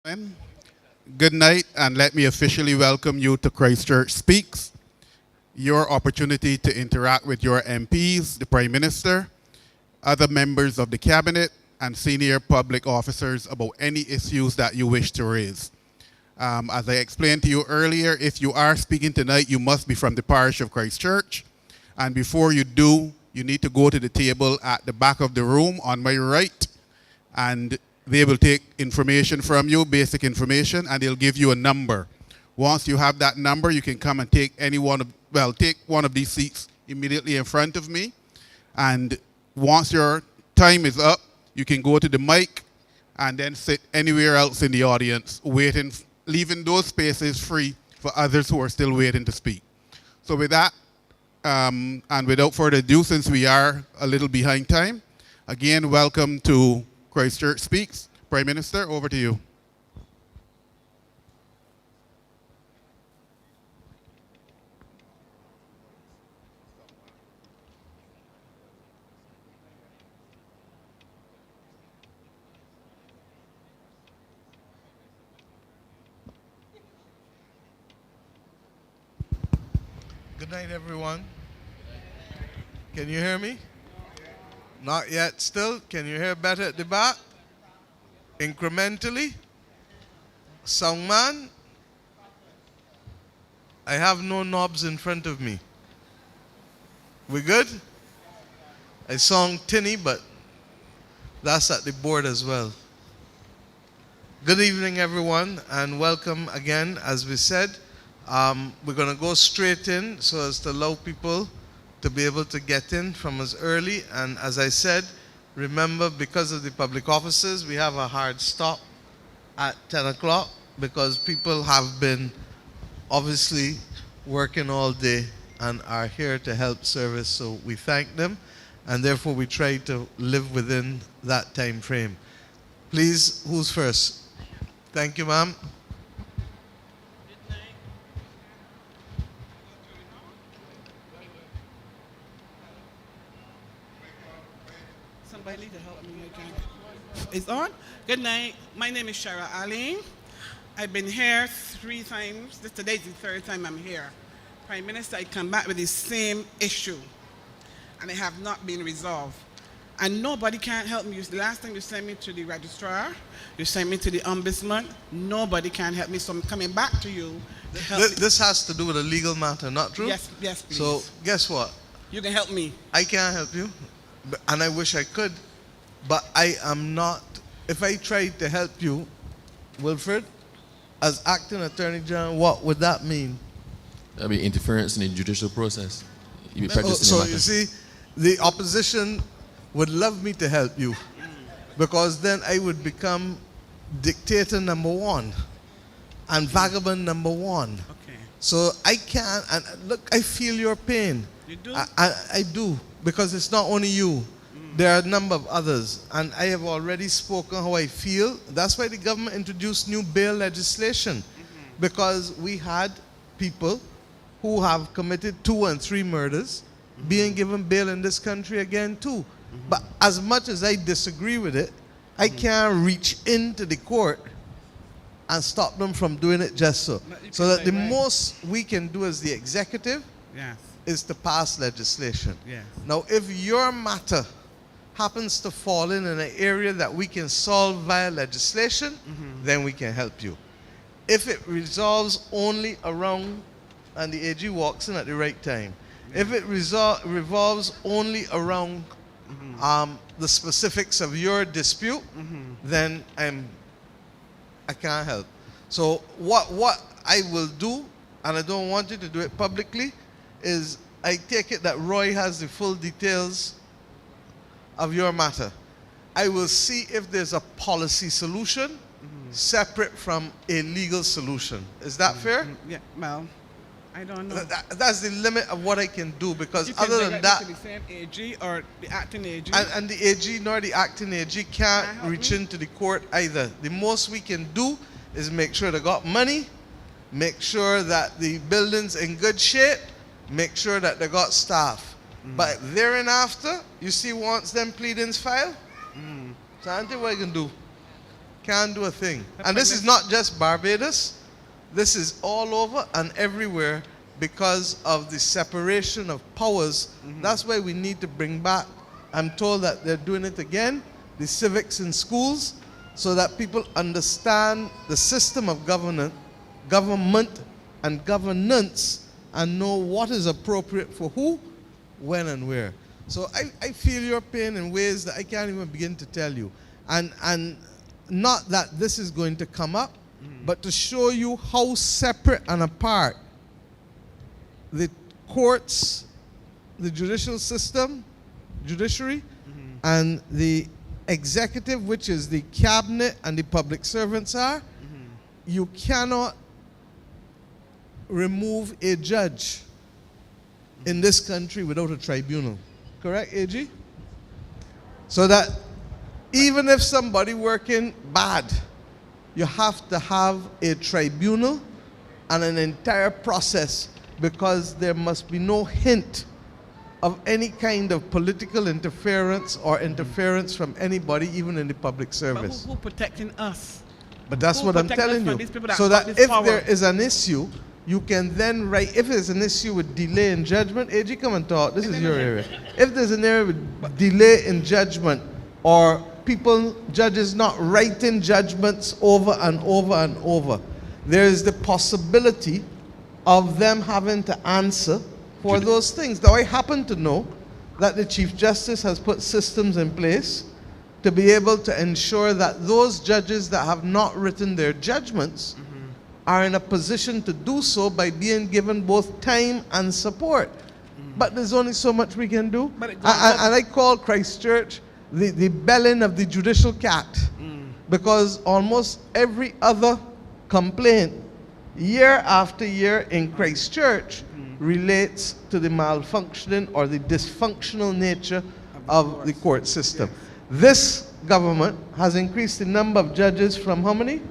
gentlemen, good night, and let me officially welcome you to Christchurch Speaks, your opportunity to interact with your MPs, the Prime Minister, other members of the Cabinet, and senior public officers about any issues that you wish to raise. As I explained to you earlier, if you are speaking tonight, you must be from the parish of Christchurch. And before you do, you need to go to the table at the back of the room on my right, and they will take information from you, basic information, and they'll give you a number. Once you have that number, you can come and take take one of these seats immediately in front of me. And once your time is up, you can go to the mic and then sit anywhere else in the audience, leaving those spaces free for others who are still waiting to speak. So with that, and without further ado, since we are a little behind time, again, welcome to Christchurch Speaks. Prime Minister, over to you. Good night, everyone. Can you hear me? Not yet. Still? Can you hear better at the back? Incrementally? Soundman? I have no knobs in front of me. We good? I sound tinny, but that's at the board as well. Good evening, everyone, and welcome again. As we said, we're going to go straight in so as to allow people to be able to get in from as early. And as I said, remember, because of the public offices, we have a hard stop at 10 o'clock because people have been obviously working all day and are here to help service. So we thank them, and therefore we try to live within that time frame. Please, who's first? Thank you, ma'am. Somebody to help me again. It's on? Good night. My name is Shara Ali. I've been here 3 times. Today's the 3rd time I'm here. Prime Minister, I come back with the same issue, and it have not been resolved. And nobody can help me. The last time you sent me to the registrar, you sent me to the ombudsman. Nobody can help me, so I'm coming back to you to help me. This has to do with a legal matter, not true? Yes, please. So guess what? You can help me. I can't help you, and I wish I could, but I am not. If I tried to help you, Wilfred, as acting Attorney General, what would that mean? That'd be interference in the judicial process. You be practicing So the matter. you see, the opposition would love me to help you, because then I would become dictator number 1 and vagabond number 1. Okay. So I can't, and look, I feel your pain. You do? I do, because it's not only you. There are a number of others, and I have already spoken how I feel. That's why the government introduced new bail legislation, because we had people who have committed 2 and 3 murders being given bail in this country again too. But as much as I disagree with it, I can't reach into the court and stop them from doing it just so. So that the most we can do as the executive Yes. is to pass legislation. Yes. Now, if your matter happens to fall in an area that we can solve via legislation, then we can help you. If it resolves only around, and the AG walks in at the right time, if it revolves only around the specifics of your dispute, then I can't help. So what I will do, and I don't want you to do it publicly, is I take it that Roy has the full details of your matter. I will see if there's a policy solution separate from a legal solution. Is that fair? Yeah, well, I don't know. That's the limit of what I can do, because You can other than direct me that, to the same AG or the acting AG? and the AG nor the acting AG can't Can I help reach you? into the court either. The most we can do is make sure they got money, make sure that the building's in good shape, make sure that they got staff. But thereafter, you see, once them pleadings file, so I think what I can do. Can't do a thing. And this is not just Barbados. This is all over and everywhere because of the separation of powers. That's why we need to bring back, I'm told that they're doing it again, the civics in schools, so that people understand the system of government and governance and know what is appropriate for who, when, and where. So I feel your pain in ways that I can't even begin to tell you. And not that this is going to come up, but to show you how separate and apart the courts, the judicial system, judiciary, and the executive, which is the cabinet and the public servants are. You cannot remove a judge in this country without a tribunal. Correct, AG? So that even if somebody working bad, you have to have a tribunal and an entire process, because there must be no hint of any kind of political interference or interference from anybody, even in the public service. But who protecting us? But that's Who what I'm protect us telling from you. these people that So got that this if power? there is an issue, you can then write, if there's an issue with delay in judgment, AG, come and talk, this is your area. If there's an area with delay in judgment, or judges not writing judgments over and over and over, there is the possibility of them having to answer for those things. Now, I happen to know that the Chief Justice has put systems in place to be able to ensure that those judges that have not written their judgments are in a position to do so by being given both time and support. But there's only so much we can do. But it goes up. And I call Christchurch the belling of the judicial cat, because almost every other complaint year after year in Christchurch relates to the malfunctioning or the dysfunctional nature of the court system. This government has increased the number of judges from how many?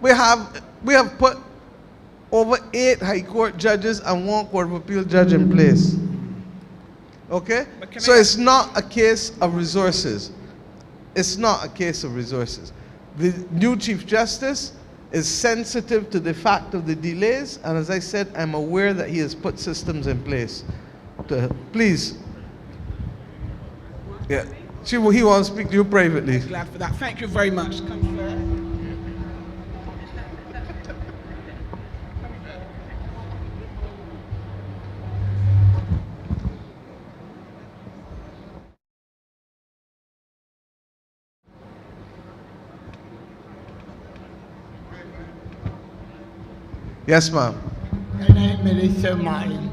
We have put over 8 High Court judges and 1 Court of Appeal judge in place. Okay? So it's not a case of resources. It's not a case of resources. The new Chief Justice is sensitive to the fact of the delays, and as I said, I'm aware that he has put systems in place. Please. Yeah. He wants to speak to you privately. Glad for that. Thank you very much. Come, sir. Yes, ma'am. And I'm Minister Martin.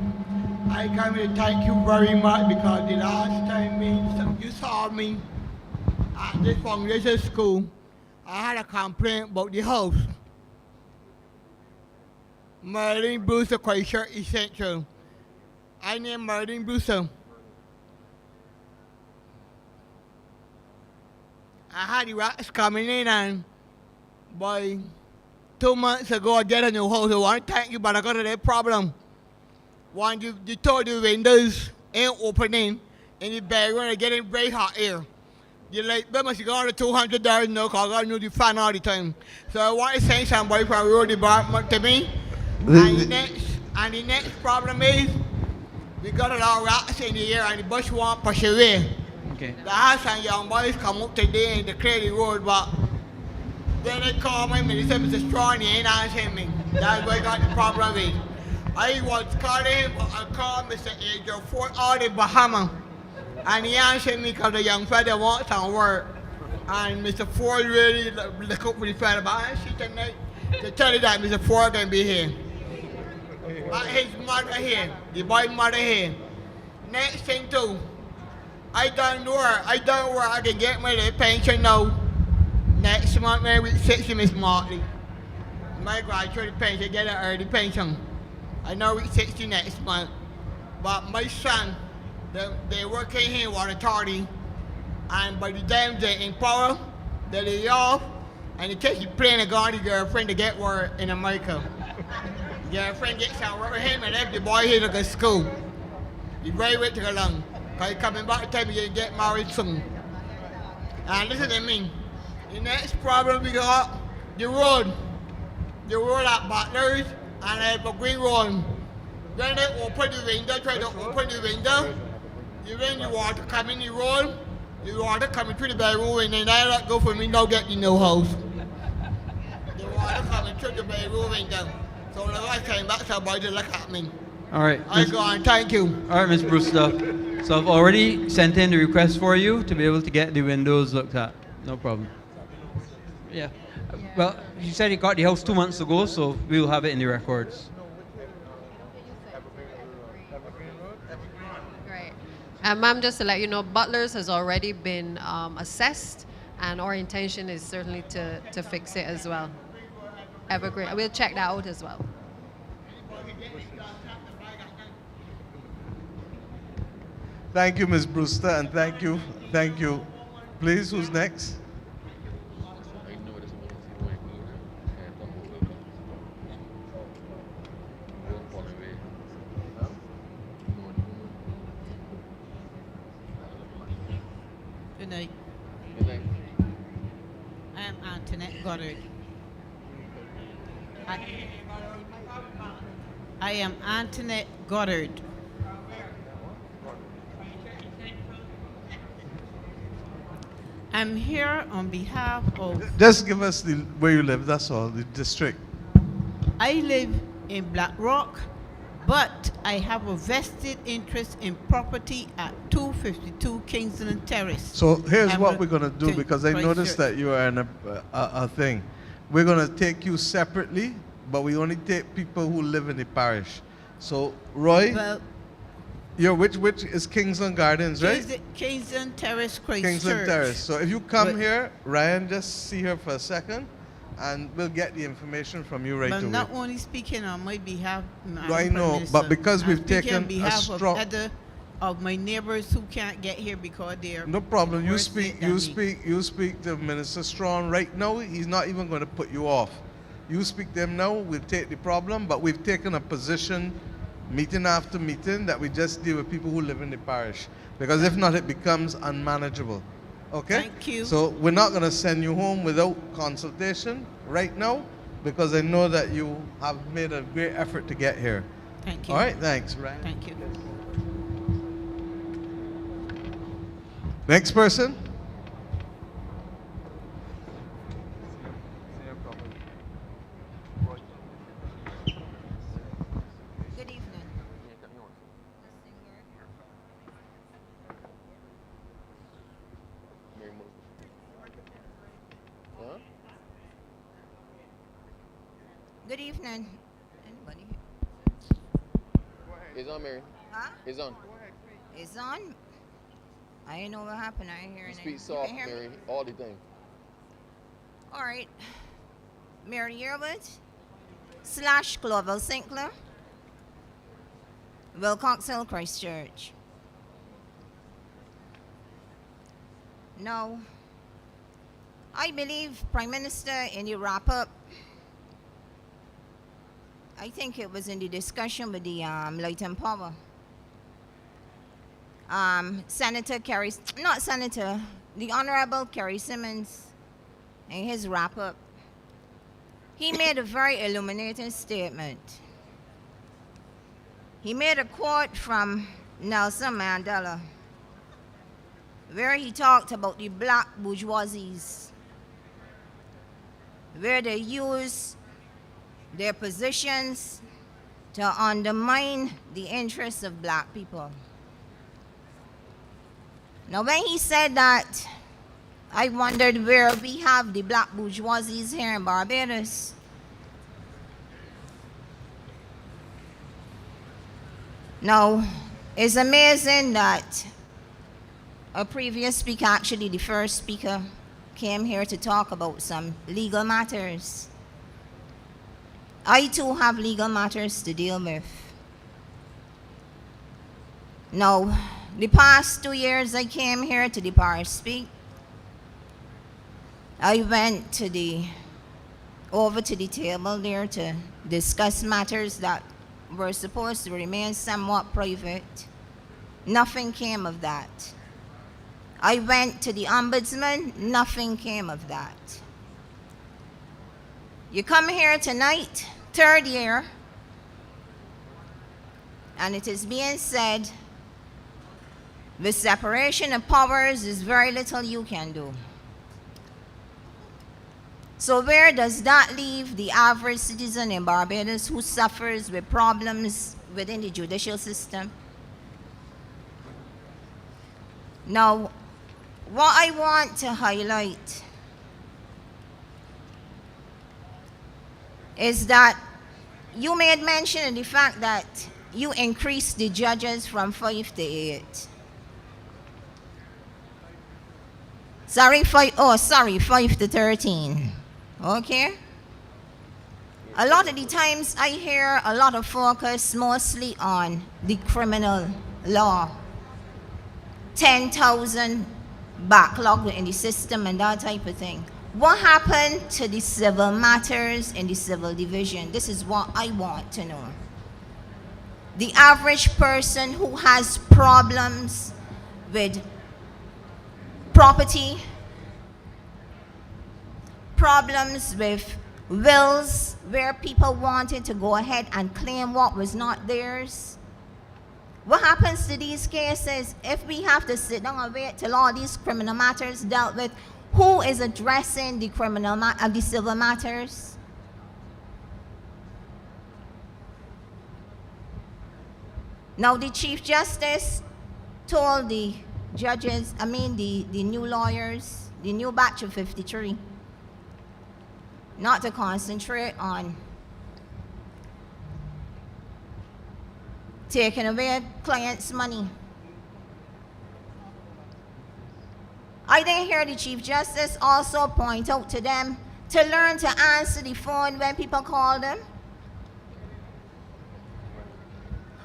I come to thank you very much, because the last time you saw me at this foundation school, I had a complaint about the house. Merlin Brewster, Christchurch Essential. I named Merlin Brewster. I had the rats coming in, and by 2 months ago, I get a new house. I want to thank you, but I got a problem. One, you told the windows ain't opening, and the bedroom are getting very hot air. You like, they must go to $200 now, because I got to the fan all the time. So I want to send somebody from road department to me. And the next problem is, we got a lot of rats in the air, and the bush won't push away. Okay. The house and young boys come up today and they clear the road, but then they call me and they said, Mr. Strong, he ain't answering me. That's why I got the problem with. I was calling him, I called Mr. Adriel Fort out in Bahama, and he answered me because the young fella wants some work. And Mr. Ford really look up for the fella, but I see tonight to tell you that Mr. Ford gonna be here. But his mother here, the boy's mother here. Next thing too, I don't know where I can get my pension now. Next month, maybe 60, Miss Martley. My graduate pension, get an early pension. I know it's 60 next month. But my son, they work in here with authority, and by the time they're in power, they lay off, and they take the plane and go on the girlfriend to get work in America. The girlfriend gets some work with him and left the boy here to go to school. The boy went to go along. I coming back to tell me you get married soon. And listen to me. The next problem we got, the road. The road at Butlers and at the Green Road. When they open the window, try to open the window, when the water come in the road, the water coming through the bedroom and then I let go for me now get the no house. The water coming through the bedroom window. So when I came back, somebody look at me. All right. I go on, thank you. All right, Ms. Brewster. So I've already sent in the request for you to be able to get the windows looked at. No problem. Yeah. Well, you said you got the house 2 months ago, so we'll have it in the records. Right. Ma'am, just to let you know, Butlers has already been assessed, and our intention is certainly to fix it as well. Evergreen. We'll check that out as well. Thank you, Ms. Brewster, and thank you. Please, who's next? Good night. I am Antoinette Goddard. I am Antoinette Goddard. I'm here on behalf of... Just give us where you live, that's all, the district. I live in Black Rock, but I have a vested interest in property at 252 Kingston Terrace. So here's what we're going to do, Hamilton, because I noticed Christchurch. that you are in a thing. We're going to take you separately, but we only take people who live in the parish. So, Roy, Well, which is Kingston Gardens, right? Kingston Terrace, Christchurch. Kingston Terrace. So if you come But- here, Ryan, just see her for a second, and we'll get the information from you right But I'm away. not only speaking on my behalf, Madam I know, Prime Minister, but because I'm we've speaking taken on a behalf strong- of my neighbors who can't get here because they're No problem. in You worse speak. state than You me. speak. You speak to Minister Strong right now. He's not even going to put you off. You speak to him now. We'll take the problem, but we've taken a position, meeting after meeting, that we just deal with people who live in the parish, because if not, it becomes unmanageable. Okay. Thank you. So we're not going to send you home without consultation right now, because I know that you have made a great effort to get here. Thank you. All right. Thanks, Ryan. Thank you. Next person. Good evening. Good evening. Anybody here? It's on, Mary. Huh? It's on. It's on. I didn't know what happened. I ain't hearing You it. speak You soft, can hear me? Mary. All the thing. All right. Mary Yearwood / Clovel Sinclair. Wilcox Hill, Christchurch. No. I believe, Prime Minister, in the wrap-up, I think it was in the discussion with the Light and Power. Senator Kerry, not Senator, the Honorable Kerry Simmons, in his wrap-up, he made a very illuminating statement. He made a quote from Nelson Mandela, where he talked about the black bourgeoisies, where they use their positions to undermine the interests of black people. Now, when he said that, I wondered where we have the black bourgeoisies here in Barbados. Now, it's amazing that a previous speaker, actually the first speaker, came here to talk about some legal matters. I too have legal matters to deal with. Now, the past 2 years I came here to the Parish Speak. I went over to the table there to discuss matters that were supposed to remain somewhat private. Nothing came of that. I went to the ombudsman, nothing came of that. You come here tonight, third year, and it is being said, with separation of powers, there's very little you can do. So where does that leave the average citizen in Barbados who suffers with problems within the judicial system? Now, what I want to highlight is that you made mention of the fact that you increased the judges from 5 to 8. Sorry, 5 to 13. Okay? A lot of the times I hear a lot of focus mostly on the criminal law. 10,000 backlog in the system and that type of thing. What happened to the civil matters in the civil division? This is what I want to know. The average person who has problems with property, problems with wills where people wanted to go ahead and claim what was not theirs. What happens to these cases if we have to sit down and wait till all these criminal matters dealt with? Who is addressing the the civil matters? Now the Chief Justice told the judges, the new lawyers, the new batch of 53, not to concentrate on taking away clients' money. I didn't hear the Chief Justice also point out to them to learn to answer the phone when people call them.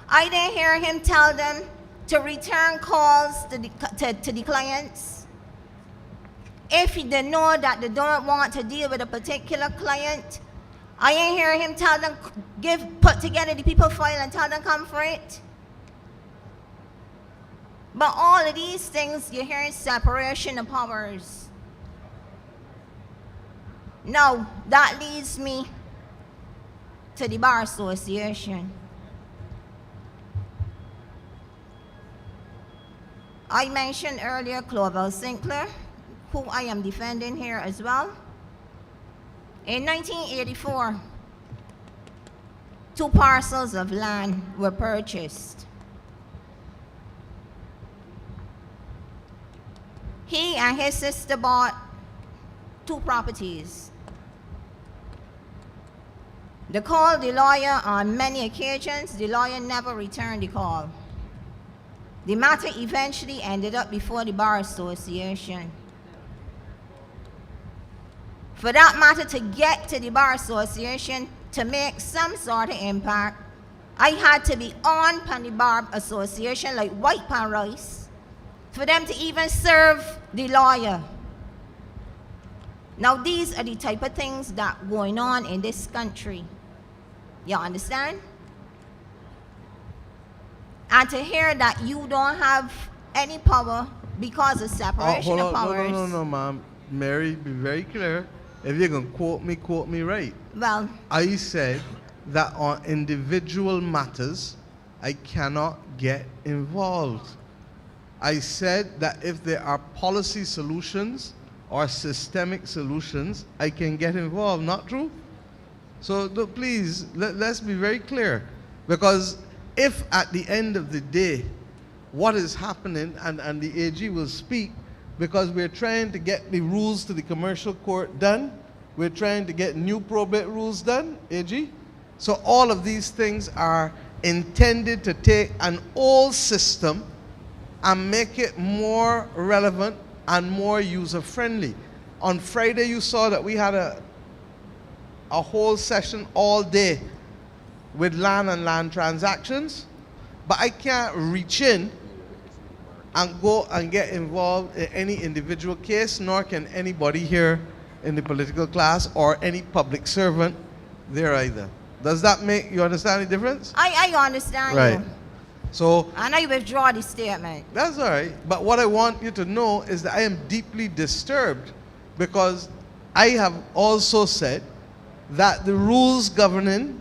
I didn't hear him tell them to return calls to the clients. If they know that they don't want to deal with a particular client, I ain't hear him tell them, put together the people file and tell them come for it. But all of these things, you hear separation of powers. Now, that leads me to the Bar Association. I mentioned earlier Clovel Sinclair, who I am defending here as well. In 1984, 2 parcels of land were purchased. He and his sister bought 2 properties. They called the lawyer on many occasions. The lawyer never returned the call. The matter eventually ended up before the Bar Association. For that matter to get to the Bar Association to make some sort of impact, I had to be on the Bar Association like white pan rice for them to even serve the lawyer. Now these are the type of things that going on in this country. You understand? And to hear that you don't have any power because of separation of powers. No, ma'am. Mary, be very clear. If you're going to quote me right. Well, I said that on individual matters, I cannot get involved. I said that if there are policy solutions or systemic solutions, I can get involved. Not true? So look, please, let's be very clear. Because if at the end of the day, what is happening, and the AG will speak, because we're trying to get the rules to the commercial court done, we're trying to get new probate rules done, AG. So all of these things are intended to take an old system and make it more relevant and more user-friendly. On Friday, you saw that we had a whole session all day with land and land transactions, but I can't reach in and go and get involved in any individual case, nor can anybody here in the political class or any public servant there either. Does that make you understand the difference? I understand right. you. So And I withdraw the statement. that's all right. But what I want you to know is that I am deeply disturbed because I have also said that the rules governing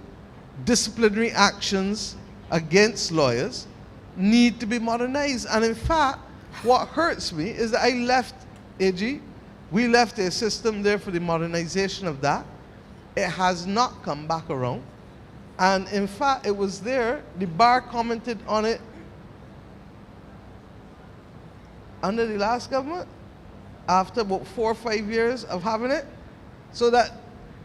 disciplinary actions against lawyers need to be modernized. And in fact, what hurts me is that I left AG, we left a system there for the modernization of that. It has not come back around. And in fact, it was there, the bar commented on it under the last government, after about 4 or 5 years of having it, so that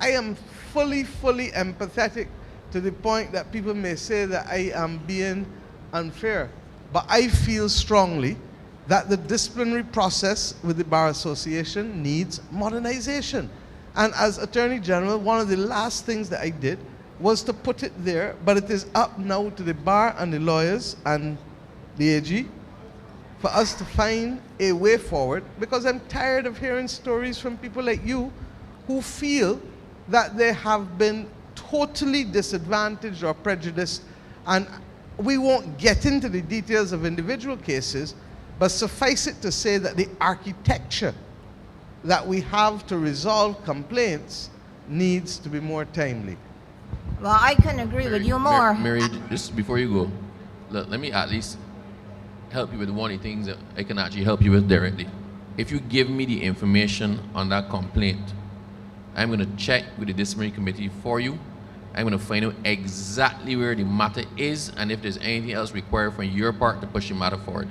I am fully empathetic to the point that people may say that I am being unfair. But I feel strongly that the disciplinary process with the Bar Association needs modernization. And as Attorney General, one of the last things that I did was to put it there, but it is up now to the bar and the lawyers and the AG for us to find a way forward, because I'm tired of hearing stories from people like you who feel that they have been totally disadvantaged or prejudiced. And we won't get into the details of individual cases, but suffice it to say that the architecture that we have to resolve complaints needs to be more timely. Well, I can agree with you more. Mary, just before you go, let me at least help you with one of the things that I can actually help you with directly. If you give me the information on that complaint, I'm going to check with the disciplinary committee for you. I'm going to find out exactly where the matter is and if there's anything else required from your part to push the matter forward.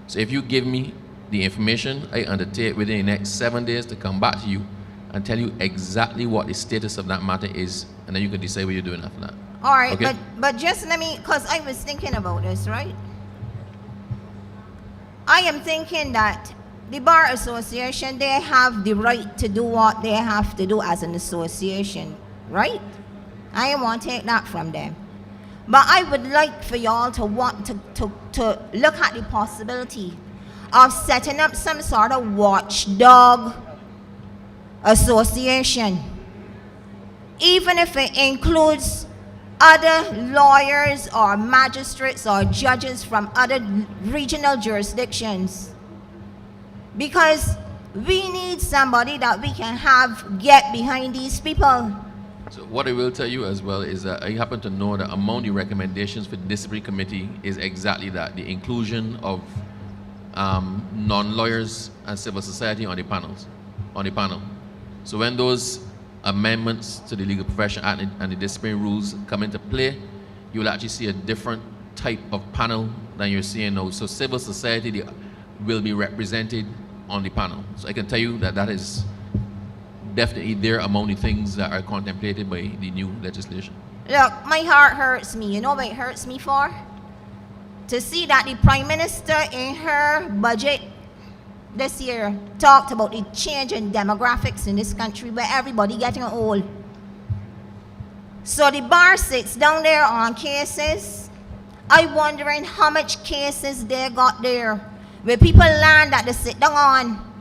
So if you give me the information, I undertake within the next 7 days to come back to you and tell you exactly what the status of that matter is, and then you can decide what you're doing after that. All right, Okay? but just let me, because I was thinking about this, right? I am thinking that the Bar Association, they have the right to do what they have to do as an association, right? I don't want to take that from them. But I would like for y'all to want to look at the possibility of setting up some sort of watchdog association, even if it includes other lawyers or magistrates or judges from other regional jurisdictions. Because we need somebody that we can have get behind these people. So what I will tell you as well is that I happen to know that among the recommendations for the disciplinary committee is exactly that, the inclusion of non-lawyers and civil society on the panel. So when those amendments to the Legal Profession Act and the disciplinary rules come into play, you will actually see a different type of panel than you're seeing now. So civil society will be represented on the panel. So I can tell you that that is definitely there among the things that are contemplated by the new legislation. Look, my heart hurts me. You know what it hurts me for? To see that the Prime Minister in her budget this year talked about the change in demographics in this country where everybody getting old. So the bar sits down there on cases. I'm wondering how much cases they got there where people land that they sit down on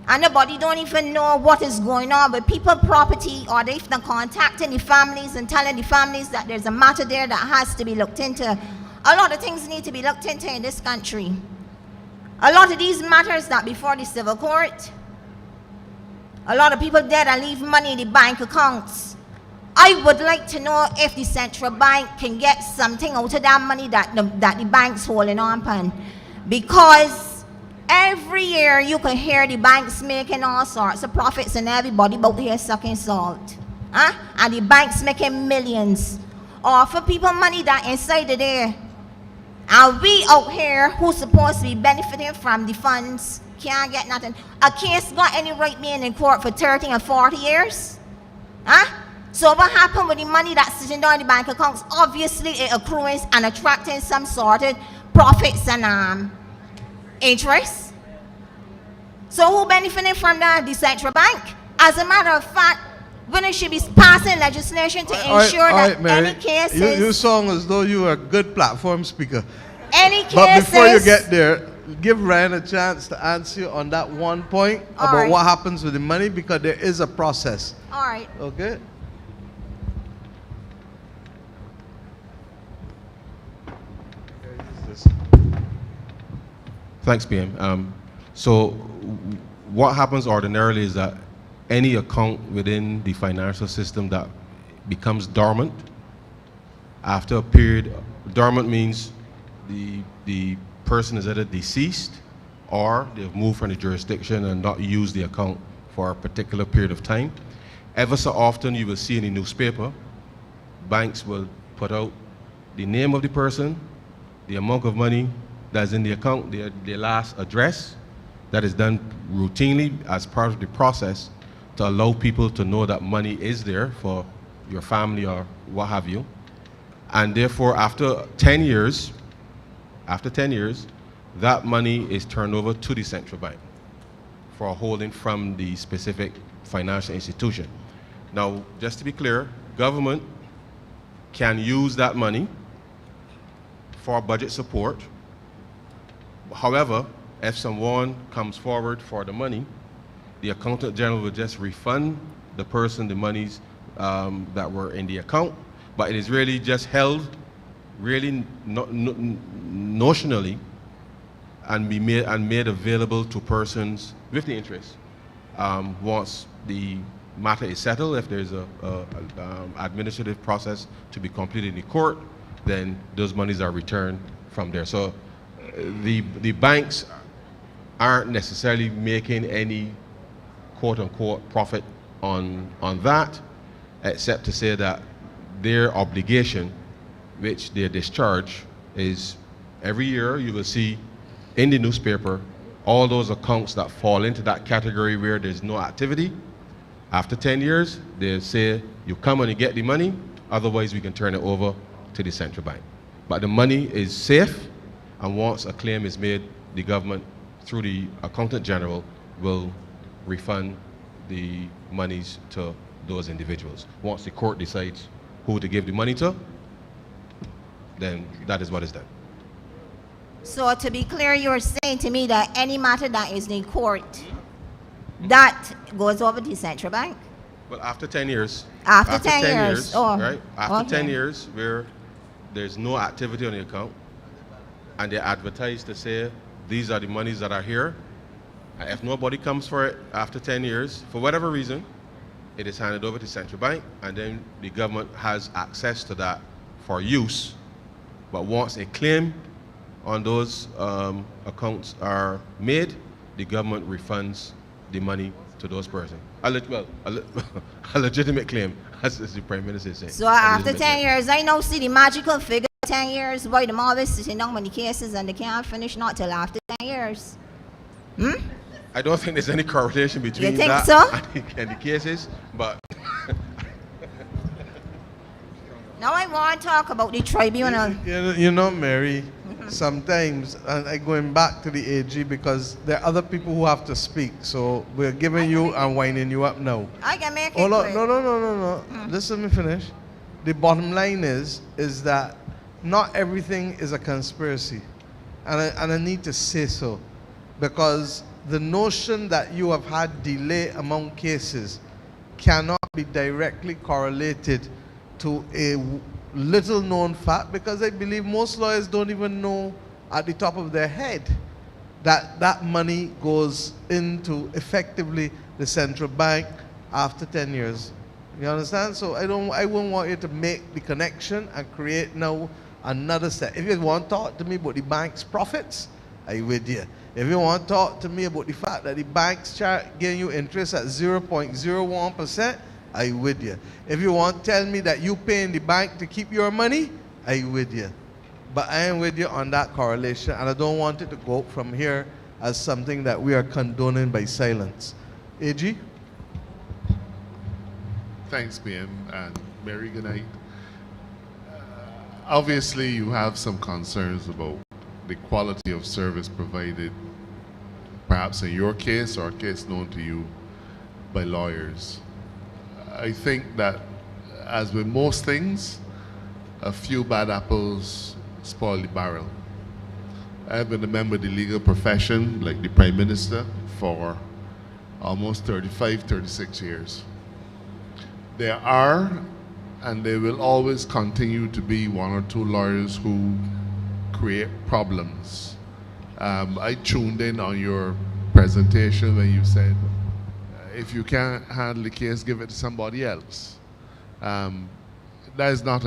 and nobody don't even know what is going on with people property, or they even contacting the families and telling the families that there's a matter there that has to be looked into. A lot of things need to be looked into in this country. A lot of these matters that before the civil court. A lot of people dead and leave money in the bank accounts. I would like to know if the central bank can get something out of that money that the bank's holding on, because every year you can hear the banks making all sorts of profits and everybody out here sucking salt. And the banks making millions. Or for people money that inside of there. And we out here who's supposed to be benefiting from the funds can't get nothing. A case got any right being in court for 30 and 40 years? So what happened with the money that's sitting down in the bank accounts? Obviously it accruing and attracting some sort of profits and interest. So who benefiting from that? The central bank. As a matter of fact, when it should be passing legislation to ensure that Mary, any cases... You sound as though you are a good platform speaker. Any cases... But before you get there, give Ryan a chance to answer you on that one point about what happens with the money, because there is a process. All right. Okay? Thanks, PM. So what happens ordinarily is that any account within the financial system that becomes dormant after a period, dormant means the person is either deceased or they've moved from the jurisdiction and not used the account for a particular period of time. Ever so often you will see in the newspaper, banks will put out the name of the person, the amount of money that's in the account, their last address. That is done routinely as part of the process to allow people to know that money is there for your family or what have you. And therefore, after 10 years, that money is turned over to the central bank for a holding from the specific financial institution. Now, just to be clear, government can use that money for budget support. However, if someone comes forward for the money, the accountant general will just refund the person the monies that were in the account, but it is really just held really notionally and made available to persons with the interest. Once the matter is settled, if there's a administrative process to be completed in the court, then those monies are returned from there. So the banks aren't necessarily making any quote-unquote profit on that, except to say that their obligation, which they discharge, is every year you will see in the newspaper all those accounts that fall into that category where there's no activity. After 10 years, they say, you come and you get the money, otherwise we can turn it over to the central bank. But the money is safe, and once a claim is made, the government, through the accountant general, will refund the monies to those individuals. Once the court decides who to give the money to, then that is what is done. So to be clear, you're saying to me that any matter that is in court, that goes over to the central bank? Well, after 10 years. After 10 years. Oh, right? After okay. 10 years, where there's no activity on the account, and they advertise to say, these are the monies that are here. And if nobody comes for it after 10 years, for whatever reason, it is handed over to central bank, and then the government has access to that for use. But once a claim on those accounts are made, the government refunds the money to those persons. A legitimate claim, as the Prime Minister is saying. So after 10 years, I now see the magical figure 10 years, why them always sitting down on the cases and they can't finish not till after 10 years. I don't think there's any correlation between that so? and the cases, but now I want to talk about the tribunal. You know, Mary, sometimes, and I'm going back to the AG because there are other people who have to speak. So we're giving you and winding you up now. I can make it Hold on, quick. no. Listen, let me finish. The bottom line is that not everything is a conspiracy. And I need to say so. Because the notion that you have had delay among cases cannot be directly correlated to a little known fact, because I believe most lawyers don't even know at the top of their head that that money goes into effectively the central bank after 10 years. You understand? So I wouldn't want you to make the connection and create now another step. If you want to talk to me about the bank's profits, I with you. If you want to talk to me about the fact that the bank's giving you interest at 0.01%, I with you. If you want to tell me that you paying the bank to keep your money, I with you. But I am with you on that correlation, and I don't want it to go from here as something that we are condoning by silence. AG? Thanks, PM, and Mary, good night. Obviously, you have some concerns about the quality of service provided, perhaps in your case or a case known to you by lawyers. I think that, as with most things, a few bad apples spoil the barrel. I've been a member of the legal profession, like the Prime Minister, for almost 35, 36 years. There are, and there will always continue to be, one or two lawyers who create problems. I tuned in on your presentation when you said, if you can't handle the case, give it to somebody else. That is not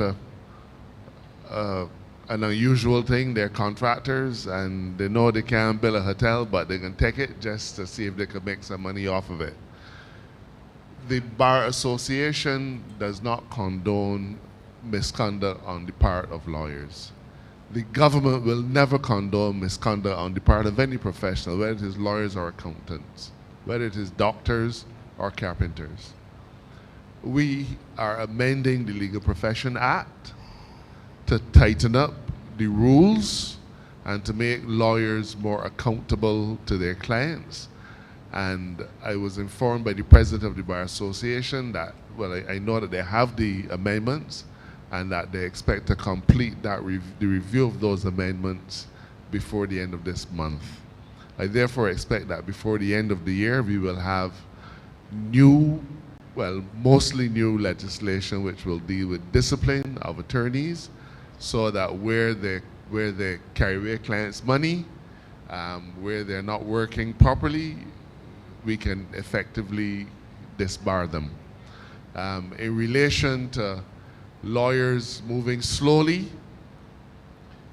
an unusual thing. They're contractors and they know they can't build a hotel, but they can take it just to see if they can make some money off of it. The Bar Association does not condone misconduct on the part of lawyers. The government will never condone misconduct on the part of any professional, whether it is lawyers or accountants, whether it is doctors or carpenters. We are amending the Legal Profession Act to tighten up the rules and to make lawyers more accountable to their clients. And I was informed by the president of the Bar Association that, well, I know that they have the amendments and that they expect to complete that the review of those amendments before the end of this month. I therefore expect that before the end of the year, we will have new, well, mostly new legislation which will deal with discipline of attorneys, so that where they carry away clients' money, where they're not working properly, we can effectively disbar them. In relation to lawyers moving slowly,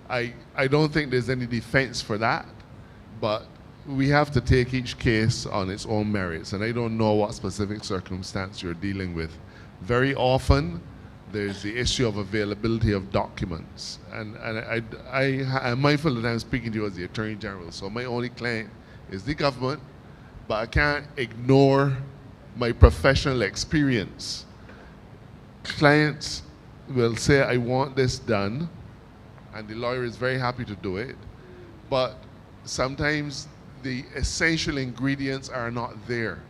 I don't think there's any defense for that, but we have to take each case on its own merits, and I don't know what specific circumstance you're dealing with. Very often, there's the issue of availability of documents, and I'm mindful that I'm speaking to you as the Attorney General, so my only client is the government, but I can't ignore my professional experience. Clients will say, I want this done, and the lawyer is very happy to do it, but sometimes the essential ingredients are not there.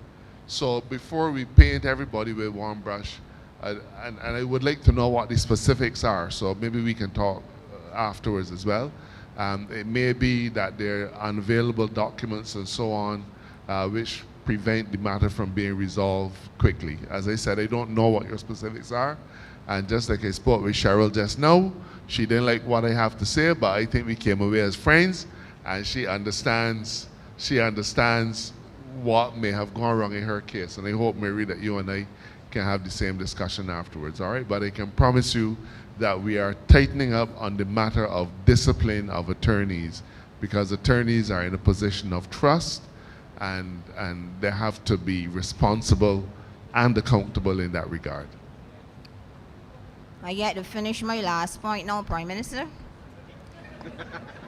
So before we paint everybody with one brush, and I would like to know what the specifics are, so maybe we can talk afterwards as well. It may be that there are unavailable documents and so on, which prevent the matter from being resolved quickly. As I said, I don't know what your specifics are, and just like I spoke with Cheryl just now, she didn't like what I have to say, but I think we came away as friends, and she understands what may have gone wrong in her case, and I hope, Mary, that you and I can have the same discussion afterwards, all right? But I can promise you that we are tightening up on the matter of discipline of attorneys, because attorneys are in a position of trust, and they have to be responsible and accountable in that regard. I get to finish my last point now, Prime Minister.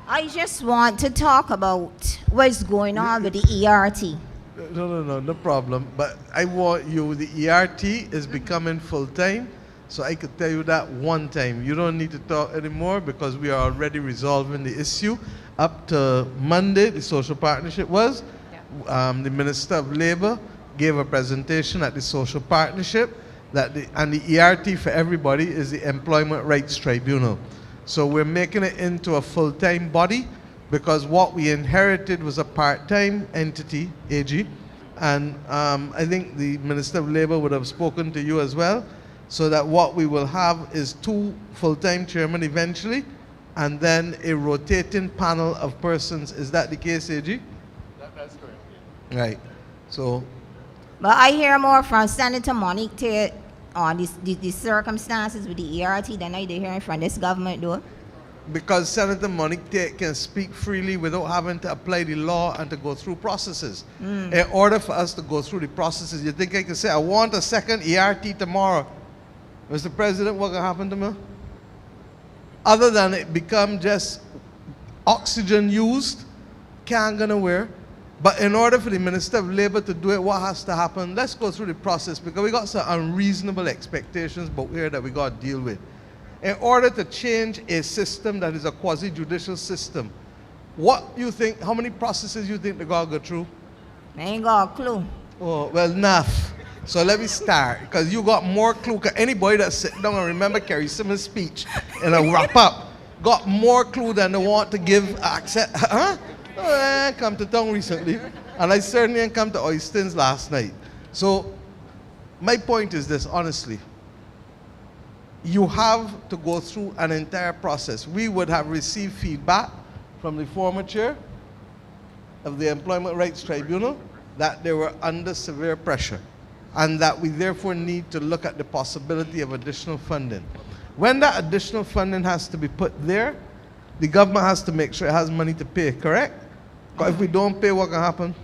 I just want to talk about what's going on with the ERT. No problem. But I want you, the ERT is becoming full-time, so I could tell you that one time. You don't need to talk anymore because we are already resolving the issue. Up to Monday, the social partnership was. The Minister of Labour gave a presentation at the social partnership and the ERT for everybody is the Employment Rights Tribunal. So we're making it into a full-time body because what we inherited was a part-time entity, AG, and I think the Minister of Labour would have spoken to you as well, so that what we will have is 2 full-time chairmen eventually, and then a rotating panel of persons. Is that the case, AG? That's correct. Right. So. But I hear more from Senator Monique Tate on the circumstances with the ERT than I did hearing from this government, though. Because Senator Monique Tate can speak freely without having to apply the law and to go through processes. In order for us to go through the processes, you think I can say, I want a second ERT tomorrow. Mr. President, what can happen to me? Other than it become just oxygen used, can't go nowhere. But in order for the Minister of Labour to do it, what has to happen? Let's go through the process, because we got some unreasonable expectations about here that we got to deal with. In order to change a system that is a quasi-judicial system, what you think, how many processes you think they got to go through? I ain't got a clue. Oh, well, enough. So let me start, because you got more clue. Cause anybody that sit down and remember Kerry Simmons' speech and a wrap up got more clue than they want to give access. Huh? I ain't come to town recently, and I certainly ain't come to Oystins last night. So my point is this, honestly. you have to go through an entire process. We would have received feedback from the former chair of the Employment Rights Tribunal that they were under severe pressure and that we therefore need to look at the possibility of additional funding. When that additional funding has to be put there, the government has to make sure it has money to pay, correct? Because if we don't pay, what can happen?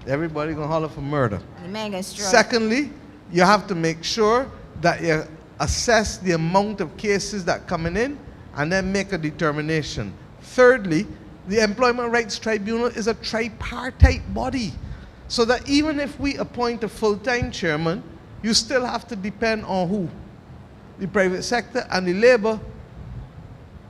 Everybody gonna holler for murder. The mega strike. Secondly, you have to make sure that you assess the amount of cases that coming in and then make a determination. Thirdly, the Employment Rights Tribunal is a tripartite body, so that even if we appoint a full-time chairman, you still have to depend on who? The private sector and the labor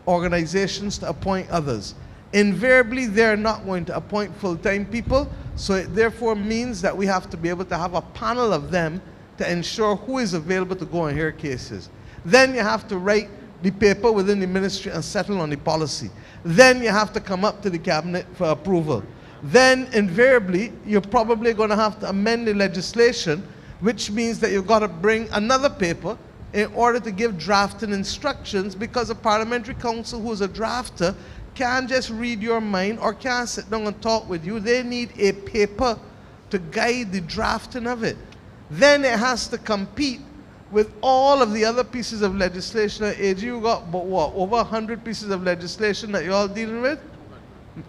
organizations to appoint others. Invariably, they're not going to appoint full-time people, so it therefore means that we have to be able to have a panel of them to ensure who is available to go and hear cases. Then you have to write the paper within the ministry and settle on the policy. Then you have to come up to the cabinet for approval. Then invariably, you're probably going to have to amend the legislation, which means that you've got to bring another paper in order to give drafting instructions, because a parliamentary council who's a drafter can't just read your mind or can't sit down and talk with you. They need a paper to guide the drafting of it. Then it has to compete with all of the other pieces of legislation. AG, you got what, over 100 pieces of legislation that you're all dealing with?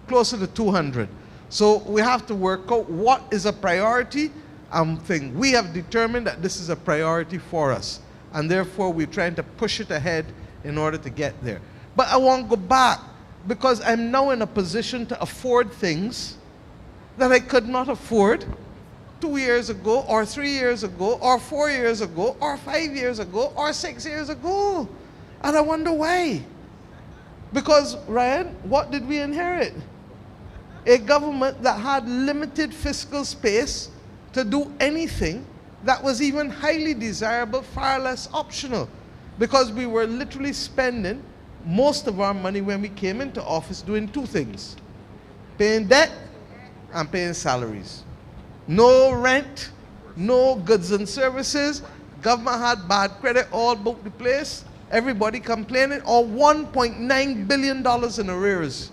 Closer to 200. So we have to work out what is a priority thing. We have determined that this is a priority for us, and therefore we're trying to push it ahead in order to get there. But I want to go back, because I'm now in a position to afford things that I could not afford 2 years ago, or 3 years ago, or 4 years ago, or 5 years ago, or 6 years ago. And I wonder why. Because, Ryan, what did we inherit? A government that had limited fiscal space to do anything that was even highly desirable, far less optional. Because we were literally spending most of our money when we came into office doing two things: paying debt and paying salaries. No rent, no goods and services. Government had bad credit all about the place. Everybody complaining. Or $1.9 billion in arrears.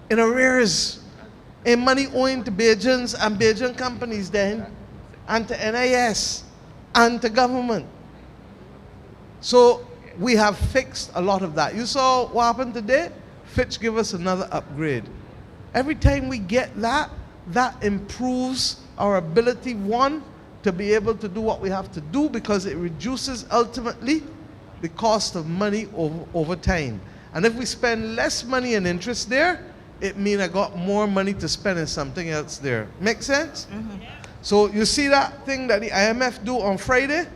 In arrears. In money owing to Bajans and Bajan companies then, and to NIS, and to government. So we have fixed a lot of that. You saw what happened today? Fitch give us another upgrade. Every time we get that, that improves our ability, one, to be able to do what we have to do, because it reduces ultimately the cost of money over time. And if we spend less money in interest there, it means I got more money to spend in something else there. Make sense? Mm-hmm. So you see that thing that the IMF do on Friday,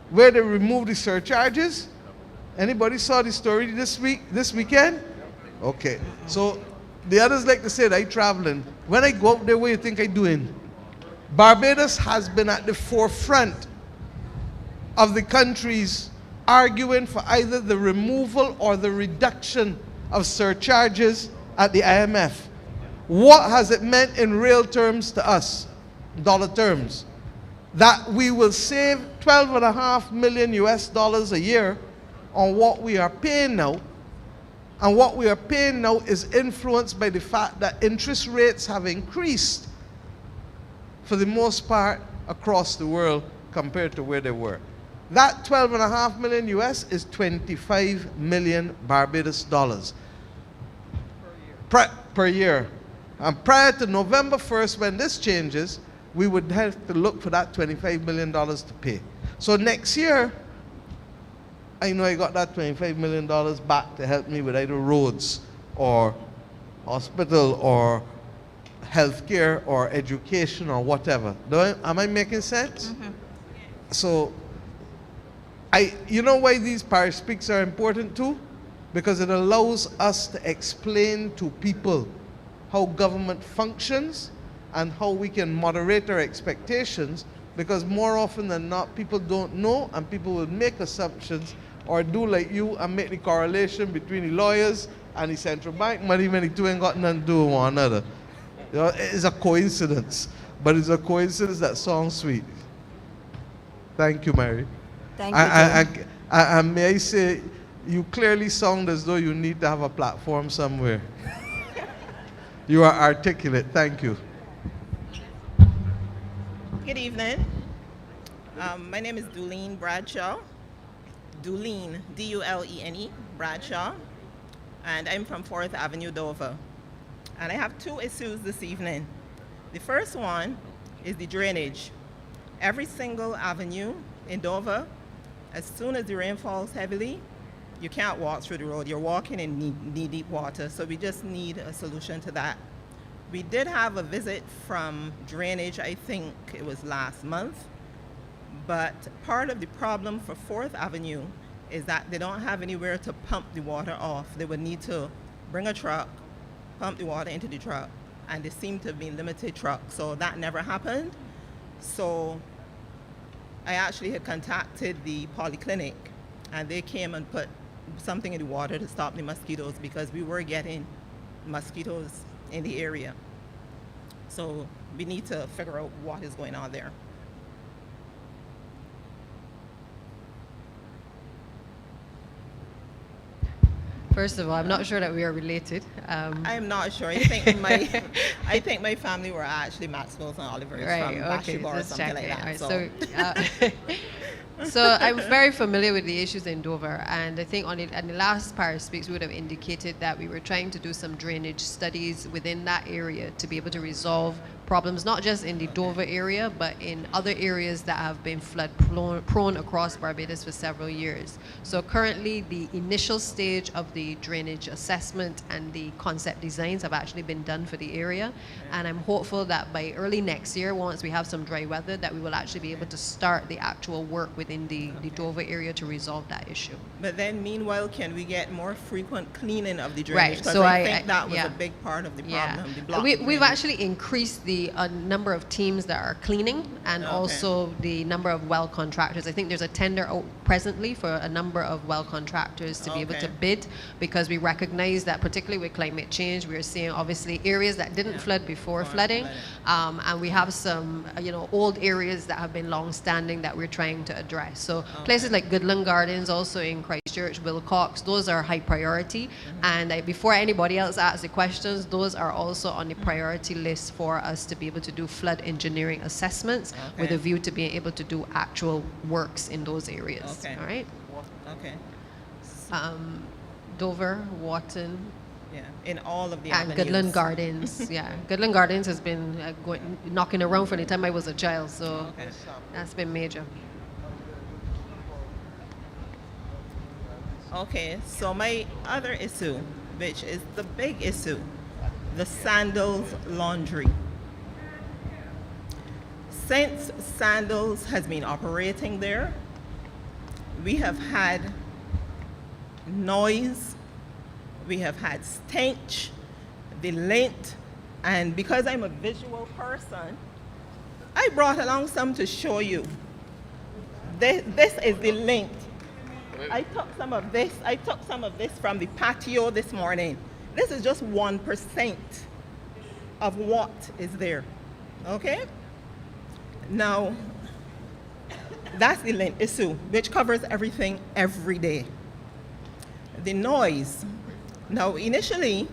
where they remove the surcharges? Anybody saw the story this weekend? Okay. So the others like to say that I traveling. When I go out there, what do you think I doing? Barbados has been at the forefront of the countries arguing for either the removal or the reduction of surcharges at the IMF. What has it meant in real terms to us, dollar terms? That we will save $12.5 million a year on what we are paying now. And what we are paying now is influenced by the fact that interest rates have increased for the most part across the world compared to where they were. That $12.5 million is 25 million Barbados dollars per year. And prior to November 1st, when this changes, we would have to look for that $25 million to pay. So next year, I know I got that $25 million back to help me with either roads or hospital or healthcare or education or whatever. Am I making sense? Mm-hmm. So, you know why these parish speaks are important too? Because it allows us to explain to people how government functions and how we can moderate our expectations, because more often than not, people don't know and people will make assumptions or do like you and make the correlation between the lawyers and the central bank money when the two ain't got nothing to do with one another. You know, it's a coincidence, but it's a coincidence that sounds sweet. Thank you, Mary. Thank you, Joe. May I say, you clearly sound as though you need to have a platform somewhere. You are articulate. Thank you. Good evening. My name is Dulene Bradshaw. Dulene, D-U-L-E-N-E, Bradshaw. And I'm from 4th Avenue, Dover. And I have two issues this evening. The first one is the drainage. Every single avenue in Dover, as soon as the rain falls heavily, you can't walk through the road. You're walking in knee-deep water, so we just need a solution to that. We did have a visit from drainage, I think it was last month, but part of the problem for 4th Avenue is that they don't have anywhere to pump the water off. They would need to bring a truck, pump the water into the truck, and they seem to have been limited trucks, so that never happened. So I actually had contacted the polyclinic, and they came and put something in the water to stop the mosquitoes because we were getting mosquitoes in the area. So we need to figure out what is going on there. First of all, I'm not sure that we are related. I'm not sure. I think my family were actually Maxwell's and Oliver's Right, from okay, Bathsheba or just something checking. like that. All right, so I'm very familiar with the issues in Dover, and I think on the last Parish Speaks, we would have indicated that we were trying to do some drainage studies within that area to be able to resolve problems, not just in the Dover area, but in other areas that have been flood prone across Barbados for several years. So currently, the initial stage of the drainage assessment and the concept designs have actually been done for the area, and I'm hopeful that by early next year, once we have some dry weather, that we will actually be able to start the actual work within the Dover area to resolve that issue. But then, meanwhile, can we get more frequent cleaning of the drainage? Right. Because So I think that was yeah. a big part of the Yeah. problem. The block We've drainage. actually increased the number of teams that are cleaning and Okay. also the number of well contractors. I think there's a tender out presently for a number of well contractors to be able to Okay. bid, because we recognize that particularly with climate change, we are seeing obviously areas that didn't flood before flooding, and we have some old areas that have been long standing that we're trying to address. So places like Goodland Gardens, also in Christchurch, Wilcox, those are high priority. And before anybody else asks the questions, those are also on the priority list for us to be able to do flood engineering assessments with a view to being able to do actual works in those areas. Okay. All right. Okay. Dover, Wharton, Yeah, in all of the and avenues. Goodland Gardens. Yeah, Goodland Gardens has been knocking around from the time I was a child, so Okay. that's been major. Okay, so my other issue, which is the big issue, the Sandals laundry. Since Sandals has been operating there, we have had noise, we have had stench, the lint, and because I'm a visual person, I brought along some to show you. This is the lint. I took some of this from the patio this morning. This is just 1% of what is there. Okay? Now, that's the lint issue, which covers everything every day. The noise. Now, initially,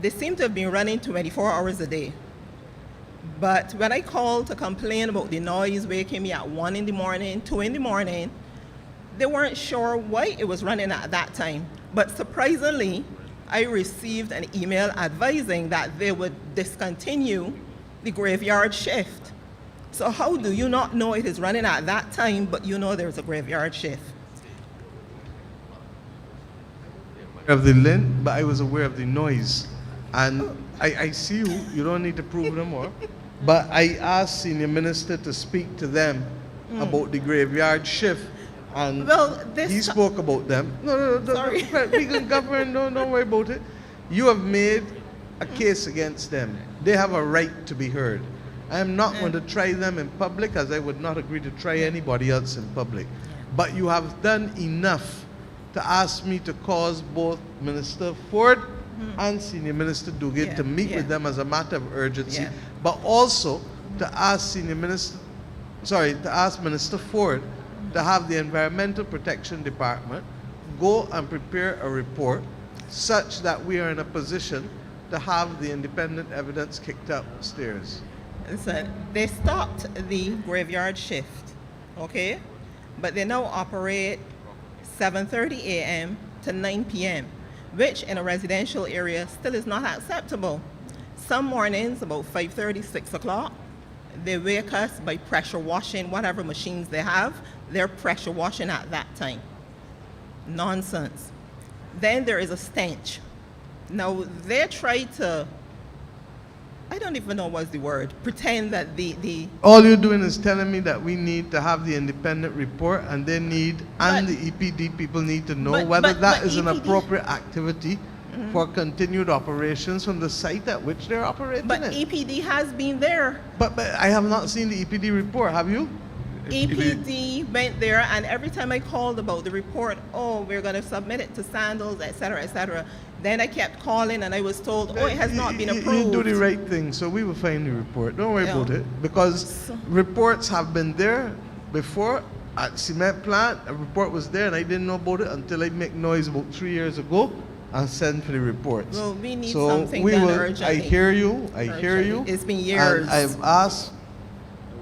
they seem to have been running 24 hours a day. But when I called to complain about the noise waking me at 1 in the morning, 2 in the morning, they weren't sure why it was running at that time. But surprisingly, I received an email advising that they would discontinue the graveyard shift. So how do you not know it is running at that time, but you know there's a graveyard shift? Of the lint, but I was aware of the noise. And I see you don't need to prove no more. But I asked Senior Minister to speak to them about the graveyard shift. And he spoke about them. No, Sorry. We can govern, don't worry about it. You have made a case against them. They have a right to be heard. I am not going to try them in public, as I would not agree to try anybody else in public. But you have done enough to ask me to cause both Minister Ford and Senior Minister Duguid to meet with them as a matter of urgency, but also to ask Minister Ford to have the Environmental Protection Department go and prepare a report such that we are in a position to have the independent evidence kicked upstairs. So they stopped the graveyard shift, okay? But they now operate 7:30 a.m. to 9 p.m., which in a residential area still is not acceptable. Some mornings, about 5:30, 6 o'clock, they wake us by pressure washing whatever machines they have. They're pressure washing at that time. Nonsense. Then there is a stench. Now, they try to, I don't even know what's the word, pretend that the All you're doing is telling me that we need to have the independent report, and they need, and But- the EPD people need to know but- whether but- that but is an EPD appropriate activity for continued operations from the site at which they're operating but it. EPD has been there. But I have not seen the EPD report, have you? EPD went there, and every time I called about the report, oh, we're going to submit it to Sandals, et cetera, et cetera. Then I kept calling, and I was told, oh, it has not been approved. You do the right thing, so we will find the report. Don't worry Yeah. about it, because reports have been there before at cement plant. A report was there, and I didn't know about it until I make noise about 3 years ago and send for the reports. Well, we need so something we done will. urgently. I hear you. I hear you. Urgently. It's been years. And I've asked,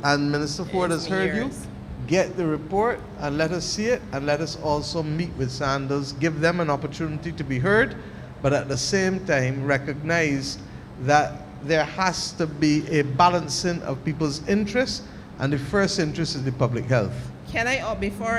and Minister Ford It's has been heard you. years. Get the report and let us see it, and let us also meet with Sandals, give them an opportunity to be heard, but at the same time recognize that there has to be a balancing of people's interests, and the first interest is the public health. Can I, before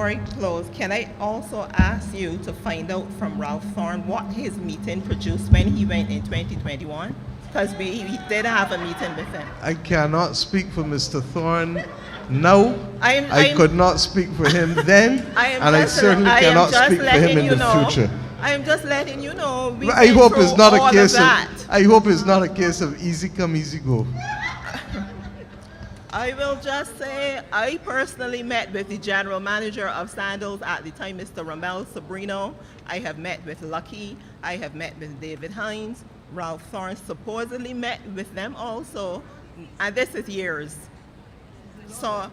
I close, can I also ask you to find out from Ralph Thorne what his meeting produced when he went in 2021? Because we did have a meeting with him. I cannot speak for Mr. Thorne now. I I'm- could not speak for him then, and I certainly I am cannot just speak for him letting in you the know. future. I am just letting you know. We I went hope it's through not all a case of, that. I hope it's not a case of easy come, easy go. I will just say I personally met with the general manager of Sandals at the time, Mr. Ramel Sabrino. I have met with Lucky. I have met with David Hines. Ralph Thorne supposedly met with them also, and this is years. So,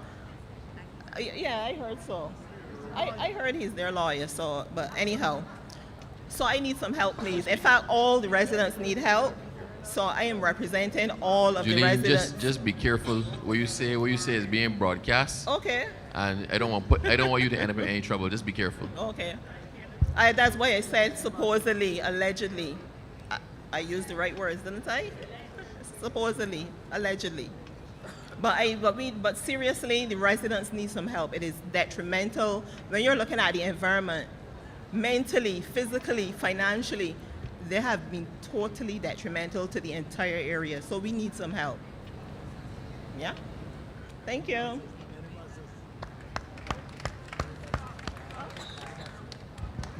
yeah, I heard so. I heard he's their lawyer, so, but anyhow. So I need some help, please. In fact, all the residents need help. So I am representing all of the Julie, residents. just be careful what you say. What you say is being broadcast. Okay. And I don't want you to end up in any trouble. Just be careful. Okay. That's why I said supposedly, allegedly. I used the right words, didn't I? Supposedly, allegedly. But seriously, the residents need some help. It is detrimental when you're looking at the environment, mentally, physically, financially. They have been totally detrimental to the entire area. So we need some help. Yeah. Thank you.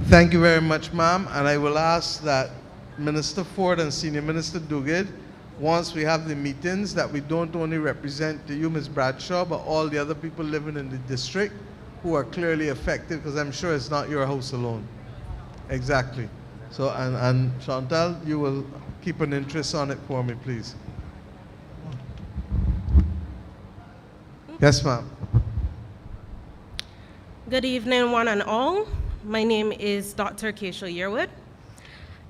Thank you very much, ma'am. And I will ask that Minister Ford and Senior Minister Duguid, once we have the meetings, that we don't only represent to you, Ms. Bradshaw, but all the other people living in the district who are clearly affected, because I'm sure it's not your house alone. Exactly. So, and Chantal, you will keep an interest on it for me, please. Yes, ma'am. Good evening, one and all. My name is Dr. Keisha Yearwood.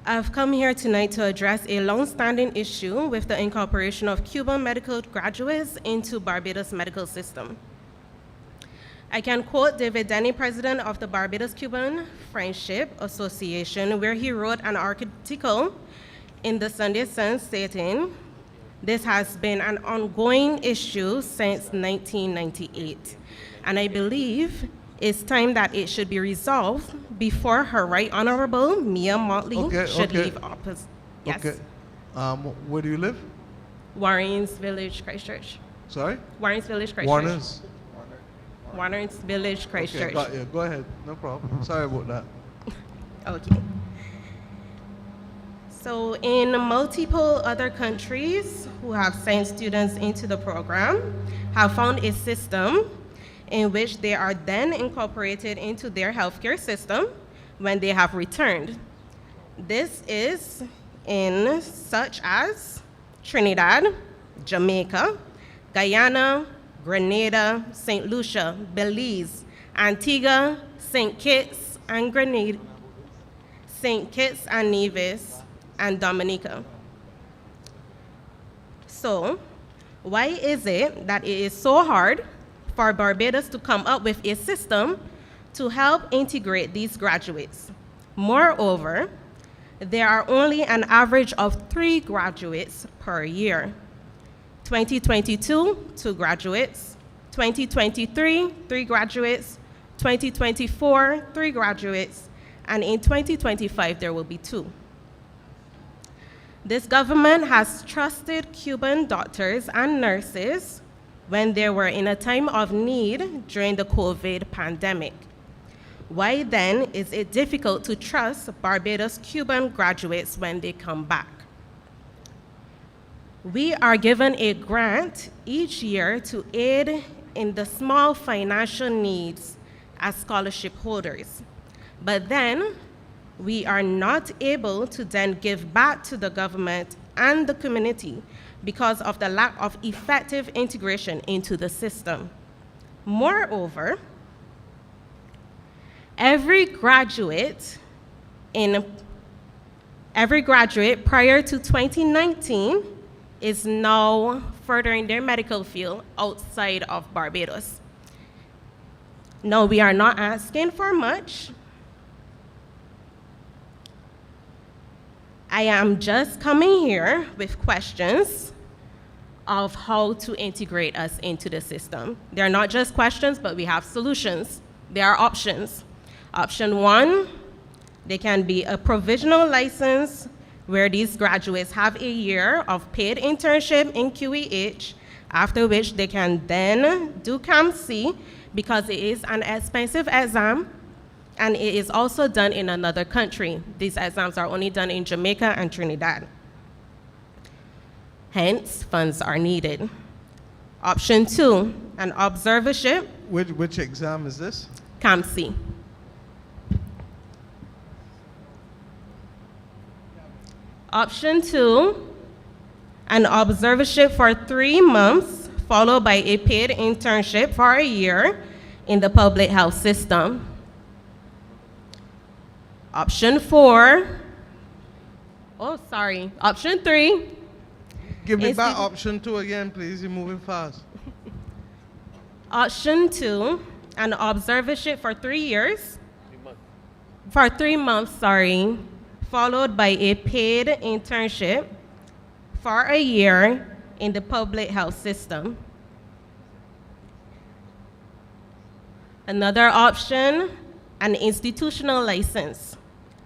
I've come here tonight to address a long-standing issue with the incorporation of Cuban medical graduates into Barbados medical system. I can quote David Denny, president of the Barbados-Cuban Friendship Association, where he wrote an article in the Sunday Sun stating, "This has been an ongoing issue since 1998, and I believe it's time that it should be resolved before Her Right Honorable Mia Motley should leave office." Yes. Okay. Where do you live? Warren's Village, Christchurch. Sorry? Warren's Village, Christchurch. Warner's? Warren's Village, Christchurch. Okay, got you. Go ahead. No problem. Sorry about that. Okay. So in multiple other countries who have sent students into the program have found a system in which they are then incorporated into their healthcare system when they have returned. This is in such as Trinidad, Jamaica, Guyana, Grenada, St. Lucia, Belize, Antigua, St. Kitts and Grenada, St. Kitts and Nevis, and Dominica. So, why is it that it is so hard for Barbados to come up with a system to help integrate these graduates? Moreover, there are only an average of 3 graduates per year. 2022, 2 graduates. 2023, 3 graduates. 2024, 3 graduates. And in 2025, there will be 2. This government has trusted Cuban doctors and nurses when they were in a time of need during the COVID pandemic. Why then is it difficult to trust Barbados Cuban graduates when they come back? We are given a grant each year to aid in the small financial needs as scholarship holders. But then we are not able to then give back to the government and the community because of the lack of effective integration into the system. Moreover, every graduate prior to 2019 is now furthering their medical field outside of Barbados. No, we are not asking for much. I am just coming here with questions of how to integrate us into the system. They're not just questions, but we have solutions. There are options. Option 1, they can be a provisional license where these graduates have a year of paid internship in QEH, after which they can then do CAMC because it is an expensive exam and it is also done in another country. These exams are only done in Jamaica and Trinidad. Hence, funds are needed. Option 2, an observership. Which exam is this? CAMC. Option 2, an observership for 3 months, followed by a paid internship for a year in the public health system. Option 4, option 3. Give me back option 2 again, please. You're moving fast. Option 2, an observership for 3 years. For 3 months, followed by a paid internship for a year in the public health system. Another option, an institutional license,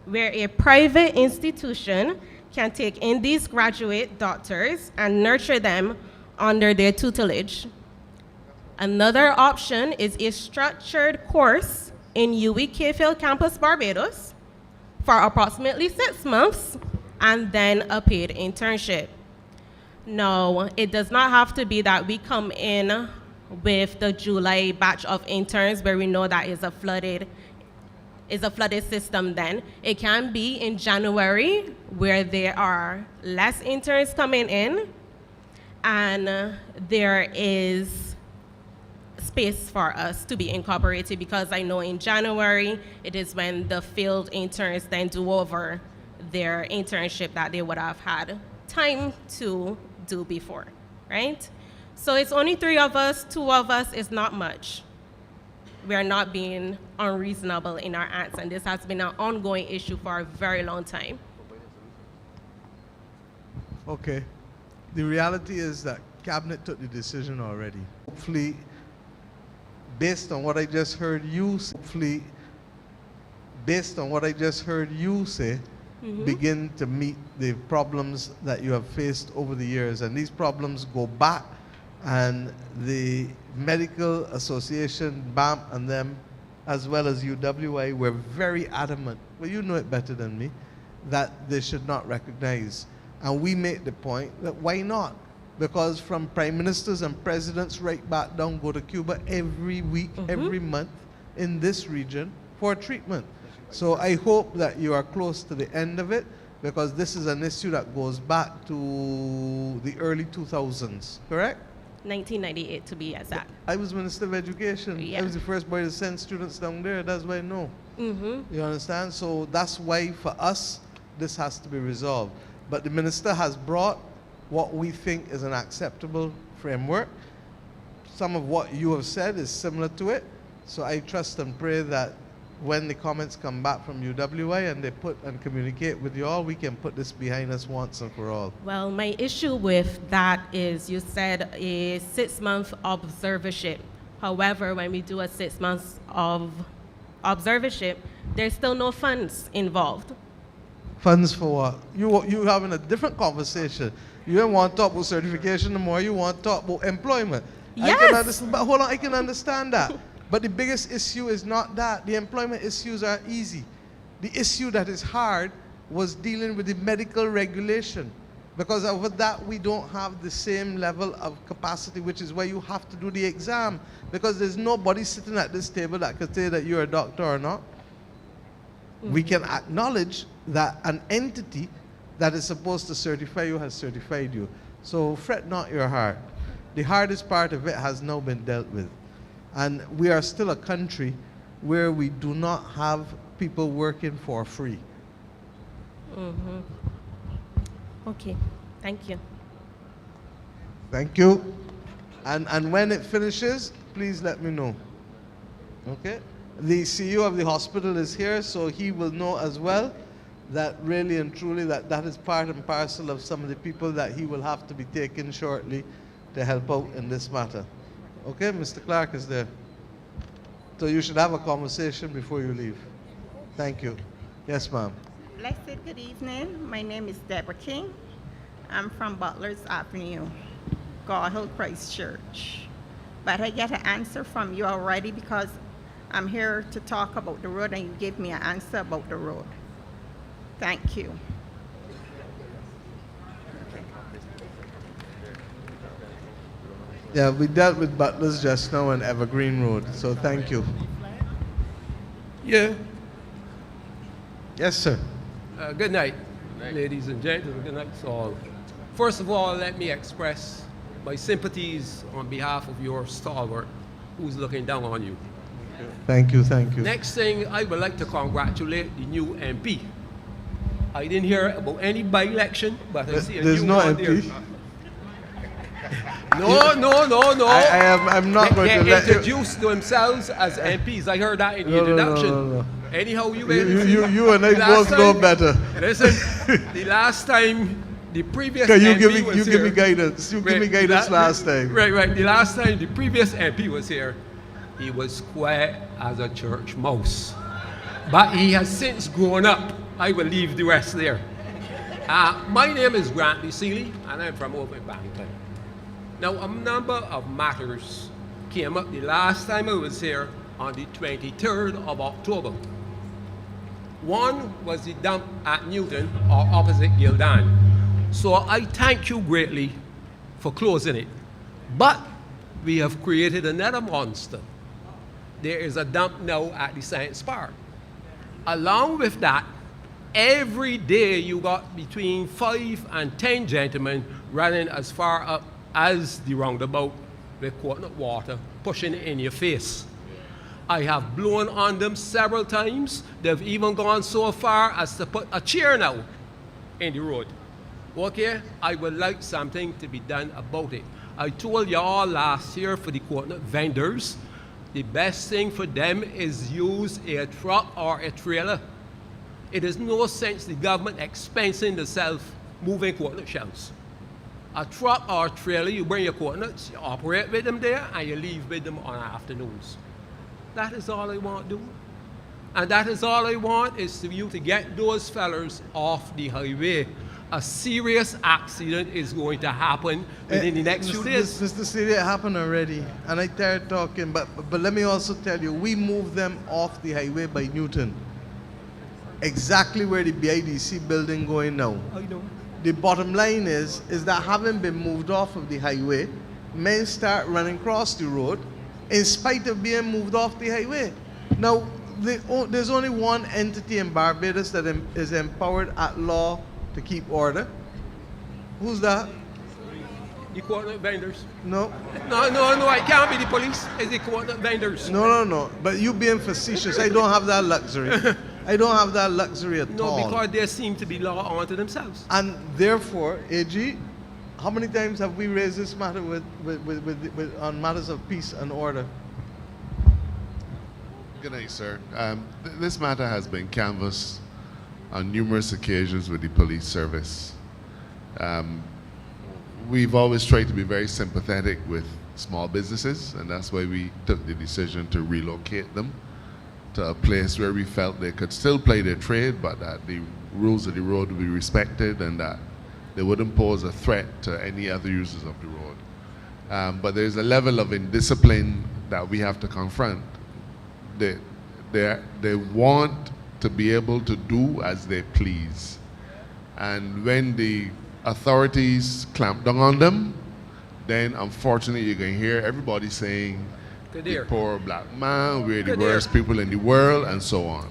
where a private institution can take in these graduate doctors and nurture them under their tutelage. Another option is a structured course in UWI K-Field Campus Barbados for approximately 6 months, and then a paid internship. No, it does not have to be that we come in with the July batch of interns where we know that is a flooded system then. It can be in January where there are less interns coming in and there is space for us to be incorporated, because I know in January it is when the field interns then do over their internship that they would have had time to do before, right? So it's only 3 of us, 2 of us is not much. We are not being unreasonable in our acts, and this has been an ongoing issue for a very long time. Okay. The reality is that Cabinet took the decision already. Hopefully, based on what I just heard you say, begin to meet the problems that you have faced over the years. And these problems go back, and the Medical Association, BAMP, and them, as well as UWI, were very adamant, well, you know it better than me, that they should not recognize. And we make the point that why not? Because from prime ministers and presidents right back down go to Cuba every week, every month in this region for treatment. So I hope that you are close to the end of it, because this is an issue that goes back to the early 2000s, correct? 1998 to be exact. I was Minister of Education. Yeah. I was the first boy to send students down there. That's why I know. Mm-hmm. You understand? So that's why for us, this has to be resolved. But the minister has brought what we think is an acceptable framework. Some of what you have said is similar to it. So I trust and pray that when the comments come back from UWI and they put and communicate with you all, we can put this behind us once and for all. Well, my issue with that is you said a 6-month observership. However, when we do a 6 months of observership, there's still no funds involved. Funds for what? You having a different conversation. You don't want to talk about certification no more. You want to talk about employment. Yes. I can understand, but hold on, I can understand that. But the biggest issue is not that. The employment issues are easy. The issue that is hard was dealing with the medical regulation. Because over that, we don't have the same level of capacity, which is why you have to do the exam. Because there's nobody sitting at this table that can say that you're a doctor or not. We can acknowledge that an entity that is supposed to certify you has certified you. So fret not your heart. The hardest part of it has now been dealt with. And we are still a country where we do not have people working for free. Mm-hmm. Okay, thank you. Thank you. And when it finishes, please let me know. Okay? The CEO of the hospital is here, so he will know as well that really and truly that is part and parcel of some of the people that he will have to be taken shortly to help out in this matter. Okay, Mr. Clark is there. So you should have a conversation before you leave. Thank you. Yes, ma'am. Blessed good evening. My name is Deborah King. I'm from Butler's Avenue, God Hill Christ Church. But I get an answer from you already because I'm here to talk about the road and you gave me an answer about the road. Thank you. Yeah, we dealt with Butler's just now on Evergreen Road, so thank you. Yeah. Yes, sir. Good night, ladies and gentlemen. Good night to all. First of all, let me express my sympathies on behalf of your stalwart who's looking down on you. Thank you, thank you. Next thing, I would like to congratulate the new MP. I didn't hear about any by-election, but I see a There's new no one MP. there. No. I'm not going to They let you. introduced themselves as MPs. I heard that in the No, no, introduction. no. Anyhow, you and I both know better. Listen, the last time the previous Okay, you MP give me was you here, give me guidance. You give me guidance last time. Right. The last time the previous MP was here, he was quiet as a church mouse. But he has since grown up. I will leave the rest there. My name is Grant Seeley, and I'm from over in Barrington. Now, a number of matters came up the last time I was here on the 23rd of October. One was the dump at Newton or opposite Gildan. So I thank you greatly for closing it. But we have created another monster. There is a dump now at the Science Park. Along with that, every day you got between 5 and 10 gentlemen running as far up as the roundabout with coconut water, pushing it in your face. I have blown on them several times. They've even gone so far as to put a chair now in the road. Okay, I would like something to be done about it. I told y'all last year for the coconut vendors, the best thing for them is use a truck or a trailer. It is no sense the government expensing the self-moving coconut shells. A truck or a trailer, you bring your coconuts, you operate with them there, and you leave with them on afternoons. That is all I want to do. And that is all I want is for you to get those fellas off the highway. A serious accident is going to happen within the next few days. Mr. Seeley, it happened already, and I tired talking, but let me also tell you, we moved them off the highway by Newton. Exactly where the BIDC building going now. I know. The bottom line is that having been moved off of the highway, men start running across the road in spite of being moved off the highway. Now, there's only one entity in Barbados that is empowered at law to keep order. Who's that? The coconut vendors. No. No, I can't be the police. It's the coconut vendors. No. But you being facetious, I don't have that luxury. I don't have that luxury at all. No, because they seem to be law unto themselves. And therefore, AG, how many times have we raised this matter on matters of peace and order? Good night, sir. This matter has been canvassed on numerous occasions with the police service. We've always tried to be very sympathetic with small businesses, and that's why we took the decision to relocate them to a place where we felt they could still play their trade, but that the rules of the road would be respected and that they wouldn't pose a threat to any other users of the road. But there's a level of indiscipline that we have to confront. They want to be able to do as they please. And when the authorities clamp down on them, then unfortunately you can hear everybody saying, the poor black man, we're the worst people in the world, and so on.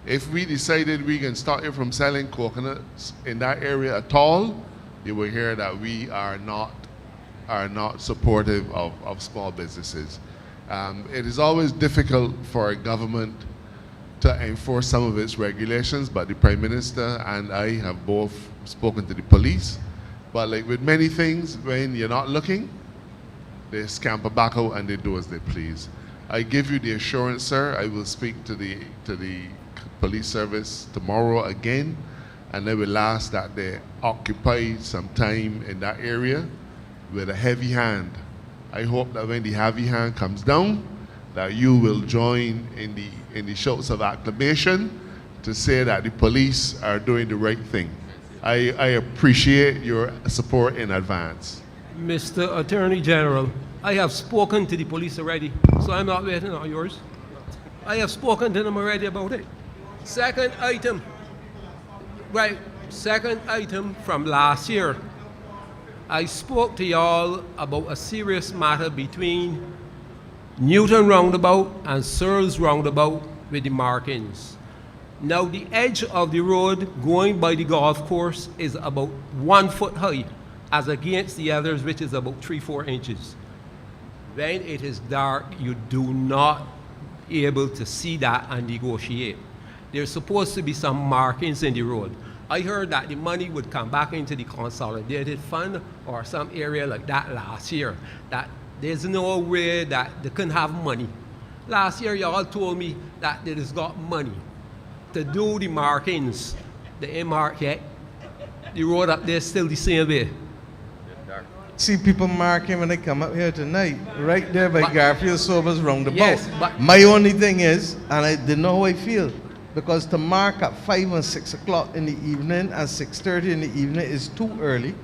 If we decided we can stop you from selling coconuts in that area at all, you will hear that we are not supportive of small businesses. It is always difficult for a government to enforce some of its regulations, but the Prime Minister and I have both spoken to the police. But like with many things, when you're not looking, they scamper back out and they do as they please. I give you the assurance, sir, I will speak to the police service tomorrow again, and I will ask that they occupy some time in that area with a heavy hand. I hope that when the heavy hand comes down, that you will join in the shouts of acclamation to say that the police are doing the right thing. I appreciate your support in advance. Mr. Attorney General, I have spoken to the police already, so I'm not waiting on yours. I have spoken to them already about it. Second item from last year. I spoke to y'all about a serious matter between Newton Roundabout and Searles Roundabout with the markings. Now the edge of the road going by the golf course is about 1 foot high as against the others, which is about 3-4 inches. When it is dark, you do not able to see that and negotiate. There's supposed to be some markings in the road. I heard that the money would come back into the consolidated fund or some area like that last year, that there's no way that they couldn't have money. Last year, y'all told me that they just got money to do the markings. They ain't marked yet. The road up there is still the same way. See people marking when they come up here tonight, right there by Garfield Sober's roundabout. Yes, but my only thing is, and I didn't know how I feel, because to mark at 5 and 6 o'clock in the evening and 6:30 in the evening is too early,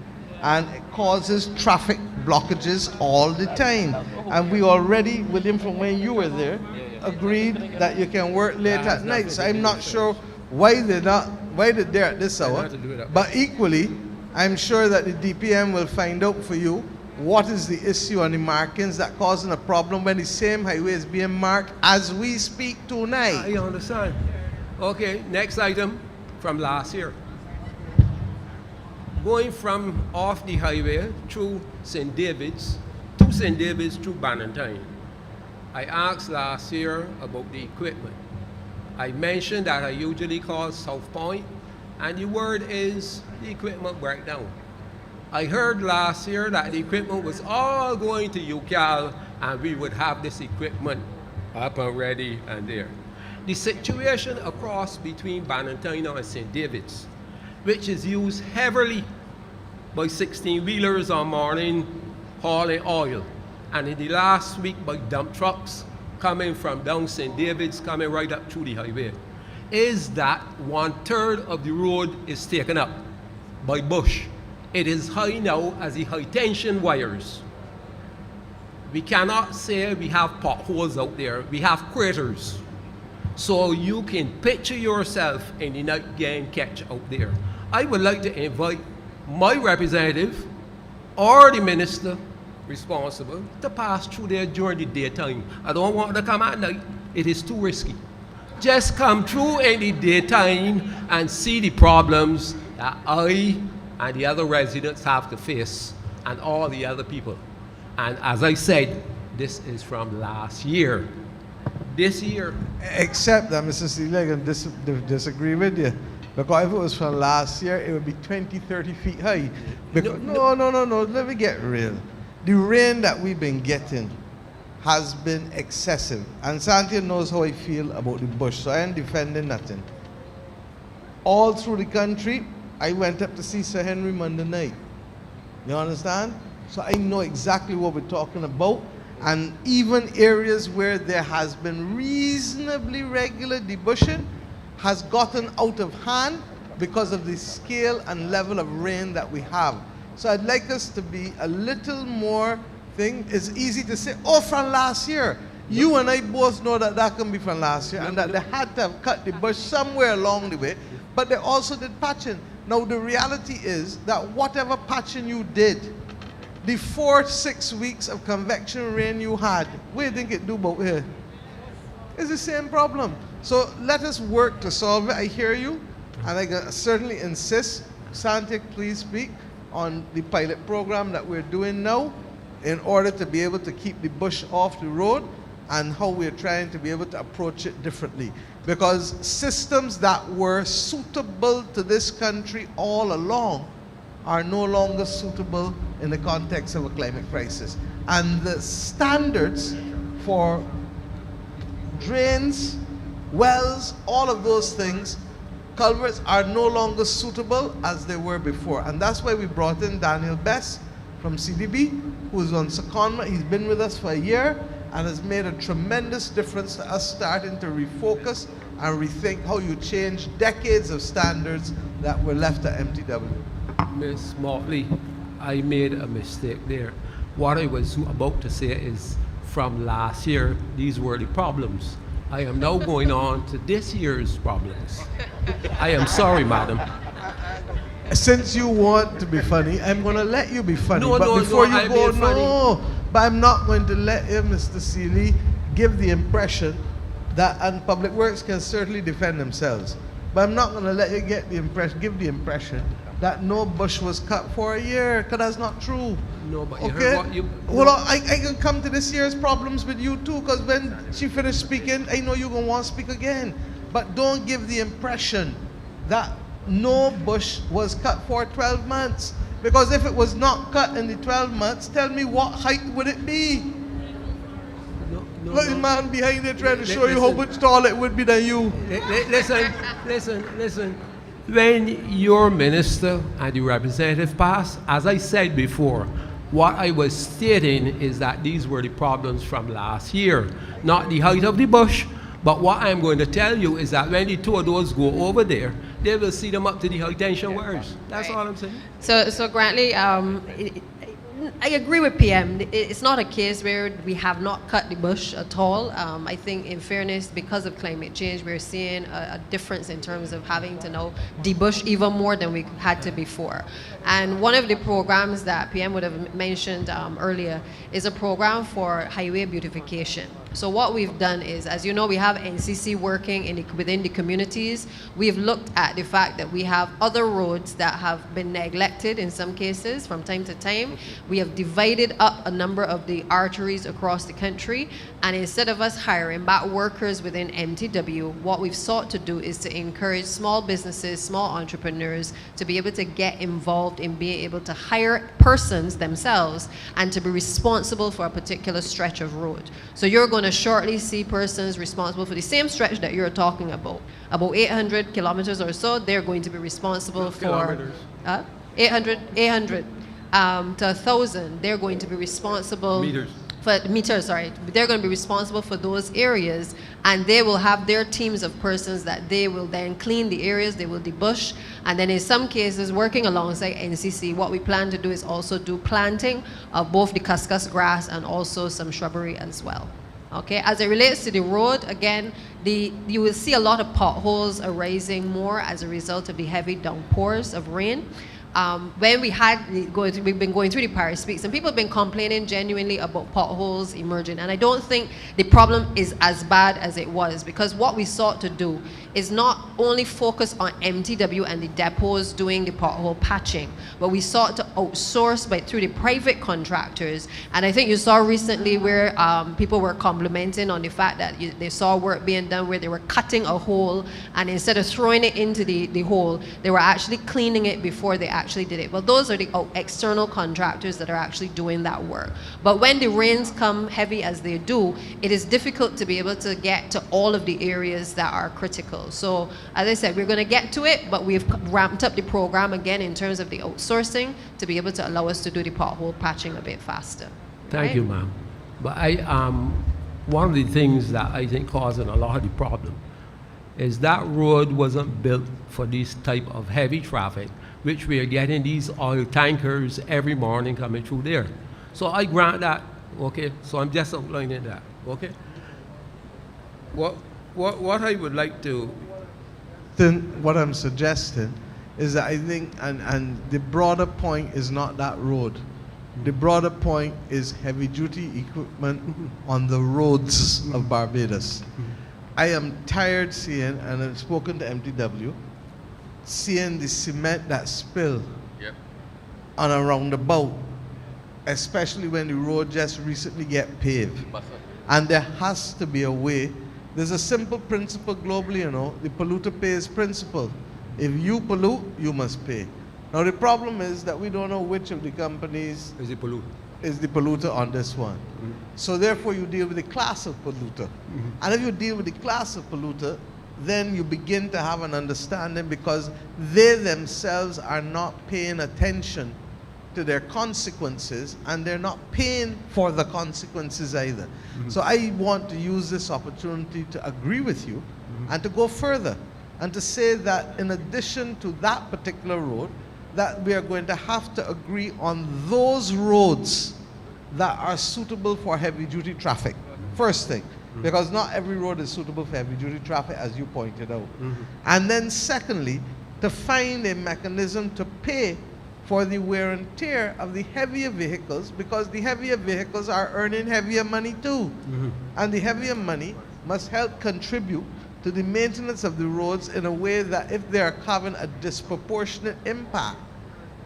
and it causes traffic blockages all the time. And we already, William, from when you were there, agreed that you can work late at night. So I'm not sure why they're there at this hour. But equally, I'm sure that the DPM will find out for you what is the issue on the markings that causing a problem when the same highway is being marked as we speak tonight. I understand. Okay, next item from last year. Going from off the highway through St. David's, to St. David's through Bannatyne. I asked last year about the equipment. I mentioned that I usually call South Point, and the word is the equipment breakdown. I heard last year that the equipment was all going to UCAL and we would have this equipment up and ready and there. The situation across between Bannatyne and St. David's, which is used heavily by 16-wheelers on morning hauling oil, and in the last week by dump trucks coming from down St. David's, coming right up through the highway, is that 1/3 of the road is taken up by bush. It is high now as the high tension wires. We cannot say we have potholes out there, we have craters. So you can picture yourself in the night game catch out there. I would like to invite my representative or the minister responsible to pass through there during the daytime. I don't want to come at night, it is too risky. Just come through in the daytime and see the problems that I and the other residents have to face and all the other people. And as I said, this is from last year. This year. Except that, Mr. Seeley, I can disagree with you. Because if it was from last year, it would be 20, 30 feet high. Because, no, let me get real. The rain that we've been getting has been excessive. And Santia knows how I feel about the bush, so I ain't defending nothing. All through the country, I went up to see Sir Henry Monday night. You understand? So I know exactly what we're talking about. And even areas where there has been reasonably regular debushing has gotten out of hand because of the scale and level of rain that we have. So I'd like us to be a little more thing. It's easy to say, oh, from last year. You and I both know that that can be from last year and that they had to have cut the bush somewhere along the way, but they also did patching. Now the reality is that whatever patching you did, the 4 to 6 weeks of convection rain you had, what do you think it do about here? It's the same problem. So let us work to solve it. I hear you, and I certainly insist, Santic, please speak on the pilot program that we're doing now in order to be able to keep the bush off the road and how we're trying to be able to approach it differently. Because systems that were suitable to this country all along are no longer suitable in the context of a climate crisis. And the standards for drains, wells, all of those things, culverts are no longer suitable as they were before. And that's why we brought in Daniel Best from CDB, who's on secondment. He's been with us for a year and has made a tremendous difference to us starting to refocus and rethink how you change decades of standards that were left at MTW. Ms. Motley, I made a mistake there. What I was about to say is from last year, these were the problems. I am now going on to this year's problems. I am sorry, madam. Since you want to be funny, I'm going to let you be funny. No, but no, before no, you go, no. But I'm not going to let you, Mr. Seeley, give the impression that, and Public Works can certainly defend themselves, but I'm not going to let you give the impression that no bush was cut for a year, because that's not true. No, but you okay? heard what you... Well, I can come to this year's problems with you too, because when she finished speaking, I know you're going to want to speak again. But don't give the impression that no bush was cut for 12 months. Because if it was not cut in the 12 months, tell me what height would it be? Look, the man behind there trying to show you how much taller it would be than you. Listen. When your minister and the representative passed, as I said before, what I was stating is that these were the problems from last year, not the height of the bush. But what I'm going to tell you is that when the two of those go over there, they will see them up to the high tension wires. That's all I'm saying. So Grantley, I agree with PM. It's not a case where we have not cut the bush at all. I think in fairness, because of climate change, we're seeing a difference in terms of having to now debush even more than we had to before. And one of the programs that PM would have mentioned earlier is a program for highway beautification. So what we've done is, as you know, we have NCC working within the communities. We've looked at the fact that we have other roads that have been neglected in some cases from time to time. We have divided up a number of the arteries across the country, and instead of us hiring back workers within MTW, what we've sought to do is to encourage small businesses, small entrepreneurs to be able to get involved in being able to hire persons themselves and to be responsible for a particular stretch of road. So you're going to shortly see persons responsible for the same stretch that you're talking about 800 kilometers or so. They're going to be responsible for 800 to 1,000. They're going to be responsible they're going to be responsible for those areas, and they will have their teams of persons that they will then clean the areas, they will debush, and then in some cases, working alongside NCC, what we plan to do is also do planting of both the cuscus grass and also some shrubbery as well. Okay, as it relates to the road, again, you will see a lot of potholes arising more as a result of the heavy downpours of rain. when we've been going through the Parish Speaks, and people have been complaining genuinely about potholes emerging. And I don't think the problem is as bad as it was, because what we sought to do is not only focus on MTW and the depots doing the pothole patching, but we sought to outsource through the private contractors. And I think you saw recently where people were complimenting on the fact that they saw work being done where they were cutting a hole, and instead of throwing it into the hole, they were actually cleaning it before they actually did it. Well, those are the external contractors that are actually doing that work. But when the rains come heavy as they do, it is difficult to be able to get to all of the areas that are critical. So as I said, we're going to get to it, but we've ramped up the program again in terms of the outsourcing to be able to allow us to do the pothole patching a bit faster. Thank you, ma'am. But one of the things that I think causing a lot of the problem is that road wasn't built for this type of heavy traffic, which we are getting these oil tankers every morning coming through there. So I grant that, okay? So I'm just outlining that, okay? What I would like to... Then what I'm suggesting is that I think, and the broader point is not that road. The broader point is heavy duty equipment on the roads of Barbados. I am tired seeing, and I've spoken to MTW, seeing the cement that spill on a roundabout, especially when the road just recently get paved. And there has to be a way. There's a simple principle globally, you know, the polluter pays principle. If you pollute, you must pay. Now the problem is that we don't know which of the companies is the polluter on this one. So therefore you deal with the class of polluter. And if you deal with the class of polluter, then you begin to have an understanding, because they themselves are not paying attention to their consequences, and they're not paying for the consequences either. So I want to use this opportunity to agree with you and to go further and to say that in addition to that particular road, that we are going to have to agree on those roads that are suitable for heavy duty traffic. First thing, because not every road is suitable for heavy duty traffic, as you pointed out. And then secondly, to find a mechanism to pay for the wear and tear of the heavier vehicles, because the heavier vehicles are earning heavier money too. And the heavier money must help contribute to the maintenance of the roads in a way that if they are having a disproportionate impact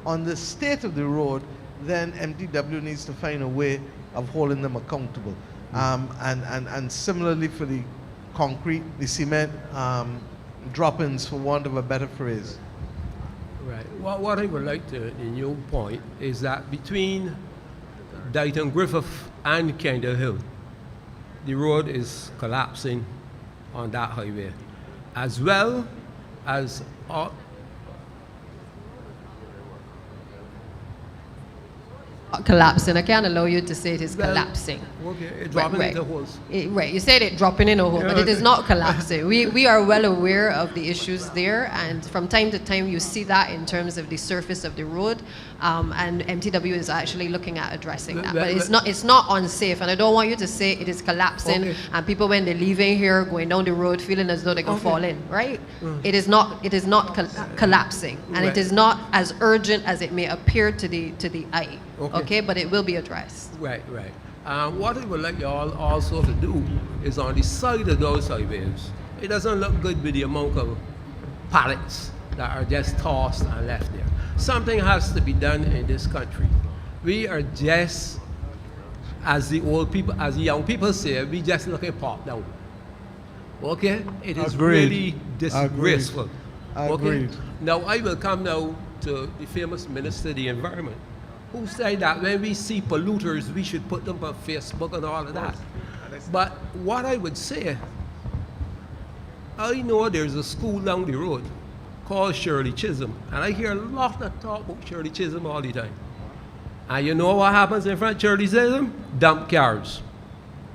on the state of the road, then MTW needs to find a way of holding them accountable. And similarly for the concrete, the cement drop-ins, for want of a better phrase. Right. Well, what I would like to, in your point, is that between Dighton Griffith and Kendall Hill, the road is collapsing on that highway, as well as collapsing. I can't allow you to say it is collapsing. Okay, it's dropping into holes. Right, you said it dropping in a hole, but it is not collapsing. We are well aware of the issues there, and from time to time you see that in terms of the surface of the road, and MTW is actually looking at addressing that. But it's not unsafe, and I don't want you to say it is collapsing, and people when they're leaving here going down the road feeling as though they can fall in, right? It is not collapsing, and it is not as urgent as it may appear to the eye. Okay, but it will be addressed. Right. What I would like you all also to do is on the side of those highways, it doesn't look good with the amount of pallets that are just tossed and left there. Something has to be done in this country. We are just, as the young people say, we just looking pop down. Okay? It is really disgraceful. Agreed. Okay? Now I will come now to the famous Minister of the Environment, who say that when we see polluters, we should put them on Facebook and all of that. But what I would say, I know there's a school down the road called Shirley Chisholm, and I hear a lot of talk about Shirley Chisholm all the time. And you know what happens in front of Shirley Chisholm? Dump cars.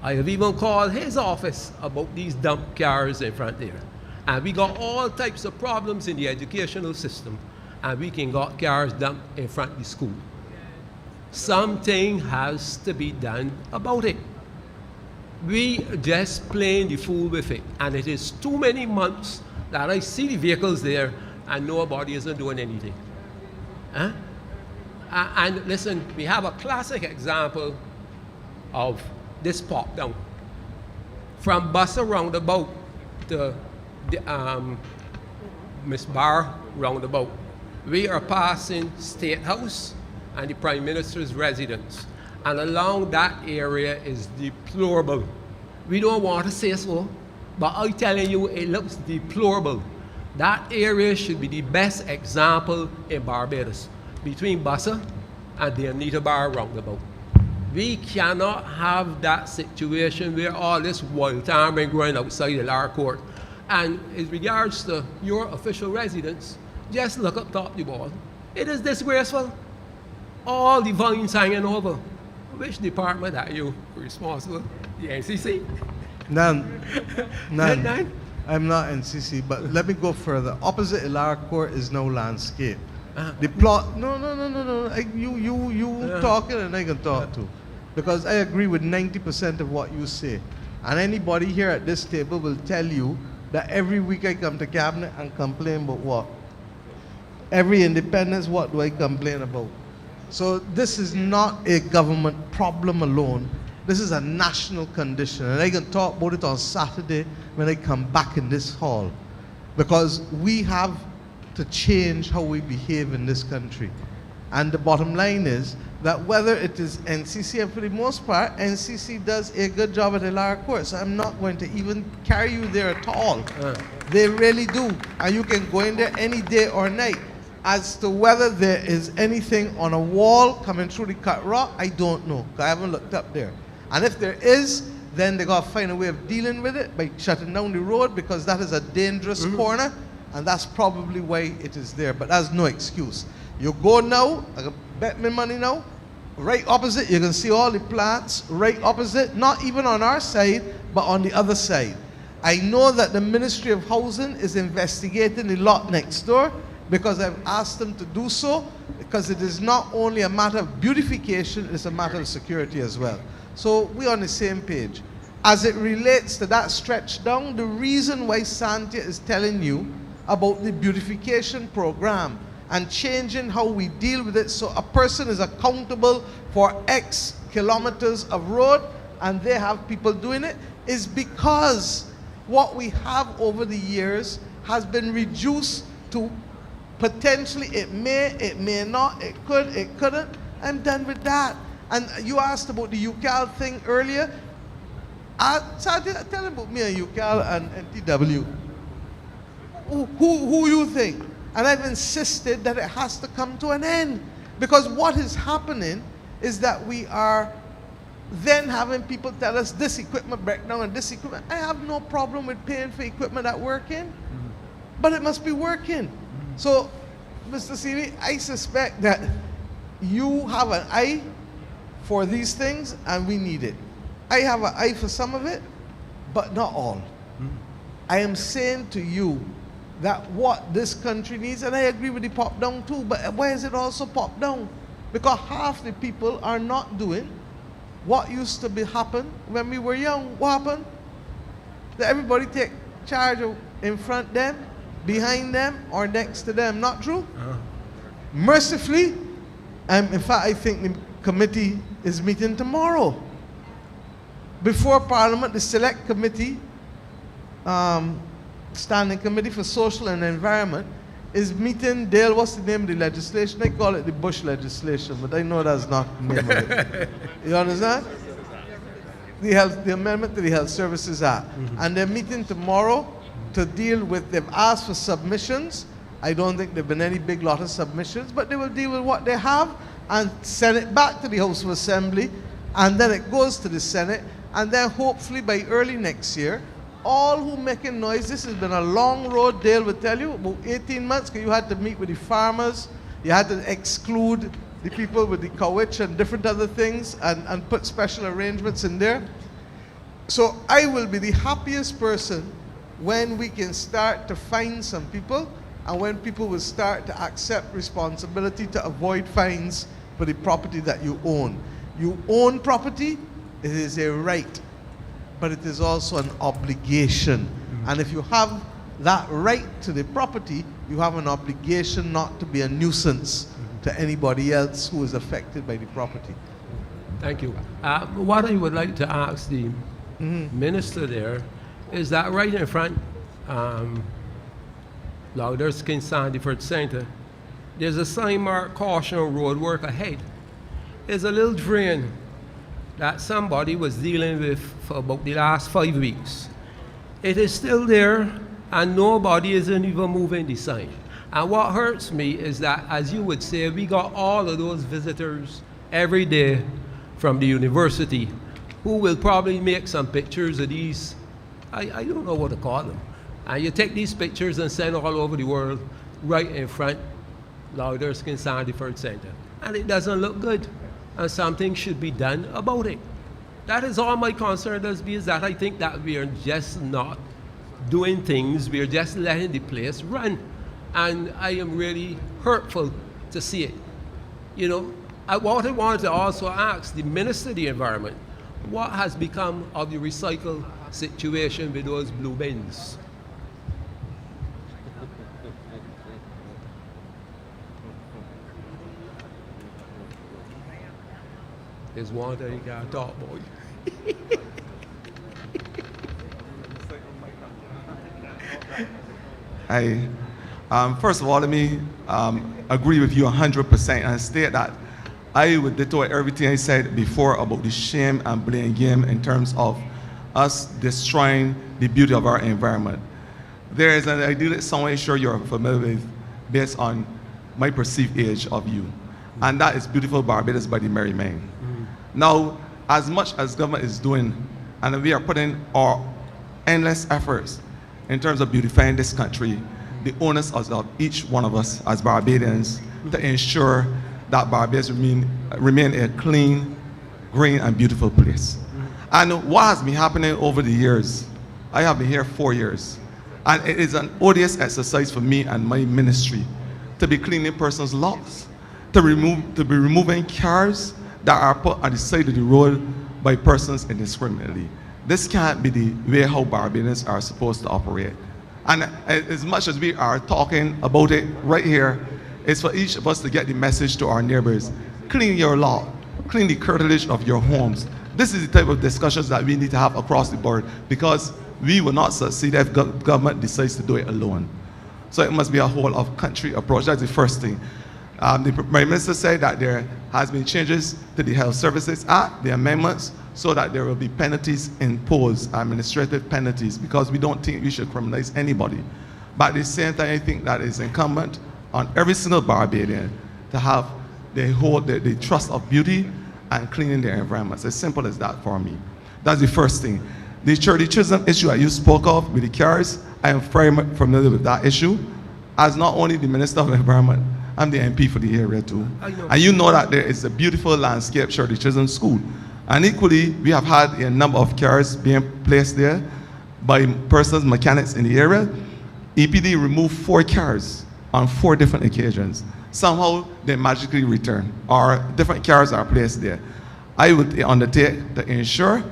I have even called his office about these dump cars in front there. And we got all types of problems in the educational system, and we can got cars dumped in front of the school. Something has to be done about it. We just playing the fool with it, and it is too many months that I see the vehicles there and nobody isn't doing anything. Huh? And listen, we have a classic example of this pop down. From Bussa roundabout to the Miss Bar roundabout, we are passing State House and the Prime Minister's residence. And along that area is deplorable. We don't want to say so, but I'm telling you, it looks deplorable. That area should be the best example in Barbados, between Bussa and the Anita Bar roundabout. We cannot have that situation where all this wild time been going outside the lower court. And in regards to your official residence, just look up top the wall. It is disgraceful. All the vines hanging over. Which department are you responsible? The NCC? None. None? I'm not NCC, but let me go further. Opposite Ilara Court is no landscape. The plot, no. You talking and I can talk too. Because I agree with 90% of what you say. And anybody here at this table will tell you that every week I come to cabinet and complain about what? Every independence, what do I complain about? So this is not a government problem alone. This is a national condition. And I can talk about it on Saturday when I come back in this hall. Because we have to change how we behave in this country. And the bottom line is that whether it is NCC, and for the most part, NCC does a good job at the lower court. So I'm not going to even carry you there at all. They really do. And you can go in there any day or night. As to whether there is anything on a wall coming through the cut rock, I don't know. I haven't looked up there. And if there is, then they got to find a way of dealing with it by shutting down the road, because that is a dangerous corner, and that's probably why it is there. But that's no excuse. You go now, I can bet me money now, right opposite, you can see all the plants right opposite, not even on our side, but on the other side. I know that the Ministry of Housing is investigating the lot next door, because I've asked them to do so, because it is not only a matter of beautification, it's a matter of security as well. So we're on the same page. As it relates to that stretch down, the reason why Santia is telling you about the beautification program and changing how we deal with it, so a person is accountable for X kilometers of road and they have people doing it, is because what we have over the years has been reduced to potentially it may not, it could, it couldn't. I'm done with that. And you asked about the UCAL thing earlier. Tell them about me and UCAL and TW. Who you think? And I've insisted that it has to come to an end. Because what is happening is that we are then having people tell us this equipment breakdown and this equipment. I have no problem with paying for equipment that working, but it must be working. So, Mr. Seeley, I suspect that you have an eye for these things and we need it. I have an eye for some of it, but not all. I am saying to you that what this country needs, and I agree with the pop down too, but why is it also pop down? Because half the people are not doing what used to happen when we were young. What happened? That everybody take charge of in front them, behind them, or next to them. Not true? Mercifully, in fact, I think the committee is meeting tomorrow. Before Parliament, the Select Committee, Standing Committee for Social and Environment, is meeting. Dale, what's the name of the legislation? They call it the Bush legislation, but I know that's not the name of it. You understand? The amendment to the Health Services Act. And they're meeting tomorrow to deal with, they've asked for submissions. I don't think there have been any big lot of submissions, but they will deal with what they have and send it back to the House of Assembly, and then it goes to the Senate, and then hopefully by early next year, all who making noise, this has been a long road, Dale will tell you, about 18 months, because you had to meet with the farmers, you had to exclude the people with the cowitch and different other things, and put special arrangements in there. So I will be the happiest person when we can start to find some people, and when people will start to accept responsibility to avoid fines for the property that you own. You own property, it is a right, but it is also an obligation. And if you have that right to the property, you have an obligation not to be a nuisance. to anybody else who is affected by the property. Thank you. What I would like to ask the minister there is that right in front, Lauders King Sandyford Center, there's a sign marked caution road work ahead. There's a little drain that somebody was dealing with for about the last 5 weeks. It is still there, and nobody isn't even moving the sign. And what hurts me is that, as you would say, we got all of those visitors every day from the university who will probably make some pictures of these, I don't know what to call them. And you take these pictures and send all over the world right in front Lauders King Sandyford Center. And it doesn't look good. And something should be done about it. That is all my concern does be, is that I think that we are just not doing things, we are just letting the place run. And I am really hurtful to see it. You know, what I wanted to also ask the Minister of the Environment, what has become of the recycle situation with those blue bins? There's one that you got to talk, boy. First of all, let me agree with you 100% and state that I would detour everything I said before about the shame and blame game in terms of us destroying the beauty of our environment. There is an ideal song I'm sure you're familiar with based on my perceived age of you. And that is Beautiful Barbados by the Merry Men. Now, as much as government is doing, and we are putting our endless efforts in terms of beautifying this country, the onus is of each one of us as Barbadians to ensure that Barbados remain a clean, green, and beautiful place. And what has been happening over the years, I have been here 4 years, and it is an odious exercise for me and my ministry to be cleaning persons' lots, to be removing cars that are put on the side of the road by persons indiscriminately. This can't be the way how Barbadians are supposed to operate. And as much as we are talking about it right here, it's for each of us to get the message to our neighbors. Clean your lot, clean the curtilage of your homes. This is the type of discussions that we need to have across the board, because we will not succeed if government decides to do it alone. So it must be a whole of country approach. That's the first thing. The Prime Minister said that there has been changes to the Health Services Act, the amendments, so that there will be penalties imposed, administrative penalties, because we don't think we should criminalize anybody. But at the same time, I think that it's incumbent on every single Barbadian to have the trust of beauty and cleaning their environments. As simple as that for me. That's the first thing. The churchism issue that you spoke of with the cars, I am very much familiar with that issue. As not only the Minister of Environment, I'm the MP for the area too. And you know that there is a beautiful landscape, Shirley Chisholm School. And equally, we have had a number of cars being placed there by persons, mechanics in the area. EPD removed 4 cars on 4 different occasions. Somehow they magically return, or different cars are placed there. I would undertake to ensure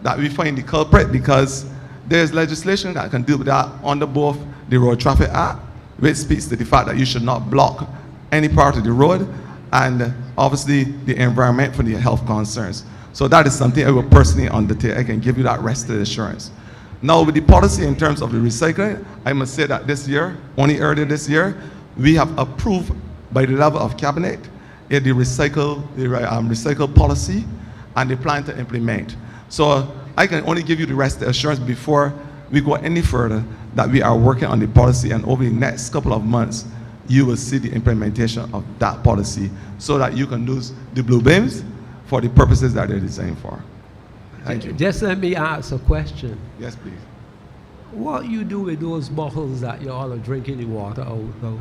that we find the culprit, because there's legislation that can deal with that under both the Road Traffic Act, which speaks to the fact that you should not block any part of the road, and obviously the environment for the health concerns. So that is something I will personally undertake. I can give you that rested assurance. Now with the policy in terms of the recycling, I must say that this year, only earlier this year, we have approved by the level of cabinet the recycle policy, and they plan to implement. So I can only give you the rested assurance before we go any further that we are working on the policy, and over the next couple of months, you will see the implementation of that policy so that you can use the blue bins for the purposes that they're designed for. Thank you. Just let me ask a question. Yes, please. What you do with those bottles that you all are drinking the water out of?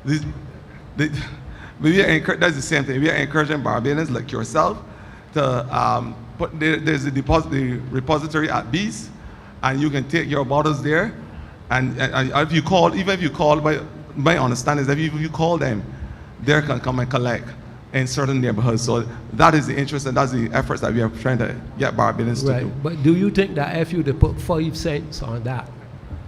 That's the same thing. We are encouraging Barbadians like yourself to there's the repository at Bees, and you can take your bottles there. And if you call, even if you call, my understanding is that if you call them, they can come and collect in certain neighborhoods. So that is the interest, and that's the efforts that we are trying to get Barbadians to do. But do you think that if you put 5 cents on that,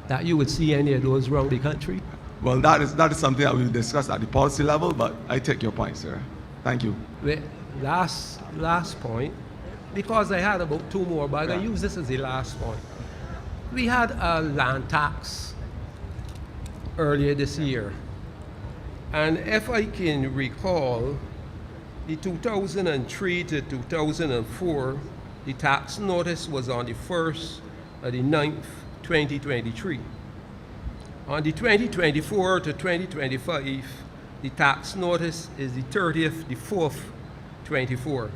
that you would see any of those around the country? Well, that is something that we'll discuss at the policy level, but I take your point, sir. Thank you. Wait, last point, because I had about two more, but I'm going to use this as the last point. We had a land tax earlier this year. And if I can recall, the 2003 to 2004, the tax notice was on the 1st of the 9th, 2023. On the 2024 to 2025, the tax notice is the 30th, the 4th, 24.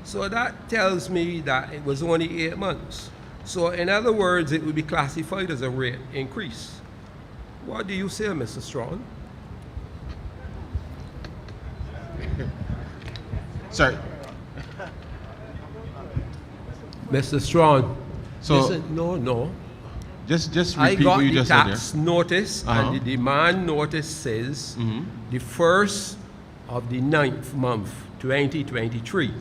So that tells me that it was only 8 months. So in other words, it would be classified as a rate increase. What do you say, Mr. Strong? Sorry. Mr. Strong. So listen, no. Just I repeat got what you the just said tax there. notice, Uh-huh. and the demand notice says the 1st of the 9th month, 2023.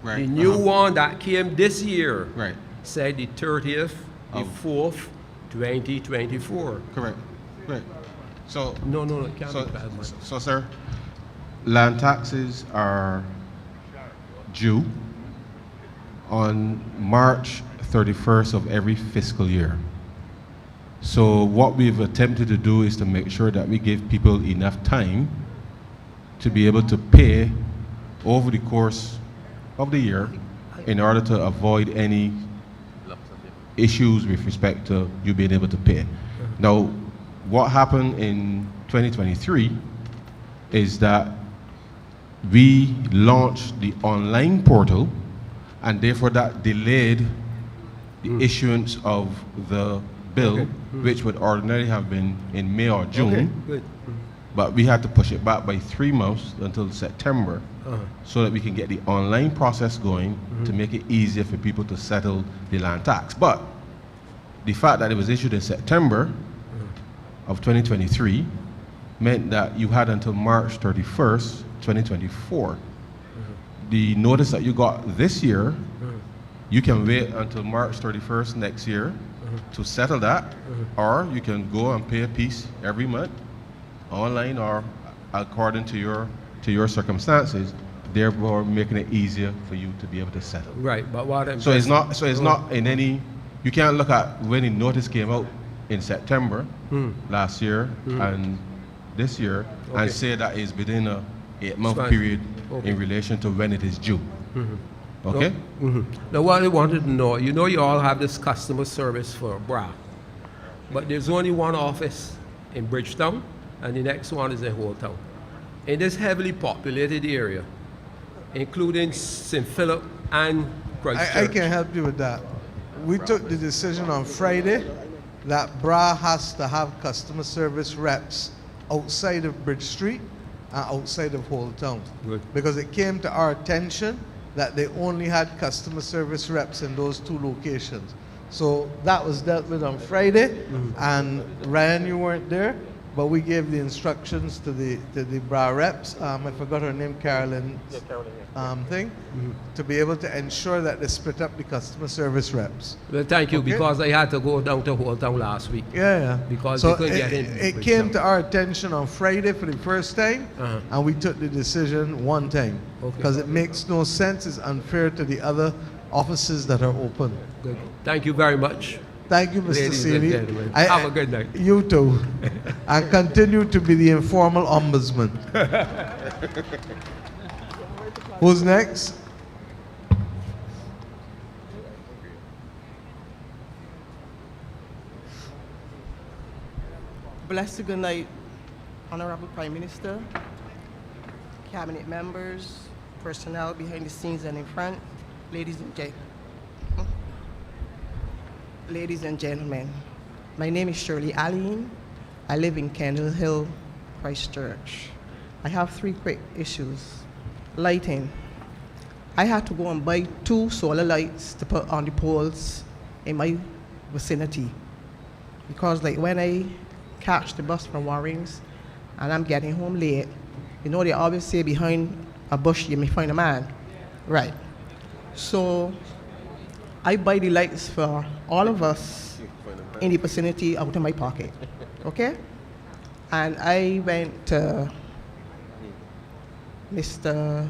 Right. The new Uh-huh. one that came this year Right. said the 30th, the 4th, 2024. Correct. Right. So No, it can't so, be 12 months. so, sir, land taxes are due on March 31st of every fiscal year. So what we've attempted to do is to make sure that we give people enough time to be able to pay over the course of the year in order to avoid any issues with respect to you being able to pay. Now, what happened in 2023 is that we launched the online portal, and therefore that delayed the issuance of the bill, which would ordinarily have been in May or June. Okay, good. But we had to push it back by 3 months until September so that we can get the online process going to make it easier for people to settle the land tax. But the fact that it was issued in September of 2023 meant that you had until March 31st, 2024. The notice that you got this year, you can wait until March 31st next year to settle that, or you can go and pay a piece every month online or according to your circumstances, therefore making it easier for you to be able to settle. Right, but what I'm So it's not in any, you can't look at when the notice came out in September last year and this year and say that is within a 8-month Fine. period Okay. in relation to when it is due. Okay? Now, what I wanted to know, you all have this customer service for BRA, but there's only one office in Bridgetown, and the next one is in Holetown. In this heavily populated area, including St. Philip and Christchurch. I can help you with that. We took the decision on Friday that BRA has to have customer service reps outside of Bridge Street and outside of Holetown. Good. Because it came to our attention that they only had customer service reps in those 2 locations. So that was dealt with on Friday, and Ryan, you weren't there, but we gave the instructions to the BRA reps. I forgot her name, Carolyn. Thing, to be able to ensure that they split up the customer service reps. Well, thank you, Okay? because I had to go down to Holetown last week. Yeah. Because So we couldn't get in. it came to our attention on Friday for the first time, and we took the decision one time. Okay. Because it makes no sense, it's unfair to the other offices that are open. Good. Thank you very much. Thank you, Mr. Ladies and Seeley. gentlemen. Have a good night. You too. And continue to be the informal ombudsman. Who's next? Blessed good night, Honorable Prime Minister, Cabinet members, personnel behind the scenes and in front, ladies and gentlemen. My name is Shirley Aline. I live in Kendall Hill, Christchurch. I have 3 quick issues. Lighting. I had to go and buy 2 solar lights to put on the poles in my vicinity. Because like when I catch the bus from Warrings and I'm getting home late, they always say behind a bush you may find a man. Right. So I buy the lights for all of us in the vicinity out of my pocket. Okay? And I went to Mr.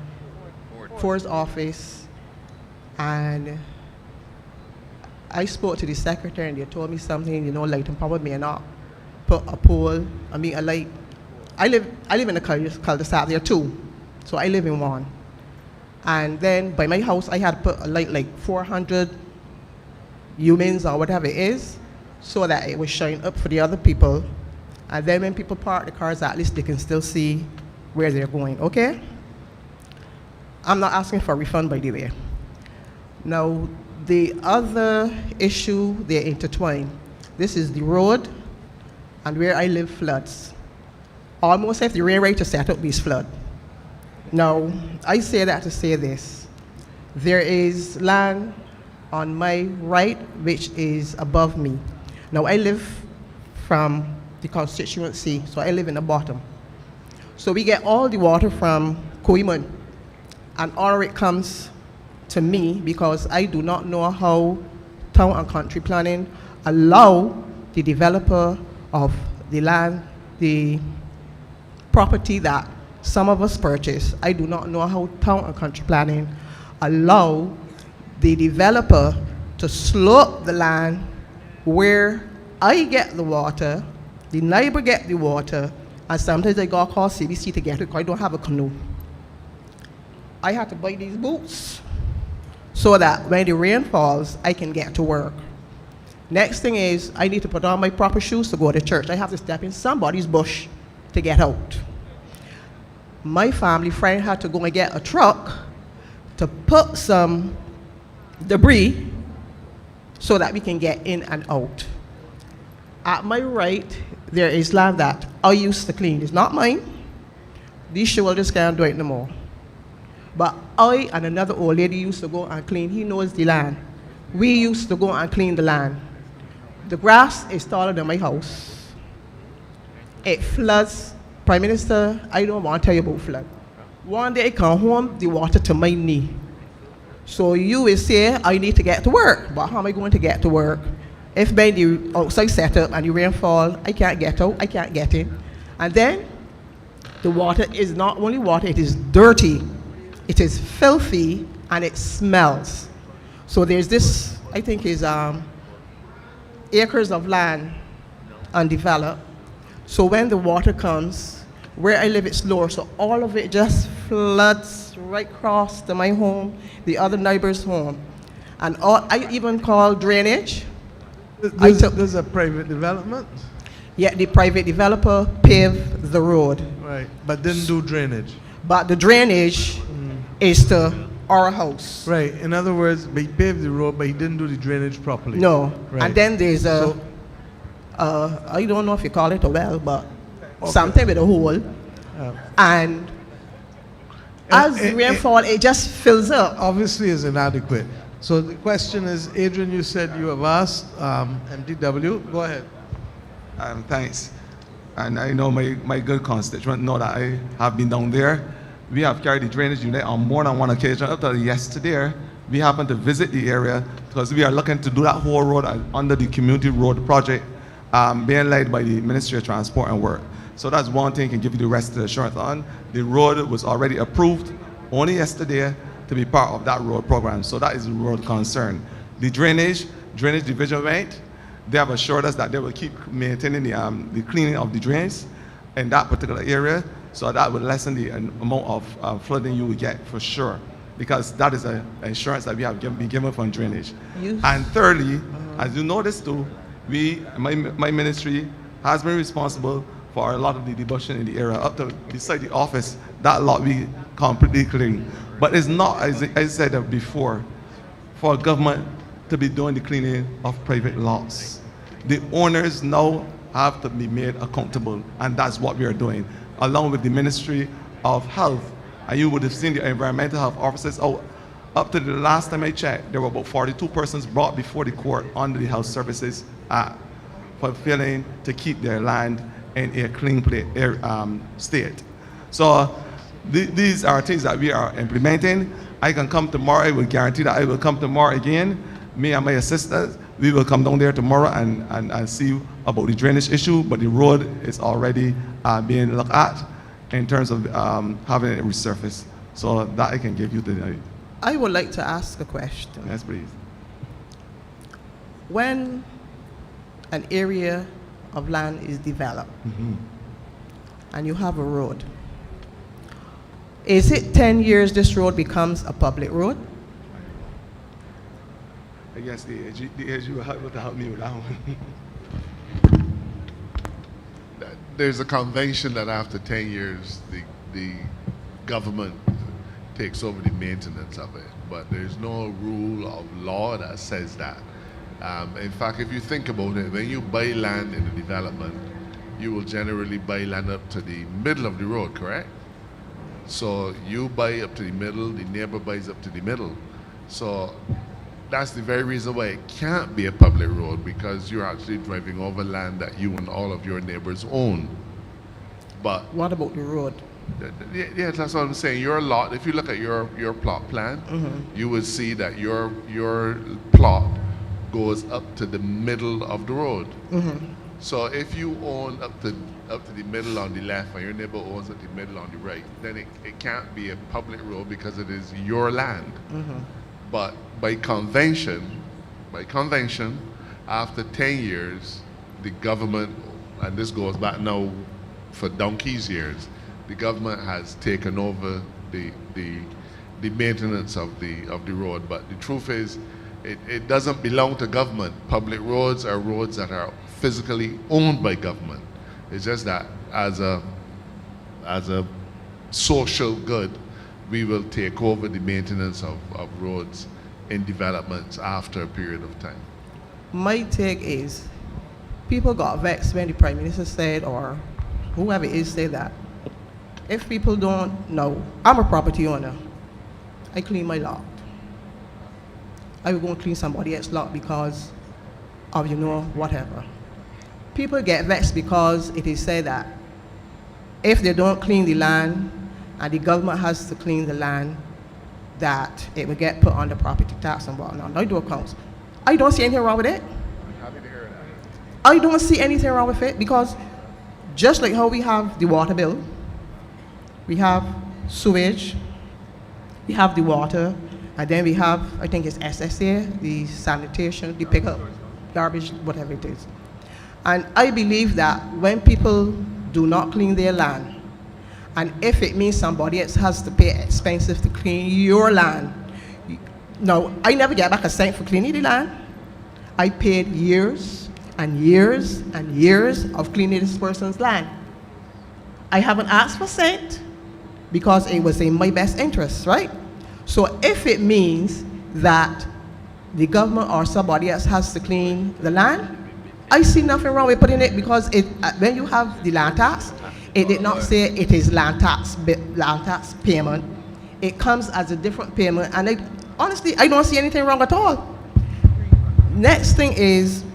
Ford's office, and I spoke to the secretary, and they told me something, you know, lighting power may not put a pole, I mean a light. I live in a cul-de-sac there too, so I live in one. And then by my house, I had to put a light like 400 lumens or whatever it is, so that it would shine up for the other people. And then when people park the cars, at least they can still see where they're going, okay? I'm not asking for a refund, by the way. Now, the other issue, they're intertwined. This is the road, and where I live floods. Almost if the rain rate to set up these flood. Now, I say that to say this. There is land on my right, which is above me. Now, I live from the constituency, so I live in the bottom. So we get all the water from Koimun, and all of it comes to me because I do not know how town and country planning allow the developer of the land, the property that some of us purchase. I do not know how town and country planning allow the developer to slope the land where I get the water, the neighbor get the water, and sometimes I gotta call CBC to get it because I don't have a canoe. I have to buy these boots so that when the rain falls, I can get to work. Next thing is, I need to put on my proper shoes to go to church. I have to step in somebody's bush to get out. My family friend had to go and get a truck to put some debris so that we can get in and out. At my right, there is land that I used to clean. It's not mine. These shoulders can't do it no more. But I and another old lady used to go and clean. He knows the land. We used to go and clean the land. The grass is taller than my house. It floods. Prime Minister, I don't want to tell you about flood. One day I come home, the water to my knee. So you will say, I need to get to work. But how am I going to get to work? If by the outside setup and the rainfall, I can't get out, I can't get in. And then the water is not only water, it is dirty. It is filthy and it smells. So there's this, I think is acres of land undeveloped. So when the water comes, where I live it's lower, so all of it just floods right across to my home, the other neighbor's home. And I even call drainage. There's a private development? Yeah, the private developer paved the road. Right, but didn't do drainage. But the drainage is to our house. Right, in other words, he paved the road, but he didn't do the drainage properly. No, Right. and then there's a, I don't know if you call it a well, but something with a hole. And as the rainfall, it just fills up. Obviously is inadequate. So the question is, Adrian, you said you have asked MDW. Go ahead. Thanks. And I know my good constituent know that I have been down there. We have carried the drainage unit on more than one occasion. Up to yesterday, we happened to visit the area because we are looking to do that whole road under the community road project being led by the Ministry of Transport and Work. So that's one thing I can give you the rest of the assurance on. The road was already approved only yesterday to be part of that road program. So that is the road concern. The drainage division went. They have assured us that they will keep maintaining the cleaning of the drains in that particular area. So that would lessen the amount of flooding you will get for sure, because that is an insurance that we have been given from drainage. And thirdly, as you notice too, my ministry has been responsible for a lot of the debushing in the area. Up to beside the office, that lot we completely clean. But it's not, as I said before, for government to be doing the cleaning of private lots. The owners now have to be made accountable, and that's what we are doing, along with the Ministry of Health. And you would have seen the environmental health officers. Up to the last time I checked, there were about 42 persons brought before the court under the Health Services Act for failing to keep their land in a clean state. So these are things that we are implementing. I can come tomorrow. I will guarantee that I will come tomorrow again, me and my assistants, we will come down there tomorrow and see about the drainage issue, but the road is already being looked at in terms of having it resurfaced. So that I can give you today. I would like to ask a question. Yes, please. When an area of land is developed and you have a road, is it 10 years this road becomes a public road? I guess the AG will have to help me with that one. There's a convention that after 10 years, the government takes over the maintenance of it, but there's no rule of law that says that. In fact, if you think about it, when you buy land in a development, you will generally buy land up to the middle of the road, correct? So you buy up to the middle, the neighbor buys up to the middle. So that's the very reason why it can't be a public road, because you're actually driving over land that you and all of your neighbors own. But what about the road? Yeah, that's what I'm saying. Your lot, if you look at your plot plan, you would see that your plot goes up to the middle of the road. So if you own up to the middle on the left and your neighbor owns at the middle on the right, then it can't be a public road because it is your land. But by convention, after 10 years, the government, and this goes back now for donkey's years, the government has taken over the maintenance of the road. But the truth is, it doesn't belong to government. Public roads are roads that are physically owned by government. It's just that as a social good, we will take over the maintenance of roads in developments after a period of time. My take is, people got vexed when the Prime Minister said, or whoever it is said that, if people don't know, I'm a property owner. I clean my lot. I will go and clean somebody else's lot because of, whatever. People get vexed because it is said that if they don't clean the land and the government has to clean the land, that it will get put on the property tax and whatnot. I do accounts. I don't see anything wrong with it. I'm happy to hear that. I don't see anything wrong with it, because just like how we have the water bill, we have sewage, we have the water, and then we have, I think it's SSA, the sanitation, the pickup, garbage, whatever it is. And I believe that when people do not clean their land, and if it means somebody else has to pay expensive to clean your land, no, I never get back a cent for cleaning the land. I paid years and years and years of cleaning this person's land. I haven't asked for a cent because it was in my best interest, right? So if it means that the government or somebody else has to clean the land, I see nothing wrong with putting it, because when you have the land tax, it did not say it is land tax payment. It comes as a different payment, and honestly, I don't see anything wrong at all. Next thing is,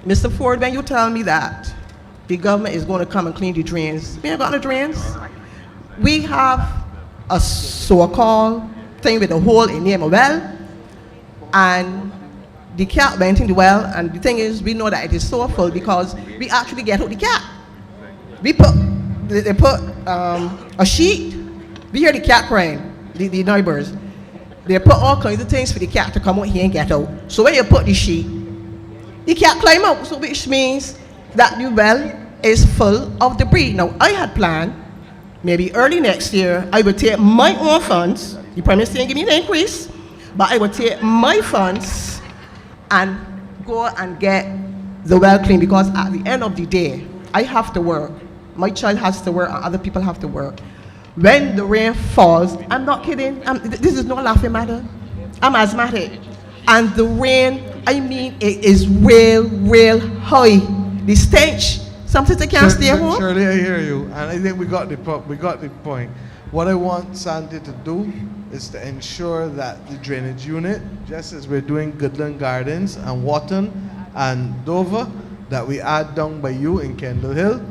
Mr. Ford, when you tell me that the government is going to come and clean the drains, we ain't got no drains. We have a so-called thing with a hole in near a well, and the cat went in the well, and the thing is, we know that it is so full because we actually get out the cat. They put a sheet. We hear the cat crying, the neighbors. They put all kinds of things for the cat to come out here and get out. So when you put the sheet, the cat climb out, so which means that the well is full of debris. Now, I had planned, maybe early next year, I would take my own funds. The Prime Minister didn't give me the increase, but I would take my funds and go and get the well clean, because at the end of the day, I have to work. My child has to work, and other people have to work. When the rain falls, I'm not kidding, this is no laughing matter. I'm asthmatic. And the rain, I mean, it is real high. The stench, sometimes I can't stay home. Shirley, I hear you, and I think we got the point. What I want Santi to do is to ensure that the drainage unit, just as we're doing Goodland Gardens and Wharton and Dover, that we add down by you in Kendall Hill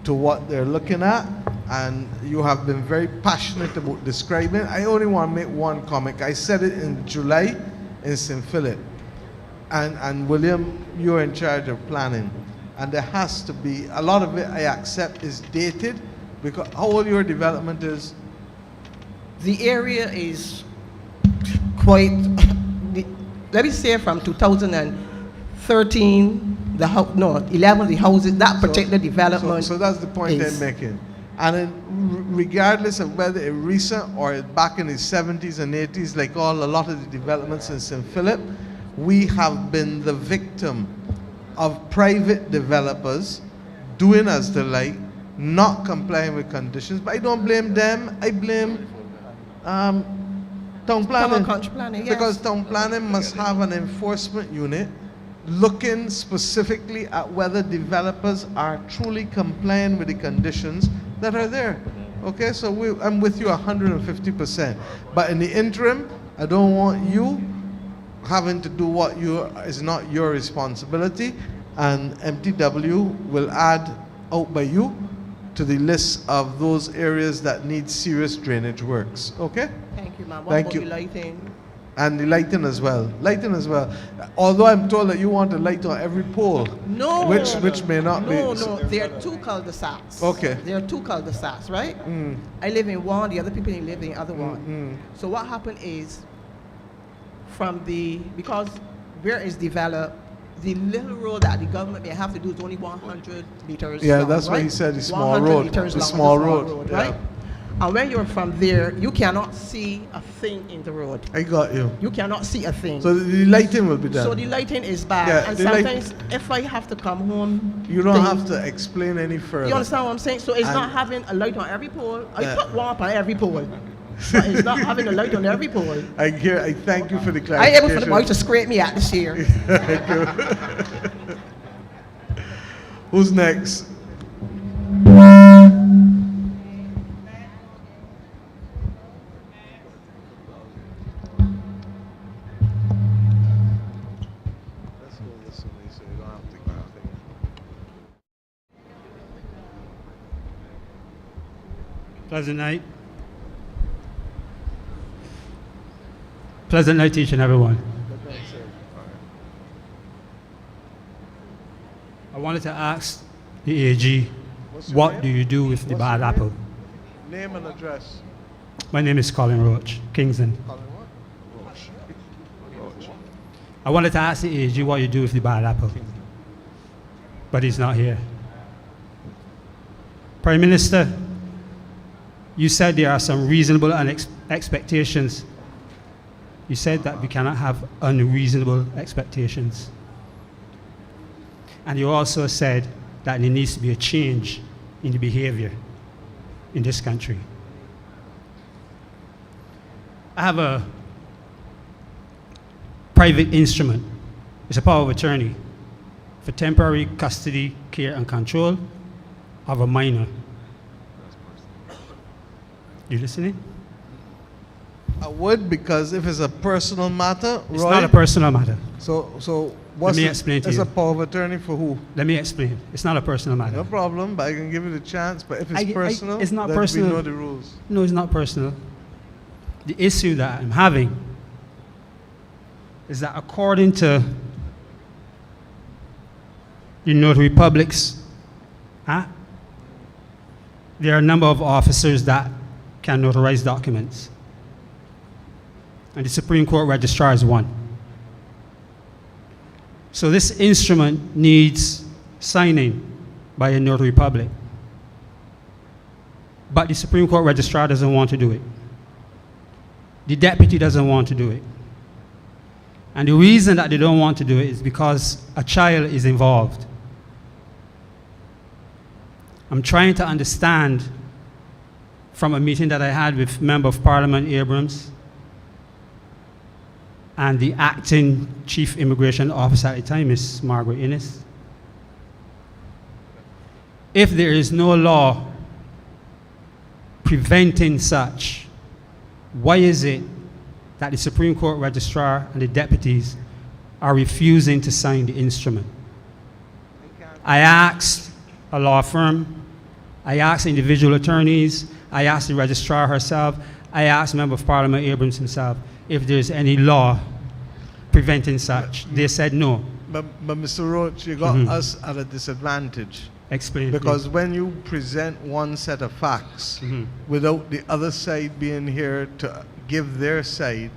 to what they're looking at. And you have been very passionate about describing. I only want to make one comment. I said it in July in St. Philip. and William, you're in charge of planning. And there has to be, a lot of it I accept is dated, because how old your development is? The area is quite, let me say from 2013, 11, the houses, that particular development. So that's the point I'm making. And then regardless of whether it's recent or back in the 70s and 80s, like a lot of the developments in St. Philip, we have been the victim of private developers doing as they like, not complying with conditions. But I don't blame them. I blame town planning. Country planning, yes. Because town planning must have an enforcement unit looking specifically at whether developers are truly complying with the conditions that are there. Okay, so I'm with you 150%. But in the interim, I don't want you having to do what is not your responsibility, and MTW will add out by you to the list of those areas that need serious drainage works. Okay? Thank you, ma'am. What Thank about you. the lighting? And the lighting as well. Lighting as well. Although I'm told that you want a light on every pole. No. Which may not be. No, there are two cul-de-sacs. Okay. There are two cul-de-sacs, right? I live in one, the other people live in the other one. So what happened is, because where it's developed, the little road that the government may have to do is only 100 meters Yeah, long, that's right? why he said the small 100 road. meters The long, small road, right? yeah. And when you're from there, you cannot see a thing in the road. I got you. You cannot see a thing. So the lighting will be done. So the lighting is bad. Yeah, and the sometimes if I have to come home, You don't have to explain any further. you understand what I'm saying? So it's And- not having a light on every pole. I Yeah. put one up on every pole. But it's not having a light on every pole. I thank you for the I clarification. able for the boy to scrape me out this year. Thank you. Who's next? Pleasant night. Pleasant night to each and everyone. I wanted to ask the AG, what do you do with the bad apple? Name and address. My name is Colin Roach, Kingston. I wanted to ask the AG what you do with the bad apple, but he's not here. Prime Minister, you said there are some reasonable expectations. You said that we cannot have unreasonable expectations. And you also said that there needs to be a change in the behavior in this country. I have a private instrument. It's a power of attorney for temporary custody, care, and control of a minor. You listening? I would, because if it's a personal matter, It's Roy, not a personal matter. So Let what's me explain to it's you. a power of attorney for who? Let me explain. It's not a personal matter. No problem, but I can give you the chance. But if it's personal, it's not then personal. we know the rules. No, it's not personal. The issue that I'm having is that according to the notary publics, there are a number of officers that can notarize documents. And the Supreme Court registrar is one. So this instrument needs signing by a notary public. But the Supreme Court registrar doesn't want to do it. The deputy doesn't want to do it. And the reason that they don't want to do it is because a child is involved. I'm trying to understand from a meeting that I had with Member of Parliament Abrams and the acting Chief Immigration Officer at the time, Ms. Margaret Innes. If there is no law preventing such, why is it that the Supreme Court registrar and the deputies are refusing to sign the instrument? I asked a law firm, I asked individual attorneys, I asked the registrar herself, I asked Member of Parliament Abrams himself if there's any law preventing such. They said no. But Mr. Roach, you got us at a disadvantage. Explain. Because when you present one set of facts without the other side being here to give their side,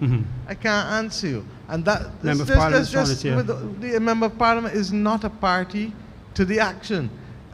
I can't answer you. And that Member of Parliament the Member of Parliament is not a party to the action.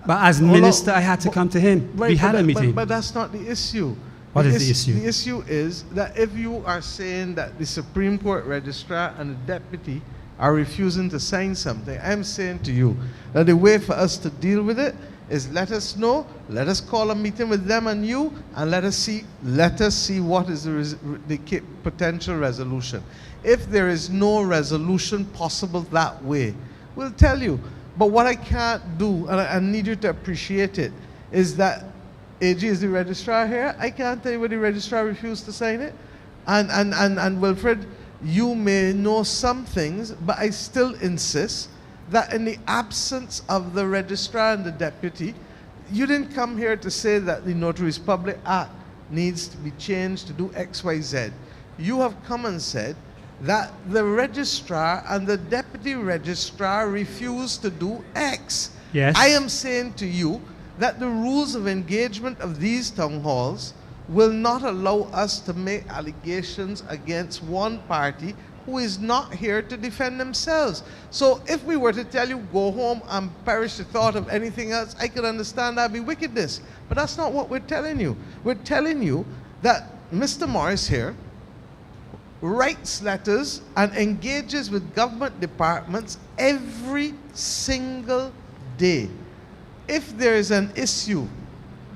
But as minister, I had to come to him. Right, We had a meeting. But that's not the issue. What is the issue? The issue is that if you are saying that the Supreme Court registrar and the deputy are refusing to sign something, I'm saying to you that the way for us to deal with it is let us know, let us call a meeting with them and you, and let us see what is the potential resolution. If there is no resolution possible that way, we'll tell you. But what I can't do, and I need you to appreciate it, is that AG is the registrar here. I can't tell you where the registrar refused to sign it. And Wilfred, you may know some things, but I still insist that in the absence of the registrar and the deputy, you didn't come here to say that the Notaries Public Act needs to be changed to do X, Y, Z. You have come and said that the registrar and the deputy registrar refused to do X. Yes. I am saying to you that the rules of engagement of these town halls will not allow us to make allegations against one party who is not here to defend themselves. So if we were to tell you, go home and perish the thought of anything else, I could understand that'd be wickedness. But that's not what we're telling you. We're telling you that Mr. Morris here writes letters and engages with government departments every single day. If there is an issue,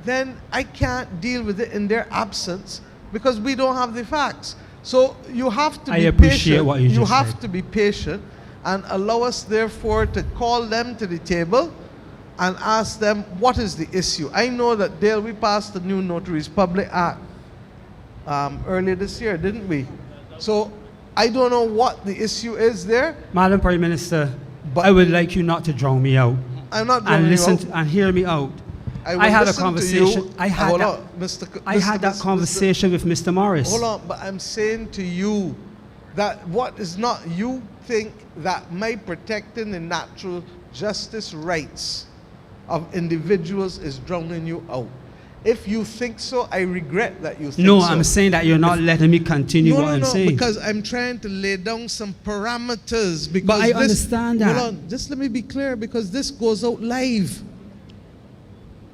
then I can't deal with it in their absence because we don't have the facts. So you have to be patient. What you just have said. to be patient and allow us therefore to call them to the table and ask them what is the issue. I know that Dale, we passed the new Notaries Public Act earlier this year, didn't we? So I don't know what the issue is there. Madam Prime Minister, I would like you not to drown me out. I'm not and drowning you listen out. And hear me out. I had a listen to conversation. you. I had Hold that, on, I had that conversation with Mr. Morris. Hold on, but I'm saying to you that what is not, you think that my protecting the natural justice rights of individuals is drowning you out. If you think so, I regret that you think No, so. I'm saying that you're not letting me continue what I'm saying. Because I'm trying to lay down some parameters. Because But I understand that. Hold on, just let me be clear, because this goes out live.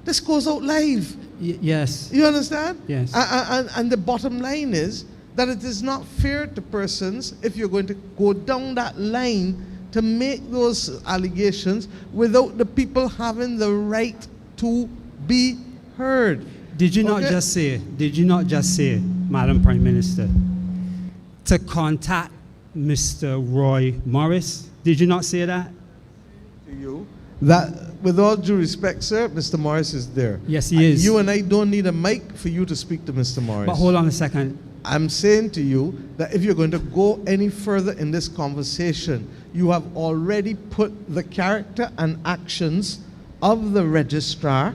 This goes out live. Yes. You understand? Yes. And the bottom line is that it is not fair to persons if you're going to go down that line to make those allegations without the people having the right to be heard. Did you not just say, Madam Prime Minister, to contact Mr. Roy Morris? Did you not say that? To you, that with all due respect, sir, Mr. Morris is there. Yes, he is. You and I don't need a mic for you to speak to Mr. Morris. But hold on a second. I'm saying to you that if you're going to go any further in this conversation, you have already put the character and actions of the registrar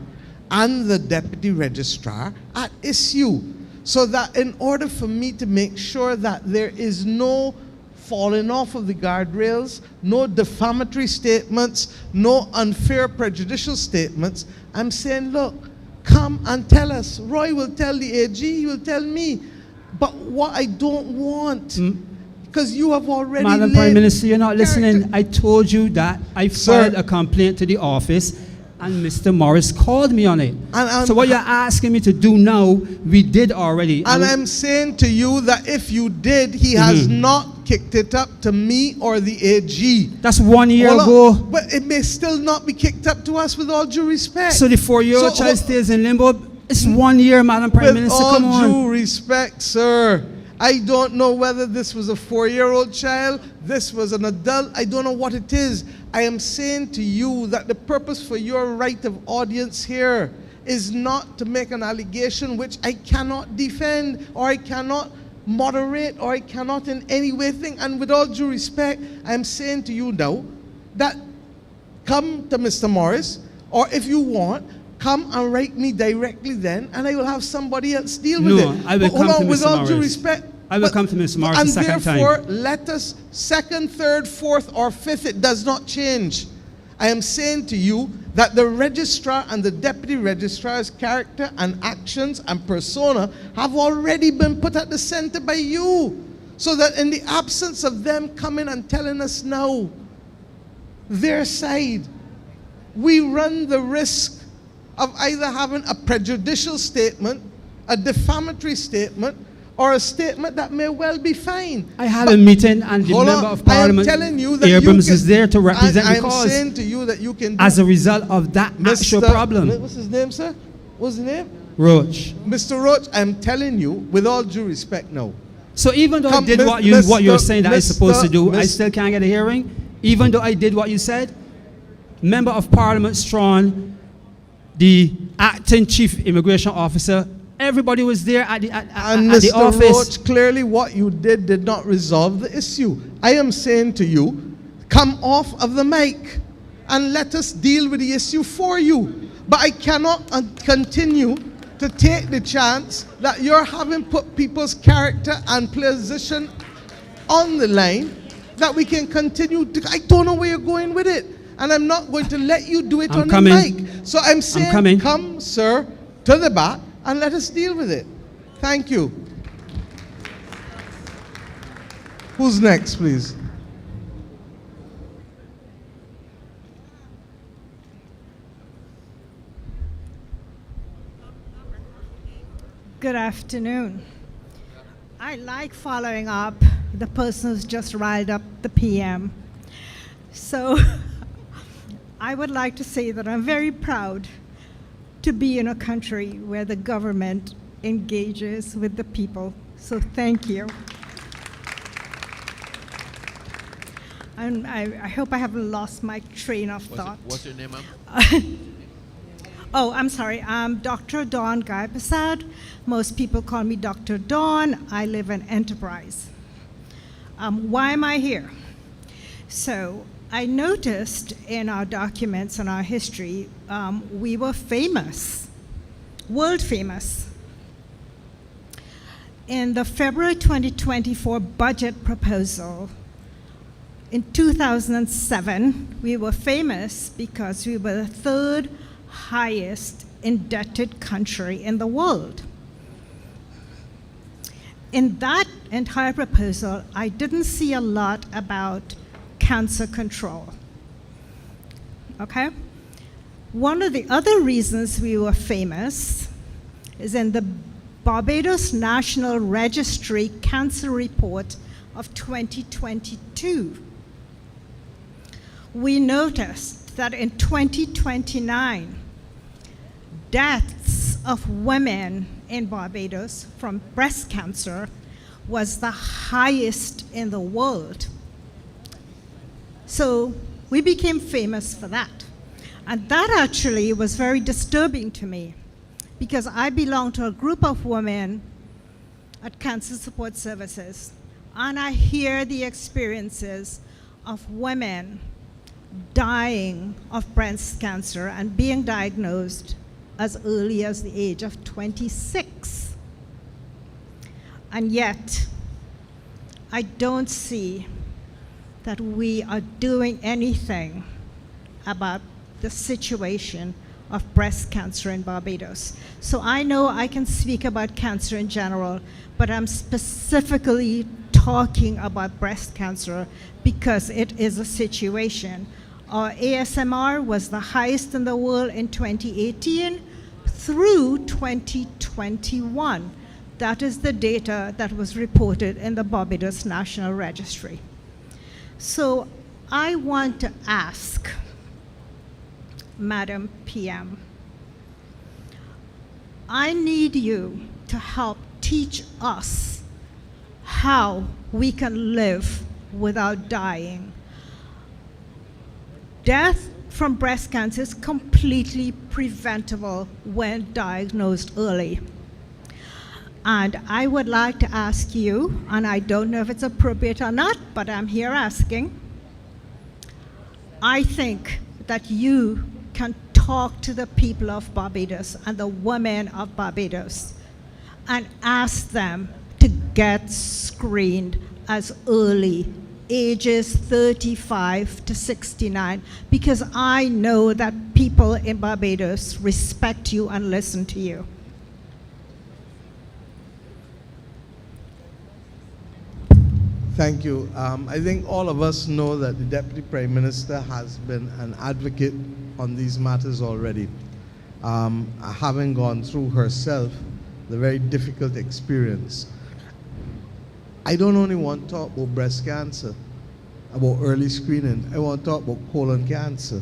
and the deputy registrar at issue. So that in order for me to make sure that there is no falling off of the guardrails, no defamatory statements, no unfair prejudicial statements, I'm saying, look, come and tell us. Roy will tell the AG, he will tell me. But what I don't want, because you have already Madam Prime Minister, you're not listening. I told you that I filed a complaint to the office and Mr. Morris called me on it. So what you're asking me to do now, we did already. And I'm saying to you that if you did, he has not kicked it up to me or the AG. That's 1 year ago. But it may still not be kicked up to us with all due respect. So the 4-year-old child stays in limbo. It's 1 year, Madam Prime Minister. Come on. With all due respect, sir, I don't know whether this was a 4-year-old child, this was an adult, I don't know what it is. I am saying to you that the purpose for your right of audience here is not to make an allegation which I cannot defend or I cannot moderate or I cannot in any way think. And with all due respect, I am saying to you now that come to Mr. Morris, or if you want, come and write me directly then, and I will have somebody else deal with it. I will come to Mr. With all due Morris. respect, I will come to Ms. Morris and the second therefore, time. let us second, third, fourth, or fifth, it does not change. I am saying to you that the registrar and the deputy registrar's character and actions and persona have already been put at the center by you. So that in the absence of them coming and telling us now their side, we run the risk of either having a prejudicial statement, a defamatory statement, or a statement that may well be fine. I had a meeting and the Hold Member on. of Parliament, I am telling you that Abrams, you is there to represent I the am cause. saying to you that you can do As a result of that actual problem. What's his name, sir? What's his name? Roach. Mr. Roach, I'm telling you, with all due respect now. So even though I Come, did Mr. what you're saying that I'm supposed to do, I Mr. still can't get a hearing? Even though I did what you said? Member of Parliament Strawn, the acting chief immigration officer, everybody was there at the Mr. office. Roach, clearly what you did not resolve the issue. I am saying to you, come off of the mic and let us deal with the issue for you. But I cannot continue to take the chance that you're having put people's character and position on the line that we can continue to, I don't know where you're going with it. And I'm not going to let you do it on the mic. So I'm saying, come, sir, to the back and let us deal with it. Thank you. Who's next, please? Good afternoon. I like following up the person who's just riled up the PM. So I would like to say that I'm very proud to be in a country where the government engages with the people. So thank you. And I hope I haven't lost my train of thought. What's your name, ma'am? Oh, I'm sorry. I'm Dr. Dawn Guy-Prasad. Most people call me Dr. Dawn. I live in Enterprise. Why am I here? So I noticed in our documents and our history, we were famous, world famous. In the February 2024 budget proposal, in 2007, we were famous because we were the third highest indebted country in the world. In that entire proposal, I didn't see a lot about cancer control. Okay? One of the other reasons we were famous is in the Barbados National Registry Cancer Report of 2022. We noticed that in 2029, deaths of women in Barbados from breast cancer was the highest in the world. So we became famous for that. And that actually was very disturbing to me because I belong to a group of women at Cancer Support Services, and I hear the experiences of women dying of breast cancer and being diagnosed as early as the age of 26. And yet, I don't see that we are doing anything about the situation of breast cancer in Barbados. So I know I can speak about cancer in general, but I'm specifically talking about breast cancer because it is a situation. Our ASMR was the highest in the world in 2018 through 2021. That is the data that was reported in the Barbados National Registry. So I want to ask Madam PM, I need you to help teach us how we can live without dying. Death from breast cancer is completely preventable when diagnosed early. And I would like to ask you, and I don't know if it's appropriate or not, but I'm here asking, I think that you can talk to the people of Barbados and the women of Barbados and ask them to get screened as early, ages 35 to 69, because I know that people in Barbados respect you and listen to you. Thank you. I think all of us know that the Deputy Prime Minister has been an advocate on these matters already, having gone through herself the very difficult experience. I don't only want to talk about breast cancer, about early screening. I want to talk about colon cancer,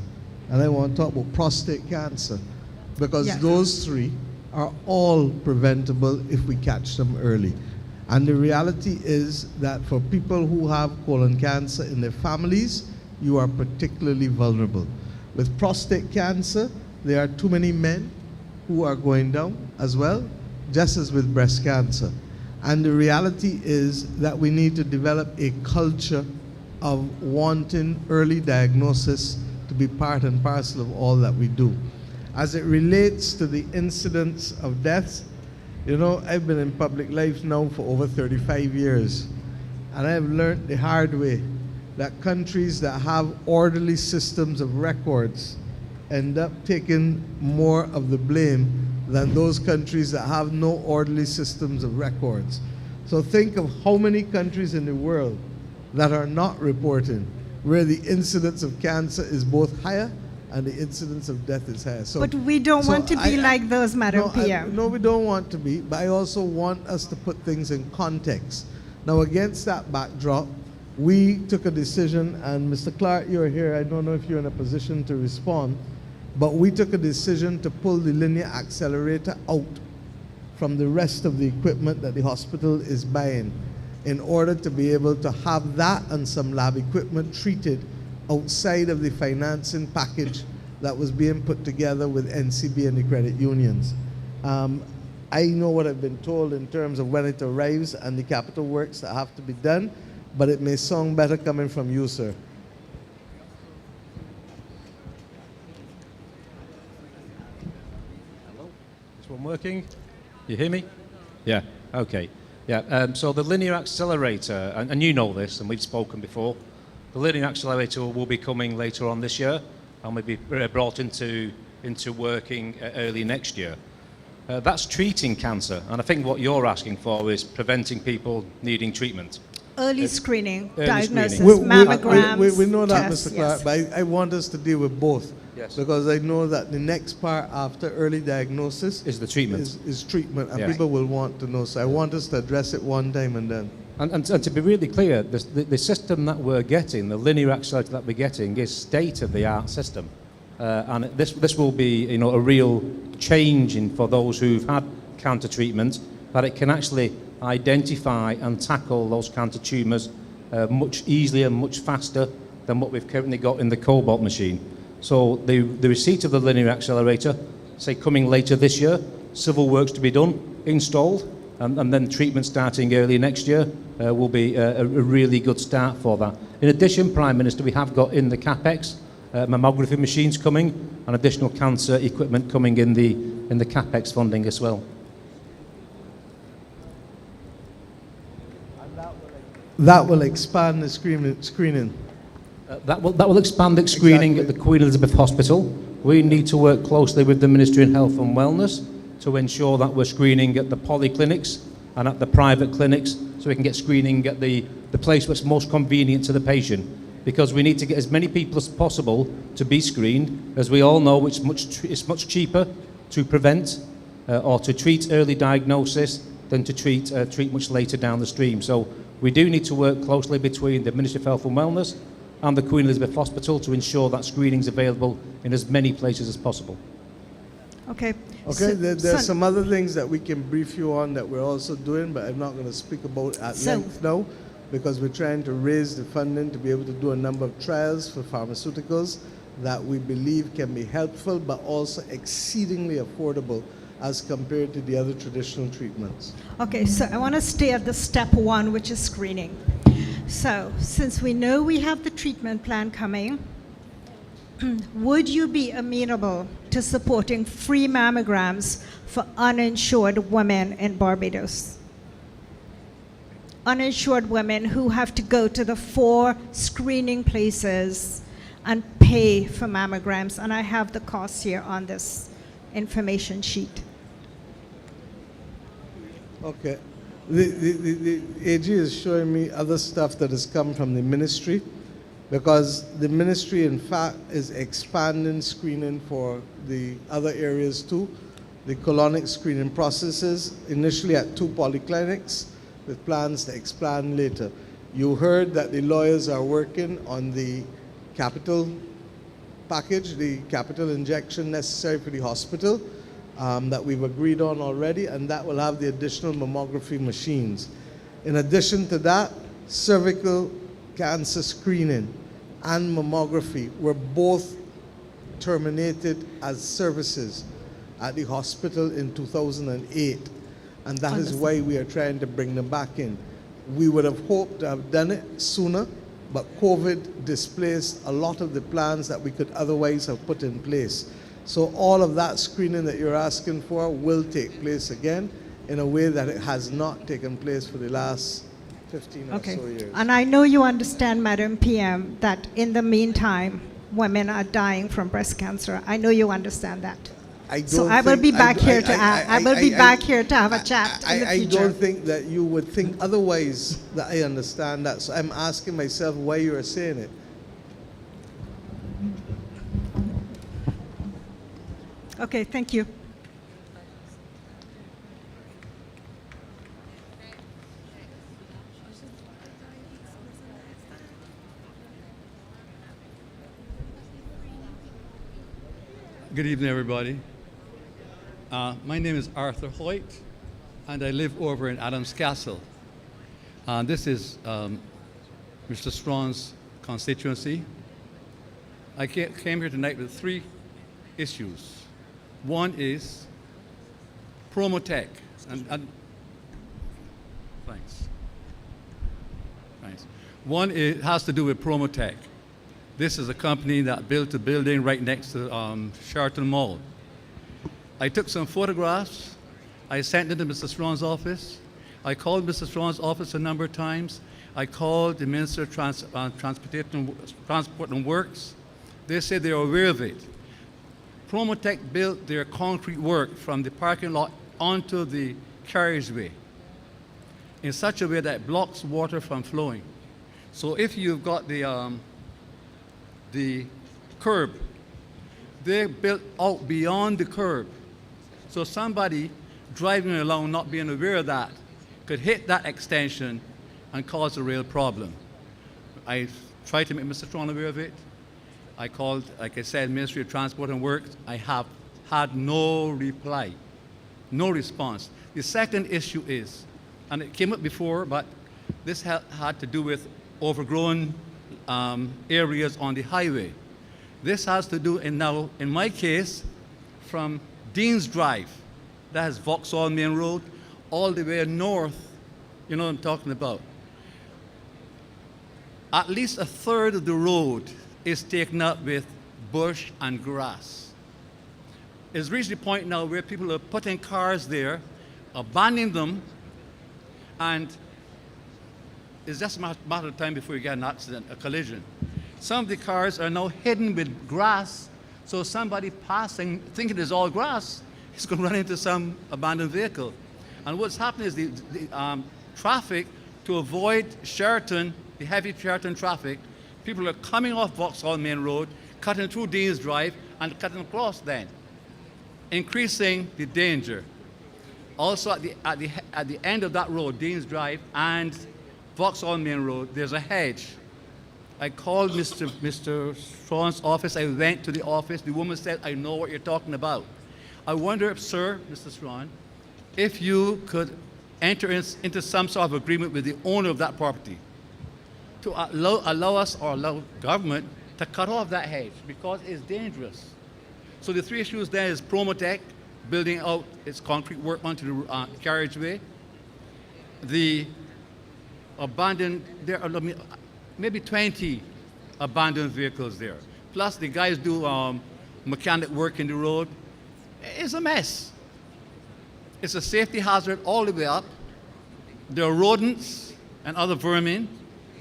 and I want to talk about prostate cancer, because those three are all preventable if we catch them early. And the reality is that for people who have colon cancer in their families, you are particularly vulnerable. With prostate cancer, there are too many men who are going down as well, just as with breast cancer. And the reality is that we need to develop a culture of wanting early diagnosis to be part and parcel of all that we do. As it relates to the incidence of deaths, you know, I've been in public life now for over 35 years, and I've learned the hard way that countries that have orderly systems of records end up taking more of the blame than those countries that have no orderly systems of records. So think of how many countries in the world that are not reporting, where the incidence of cancer is both higher and the incidence of death is higher. So, but we don't want to be like those, Madam PM. No, we don't want to be, but I also want us to put things in context. Now, against that backdrop, we took a decision, and Mr. Clark, you're here. I don't know if you're in a position to respond, but we took a decision to pull the linear accelerator out from the rest of the equipment that the hospital is buying in order to be able to have that and some lab equipment treated outside of the financing package that was being put together with NCB and the credit unions. I know what I've been told in terms of when it arrives and the capital works that have to be done, but it may sound better coming from you, sir. Hello? Is one working? You hear me? Yeah, okay. Yeah, so the linear accelerator, and you know this, and we've spoken before, the linear accelerator will be coming later on this year and will be brought into working early next year. That's treating cancer, and I think what you're asking for is preventing people needing treatment. Early screening, early diagnosis, screening. mammograms. We know that, tests, Mr. Clark, but I want us to deal with both. Yes. Because I know that the next part after early diagnosis is the treatment. Is treatment, and Yes. people will want to know. So I want us to address it one time and then. And to be really clear, the system that we're getting, the linear accelerator that we're getting, is state-of-the-art system. And this will be, you know, a real change for those who've had cancer treatment, that it can actually identify and tackle those cancer tumours much easier and much faster than what we've currently got in the cobalt machine. So the receipt of the linear accelerator, say coming later this year, civil works to be done, installed, and then treatment starting early next year will be a really good start for that. In addition, Prime Minister, we have got in the CapEx mammography machines coming and additional cancer equipment coming in the CapEx funding as well. That will expand the screening. That will expand the screening at the Queen Elizabeth Hospital. We need to work closely with the Ministry of Health and Wellness to ensure that we're screening at the polyclinics and at the private clinics, so we can get screening at the place that's most convenient to the patient. Because we need to get as many people as possible to be screened. As we all know, it's much cheaper to prevent or to treat early diagnosis than to treat much later down the stream. So we do need to work closely between the Ministry of Health and Wellness and the Queen Elizabeth Hospital to ensure that screening is available in as many places as possible. Okay. Okay, there's some other things that we can brief you on that we're also doing, but I'm not going to speak about at length now, because we're trying to raise the funding to be able to do a number of trials for pharmaceuticals that we believe can be helpful, but also exceedingly affordable as compared to the other traditional treatments. Okay, so I want to stay at the step one, which is screening. So, since we know we have the treatment plan coming, would you be amenable to supporting free mammograms for uninsured women in Barbados? uninsured women who have to go to the 4 screening places and pay for mammograms. And I have the costs here on this information sheet. Okay. The AG is showing me other stuff that has come from the ministry, because the ministry, in fact, is expanding screening for the other areas too. The colonic screening processes, initially at 2 polyclinics, with plans to expand later. You heard that the lawyers are working on the capital package, the capital injection necessary for the hospital, that we've agreed on already, and that will have the additional mammography machines. In addition to that, cervical cancer screening and mammography were both terminated as services at the hospital in 2008, and that is why we are trying to bring them back in. We would have hoped to have done it sooner, but COVID displaced a lot of the plans that we could otherwise have put in place. So all of that screening that you're asking for will take place again in a way that it has not taken place for the last 15 or so years. And I know you understand, Madam PM, that in the meantime, women are dying from breast cancer. I know you understand that. So I will be back here to have a chat in the future. I don't think that you would think otherwise, that I understand that. So I'm asking myself why you are saying it. Okay, thank you. Good evening, everybody. My name is Arthur Hoyt, and I live over in Adams Castle. This is Mr. Strawn's constituency. I came here tonight with 3 issues. One is Promotech. And thanks. Thanks. One has to do with Promotech. This is a company that built a building right next to Sheraton Mall. I took some photographs. I sent them to Mr. Strawn's office. I called Mr. Strawn's office a number of times. I called the Minister of Transport and Works. They said they were aware of it. Promotech built their concrete work from the parking lot onto the carriageway in such a way that it blocks water from flowing. So if you've got the curb, they built out beyond the curb. So somebody driving along not being aware of that could hit that extension and cause a real problem. I tried to make Mr. Strawn aware of it. I called, like I said, Ministry of Transport and Works. I have had no reply, no response. The second issue is, and it came up before, but this had to do with overgrown areas on the highway. This has to do, and now in my case, from Dean's Drive, that is Vauxhall Main Road, all the way north, you know what I'm talking about. At least a third of the road is taken up with bush and grass. It's reached the point now where people are putting cars there, abandoning them, and it's just a matter of time before you get an accident, a collision. Some of the cars are now hidden with grass, so somebody passing, thinking it's all grass, is going to run into some abandoned vehicle. And what's happening is the traffic, to avoid Sheraton, the heavy Sheraton traffic, people are coming off Vauxhall Main Road, cutting through Dean's Drive, and cutting across then, increasing the danger. Also at the end of that road, Dean's Drive and Vauxhall Main Road, there's a hedge. I called Mr. Strawn's office. I went to the office. The woman said, I know what you're talking about. I wonder if, sir, Mr. Strawn, if you could enter into some sort of agreement with the owner of that property to allow us or allow government to cut off that hedge because it's dangerous. So the 3 issues there is Promotech building out its concrete work onto the carriageway, the abandoned, there are maybe 20 abandoned vehicles there. Plus the guys do mechanic work in the road. It's a mess. It's a safety hazard all the way up. There are rodents. and other vermin,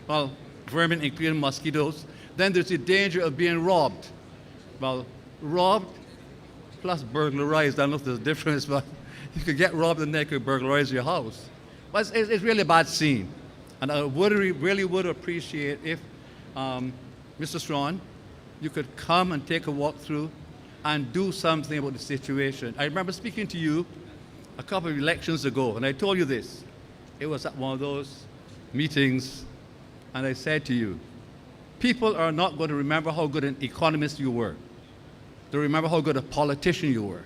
well, vermin including mosquitoes, then there's the danger of being robbed. Well, robbed plus burglarized. I don't know if there's a difference, but you could get robbed and they could burglarize your house. But it's really a bad scene. And I really would appreciate if, Mr. Strawn, you could come and take a walk through and do something about the situation. I remember speaking to you a couple of elections ago, and I told you this. It was at one of those meetings, and I said to you, people are not going to remember how good an economist you were. They'll remember how good a politician you were.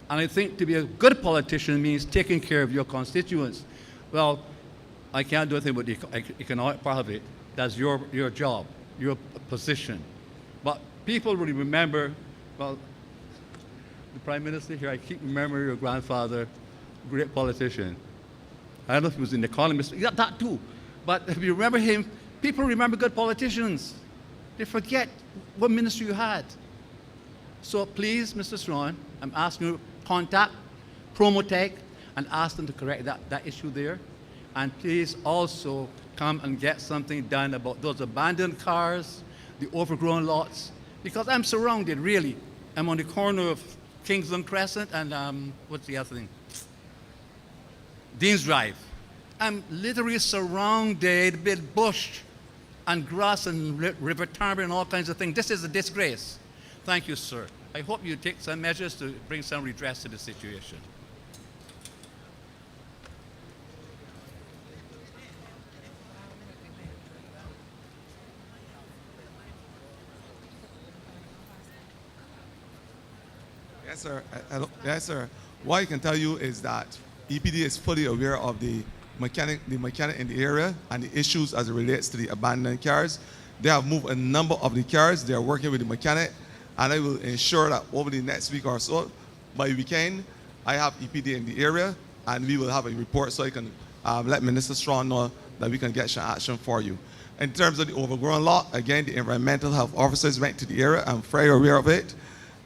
And I think to be a good politician means taking care of your constituents. Well, I can't do anything with the economic part of it. That's your job, your position. But people really remember, well, the Prime Minister here, I keep remembering your grandfather, great politician. I don't know if he was an economist, yeah, that too. But if you remember him, people remember good politicians. They forget what ministry you had. So please, Mr. Strawn, I'm asking you to contact Promotech and ask them to correct that issue there. And please also come and get something done about those abandoned cars, the overgrown lots, because I'm surrounded, really. I'm on the corner of Kingsland Crescent and what's the other thing? Dean's Drive. I'm literally surrounded with bush and grass and river timber and all kinds of things. This is a disgrace. Thank you, sir. I hope you take some measures to bring some redress to the situation. Yes, sir. Yes, sir. What I can tell you is that EPD is fully aware of the mechanic in the area and the issues as it relates to the abandoned cars. They have moved a number of the cars. They are working with the mechanic, and I will ensure that over the next week or so, by weekend, I have EPD in the area, and we will have a report so I can let Minister Strawn know that we can get some action for you. In terms of the overgrown lot, again, the environmental health officers went to the area. I'm very aware of it,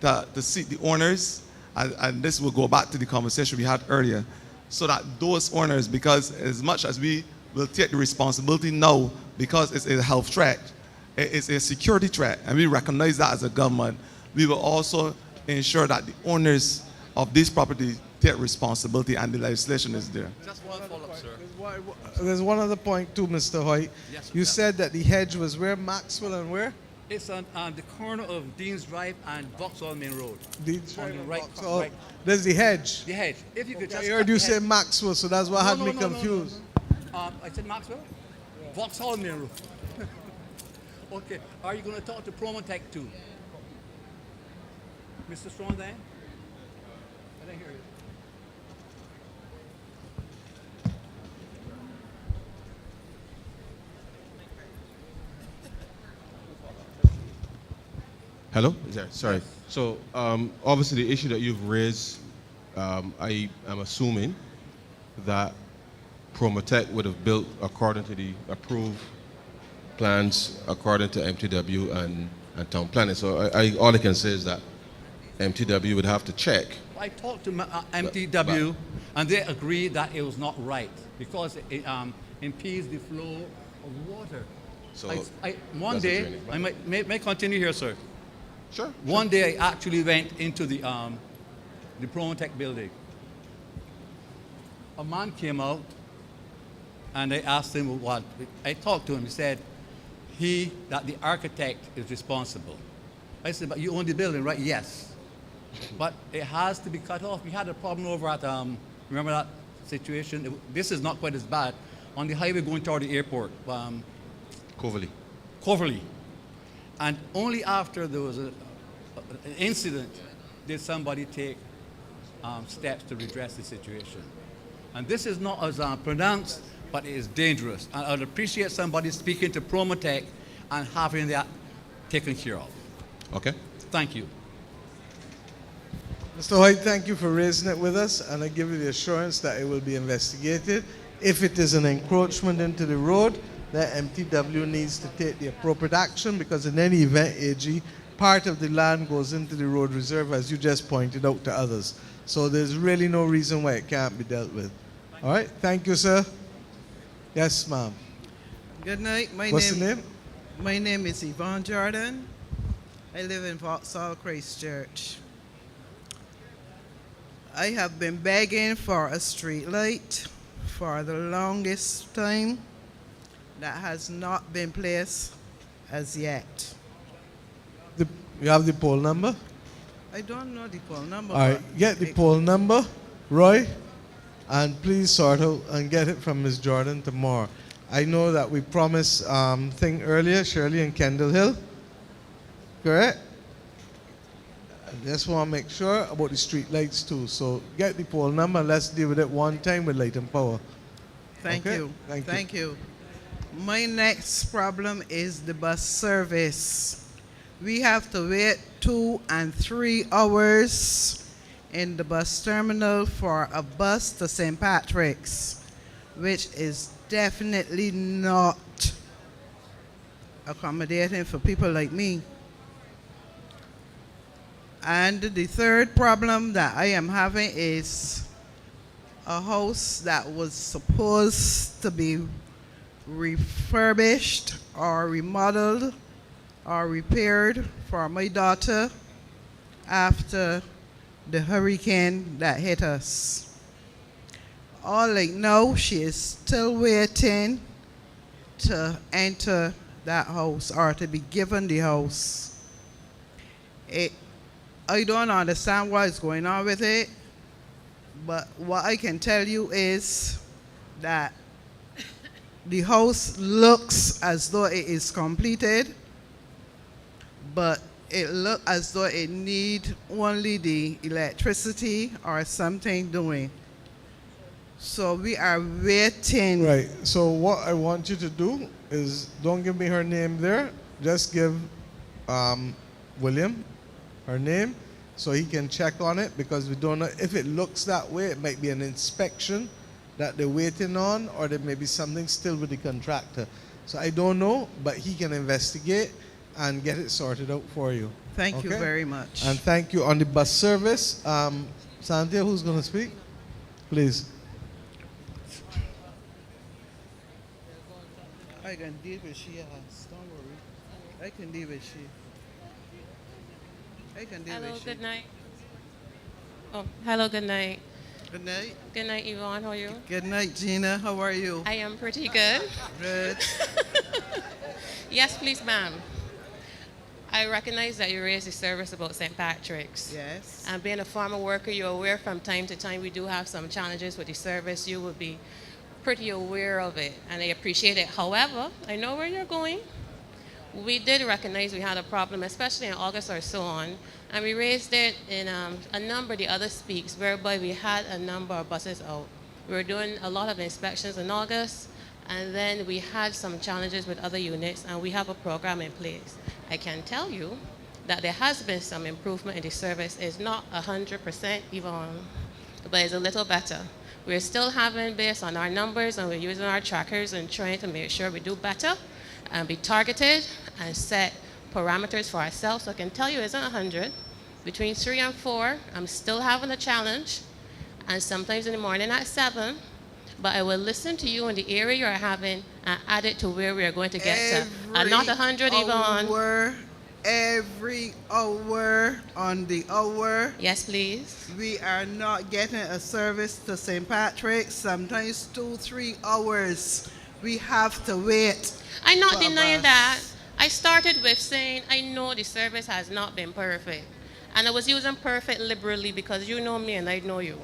to seek the owners, and this will go back to the conversation we had earlier, so that those owners, because as much as we will take the responsibility now, because it's a health threat, it's a security threat, and we recognize that as a government, we will also ensure that the owners of this property take responsibility and the legislation is there. Just one follow-up, sir. There's one other point too, Mr. Hoyt. Yes, you said that the hedge was where? Maxwell and where? It's on the corner of Dean's Drive and Vauxhall Main Road. Dean's on Drive the and right, Vauxhall. right. There's the hedge. The hedge. If you could just I heard cut you the say hedge. Maxwell, so that's what had me confused. I said Maxwell? Vauxhall Main Road. Okay. Are you going to talk to Promotech too? Mr. Strawn then? I didn't hear you. Hello? Sorry. So obviously the issue that you've raised, I am assuming that Promotech would have built according to the approved plans according to MTW and town planning. So all I can say is that MTW would have to check. I talked to MTW and they agreed that it was not right because it impedes the flow of water. So one day, I may continue here, sir. Sure. One day I actually went into the Promotech building. A man came out and I asked him what. I talked to him. He said that the architect is responsible. I said, but you own the building, right? Yes. But it has to be cut off. We had a problem over at, remember that situation? This is not quite as bad. On the highway going toward the airport. Coverley. And only after there was an incident did somebody take steps to redress the situation. And this is not as pronounced, but it is dangerous. And I'd appreciate somebody speaking to Promotech and having that taken care of. Okay. Thank you. Mr. Hoyt, thank you for raising it with us, and I give you the assurance that it will be investigated. If it is an encroachment into the road, then MTW needs to take the appropriate action, because in any event, AG, part of the land goes into the road reserve, as you just pointed out to others. So there's really no reason why it can't be dealt with. All right, thank you, sir. Yes, ma'am. Good night. What's the name? My name is Yvonne Jordan. I live in Vauxhall, Christchurch. I have been begging for a street light for the longest time. That has not been placed as yet. You have the poll number? I don't know the phone number. All right, get the poll number, Roy, and please sort out and get it from Ms. Jordan tomorrow. I know that we promised thing earlier, Shirley and Kendall Hill, correct? I just want to make sure about the street lights too. So get the poll number and let's deal with it one time with Light and Power. Thank Okay? you. Thank you. you. My next problem is the bus service. We have to wait 2 and 3 hours in the bus terminal for a bus to St. Patrick's, which is definitely not accommodating for people like me. And the third problem that I am having is a house that was supposed to be refurbished or remodeled or repaired for my daughter after the hurricane that hit us. All I know, she is still waiting to enter that house or to be given the house. I don't understand what is going on with it, but what I can tell you is that the house looks as though it is completed, but it looks as though it needs only the electricity or something doing. So we are waiting. Right, so what I want you to do is don't give me her name there, just give William her name so he can check on it, because we don't know if it looks that way. It might be an inspection that they're waiting on, or there may be something still with the contractor. So I don't know, but he can investigate and get it sorted out for you. Thank you Okay? very much. And thank you. On the bus service, Santia, who's going to speak? Please. I can deal with she, don't worry. I can deal with she. I can deal Hello, with she. good night. Oh, hello, good night. Good night. Good night, Yvonne. How are you? Good night, Gina. How are you? I am pretty good. Good. Yes, please, ma'am. I recognize that you raised the service about St. Patrick's. Yes. And being a farmer worker, you're aware from time to time we do have some challenges with the service. You would be pretty aware of it, and I appreciate it. However, I know where you're going. We did recognize we had a problem, especially in August or so on, and we raised it in a number of the other speaks, whereby we had a number of buses out. We were doing a lot of inspections in August, and then we had some challenges with other units, and we have a program in place. I can tell you that there has been some improvement in the service. It's not 100% even, but it's a little better. We're still having, based on our numbers, and we're using our trackers and trying to make sure we do better and be targeted and set parameters for ourselves. So I can tell you it's not 100. Between 3 and 4, I'm still having a challenge, and sometimes in the morning at 7, but I will listen to you in the area you're having and add it to where we're going to get to. And not 100, Yvonne. Every hour on the hour. Yes, please. We are not getting a service to St. Patrick's. Sometimes 2-3 hours. We have to wait. I'm not for a denying bus. that. I started with saying I know the service has not been perfect. And I was using perfect liberally because you know me and I know you.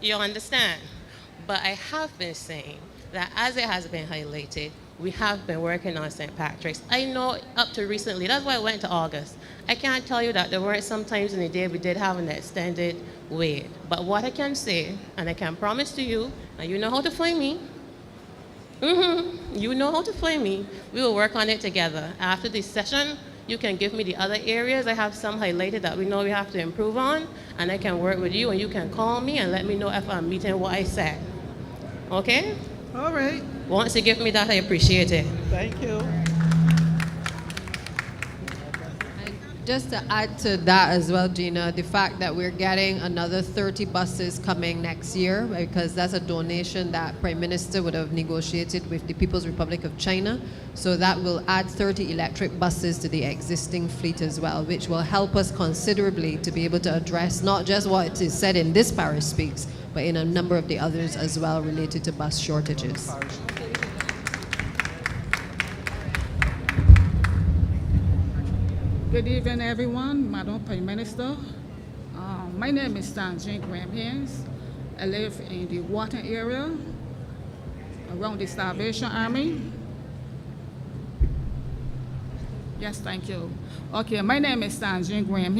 You understand? But I have been saying that as it has been highlighted, we have been working on St. Patrick's. I know up to recently, that's why I went to August. I can't tell you that there weren't some times in the day we did have an extended wait. But what I can say, and I can promise to you, and you know how to find me, you know how to find me, we will work on it together. After this session, you can give me the other areas. I have some highlighted that we know we have to improve on, and I can work with you, and you can call me and let me know if I'm meeting what I said. Okay? All right. Once you give me that, I appreciate it. Thank you. Just to add to that as well, Gina, the fact that we're getting another 30 buses coming next year, because that's a donation that Prime Minister would have negotiated with the People's Republic of China. So that will add 30 electric buses to the existing fleet as well, which will help us considerably to be able to address not just what is said in this Parish Speaks, but in a number of the others as well related to bus shortages. Good evening, everyone. Madam Prime Minister. My name is Sanjay Graham. I live in the Wharton area around the Salvation Army. Yes, thank you. Okay, my name is Sanjay Graham.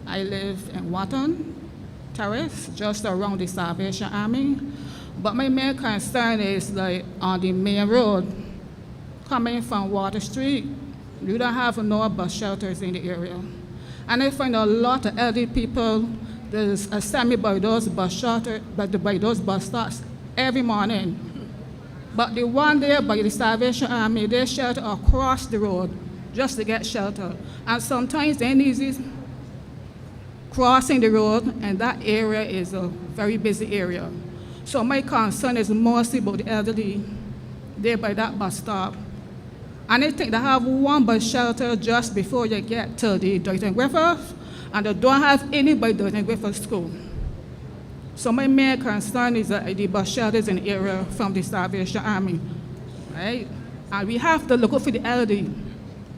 I live in Wharton Terrace, just around the Salvation Army. But my main concern is like on the main road coming from Water Street. We don't have no bus shelters in the area. And I find a lot of elderly people, there's a semi by those bus shelters, by those bus stops every morning. But the one there by the Salvation Army, they shelter across the road just to get shelter. And sometimes they need crossing the road, and that area is a very busy area. So my concern is mostly about the elderly there by that bus stop. And I think they have one bus shelter just before you get to the Dayton Griffith, and they don't have any by Dayton Griffith School. So my main concern is the bus shelters in the area from the Salvation Army, right? And we have to look out for the elderly.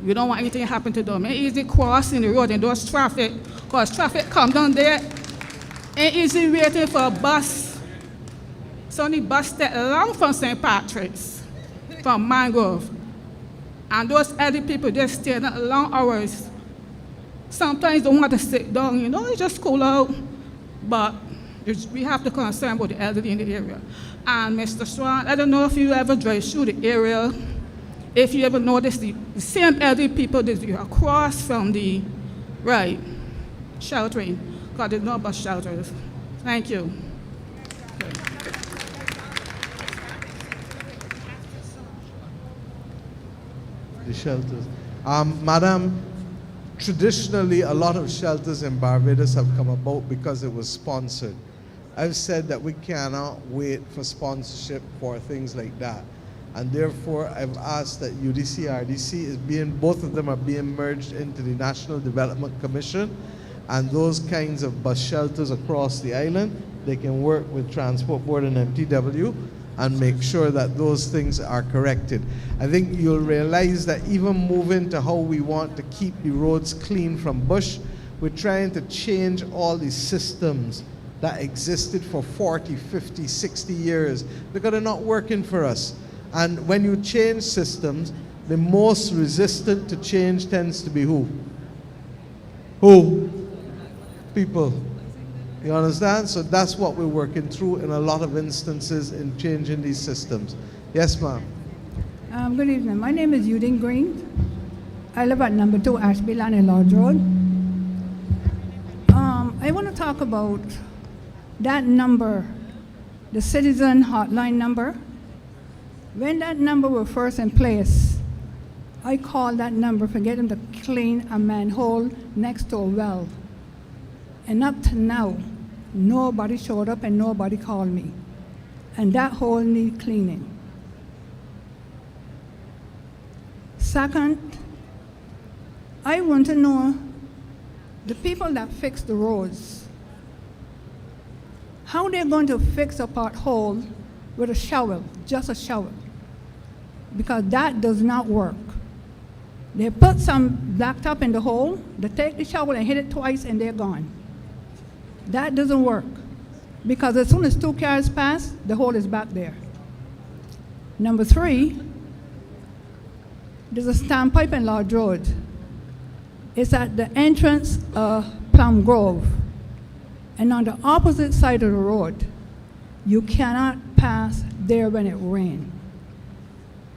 We don't want anything to happen to them. Ain't easy crossing the road and those traffic, because traffic come down there, ain't easy waiting for a bus. So the bus that long from St. Patrick's, from Mangrove. And those elderly people, they stay long hours. Sometimes they want to sit down, it's just cool out. But we have to concern about the elderly in the area. And Mr. Swan, I don't know if you ever drive through the area, if you ever notice the same elderly people that you across from the, sheltering, because there's no bus shelters. Thank you. The shelters. Madam, traditionally a lot of shelters in Barbados have come about because it was sponsored. I've said that we cannot wait for sponsorship for things like that. And therefore, I've asked that UDC, RDC both of them are being merged into the National Development Commission, and those kinds of bus shelters across the island, they can work with Transport Board and MTW and make sure that those things are corrected. I think you'll realize that even moving to how we want to keep the roads clean from bush, we're trying to change all the systems that existed for 40, 50, 60 years because they're not working for us. And when you change systems, the most resistant to change tends to be who? Who? People. You understand? So that's what we're working through in a lot of instances in changing these systems. Yes, ma'am. Good evening. My name is Eugene Green. I live at number 2 Ashby Land in Lodge Road. I want to talk about that number, the citizen hotline number. When that number was first in place, I called that number for getting them to clean a manhole next to a well. And up to now, nobody showed up and nobody called me. And that hole needs cleaning. Second, I want to know the people that fix the roads, how they're going to fix a pothole with a shovel, just a shovel, because that does not work. They put some blacktop in the hole, they take the shovel and hit it twice and they're gone. That doesn't work, because as soon as 2 cars pass, the hole is back there. Number 3, there's a standpipe in Lodge Road. It's at the entrance of Plum Grove. And on the opposite side of the road, you cannot pass there when it rains.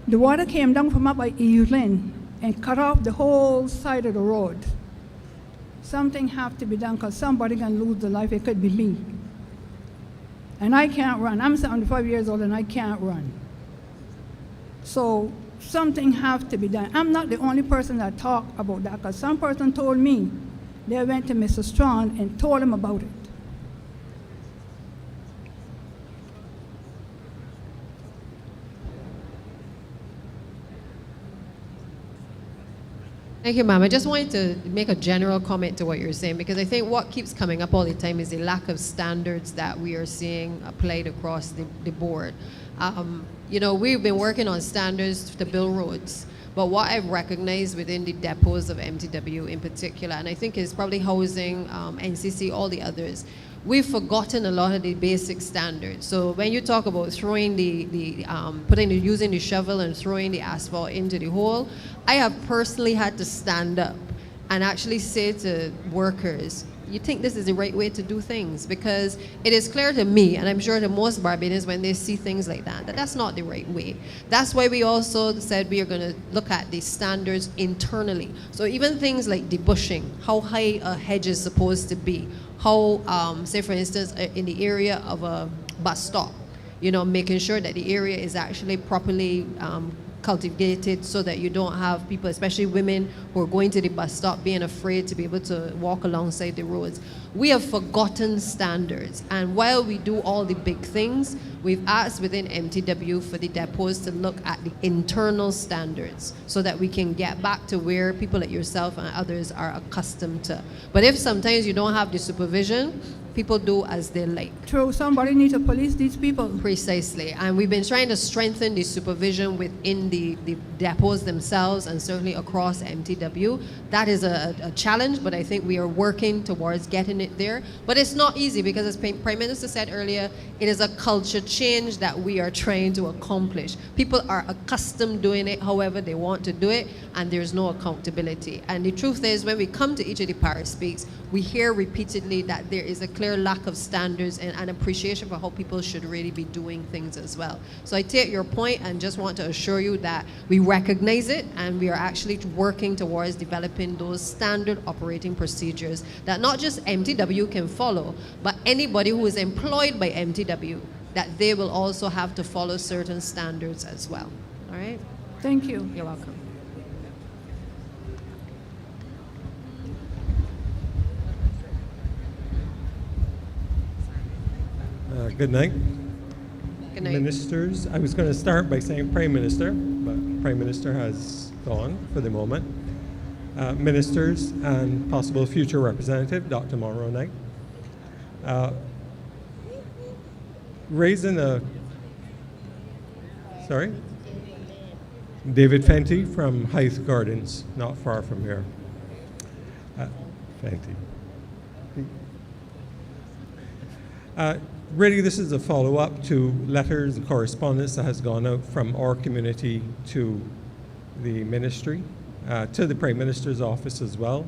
The water came down from up by Evelyn and cut off the whole side of the road. Something have to be done because somebody can lose their life. It could be me. And I can't run. I'm 75 years old and I can't run. So something have to be done. I'm not the only person that talk about that, because some person told me they went to Mr. Strong and told him about it. Thank you, ma'am. I just wanted to make a general comment to what you're saying, because I think what keeps coming up all the time is the lack of standards that we are seeing applied across the board. You know, we've been working on standards to build roads, but what I've recognized within the depots of MTW in particular, and I think it's probably housing, NCC, all the others, we've forgotten a lot of the basic standards. So when you talk about throwing using the shovel and throwing the asphalt into the hole, I have personally had to stand up and actually say to workers, you think this is the right way to do things? Because it is clear to me, and I'm sure to most Barbadians when they see things like that, that that's not the right way. That's why we also said we are going to look at the standards internally. So even things like debushing, how high a hedge is supposed to be, how, say for instance, in the area of a bus stop, you know, making sure that the area is actually properly cultivated so that you don't have people, especially women, who are going to the bus stop being afraid to be able to walk alongside the roads. We have forgotten standards, and while we do all the big things, we've asked within MTW for the depots to look at the internal standards so that we can get back to where people like yourself and others are accustomed to. But if sometimes you don't have the supervision, people do as they like. True, somebody needs to police these people. Precisely, and we've been trying to strengthen the supervision within the depots themselves and certainly across MTW. That is a challenge, but I think we are working towards getting it there. But it's not easy because, as Prime Minister said earlier, it is a culture change that we are trying to accomplish. People are accustomed doing it however they want to do it, and there's no accountability. And the truth is, when we come to each of the Parish Speaks, we hear repeatedly that there is a clear lack of standards and an appreciation for how people should really be doing things as well. So I take your point and just want to assure you that we recognize it, and we are actually working towards developing those standard operating procedures that not just MTW can follow, but anybody who is employed by MTW, that they will also have to follow certain standards as well. All right? Thank you. You're welcome. Good night. Good night. Ministers, I was going to start by saying Prime Minister, but Prime Minister has gone for the moment. Ministers and possible future representative, Dr. Monroe Knight. Raising a, sorry? David Fenty from Hythe Gardens, not far from here. Fenty. Really, this is a follow-up to letters and correspondence that has gone out from our community to the ministry, to the Prime Minister's office as well,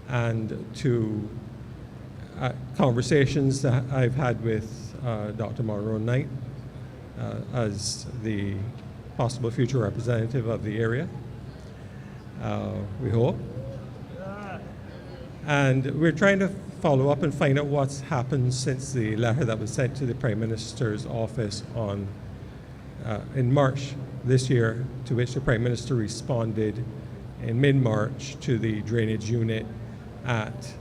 and to conversations that I've had with Dr. Monroe Knight as the possible future representative of the area, we hope. And we're trying to follow up and find out what's happened since the letter that was sent to the Prime Minister's office on in March this year, to which the Prime Minister responded in mid-March to the drainage unit at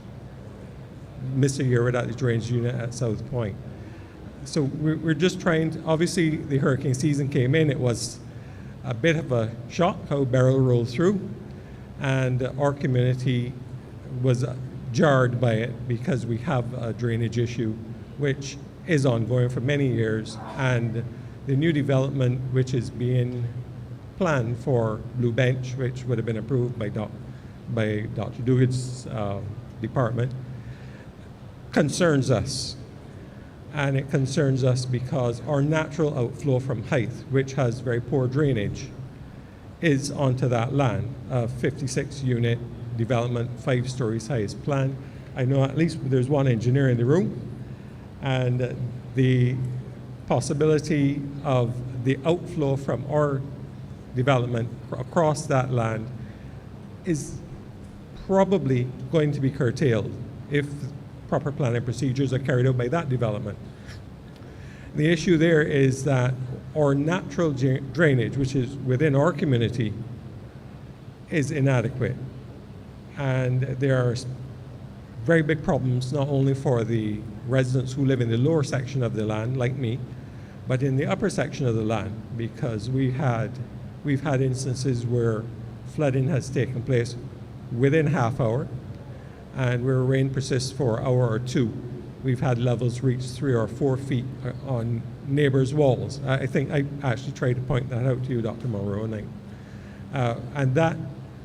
Mr. Yearwood at the drainage unit at South Point. So we're just trying to, obviously the hurricane season came in, it was a bit of a shock how Beryl rolled through, and our community was jarred by it because we have a drainage issue which is ongoing for many years, and the new development which is being planned for Blue Bench, which would have been approved by Dr. Duguid's department, concerns us. And it concerns us because our natural outflow from Hythe, which has very poor drainage, is onto that land, a 56-unit development, 5 stories high is planned. I know at least there's one engineer in the room, and the possibility of the outflow from our development across that land is probably going to be curtailed if proper planning procedures are carried out by that development. The issue there is that or natural drainage, which is within our community, is inadequate. And there are very big problems, not only for the residents who live in the lower section of the land, like me, but in the upper section of the land, because we've had instances where flooding has taken place within half hour, and where rain persists for an hour or two, we've had levels reach 3 or 4 feet on neighbors' walls. I think I actually tried to point that out to you, Dr. Monroe, and that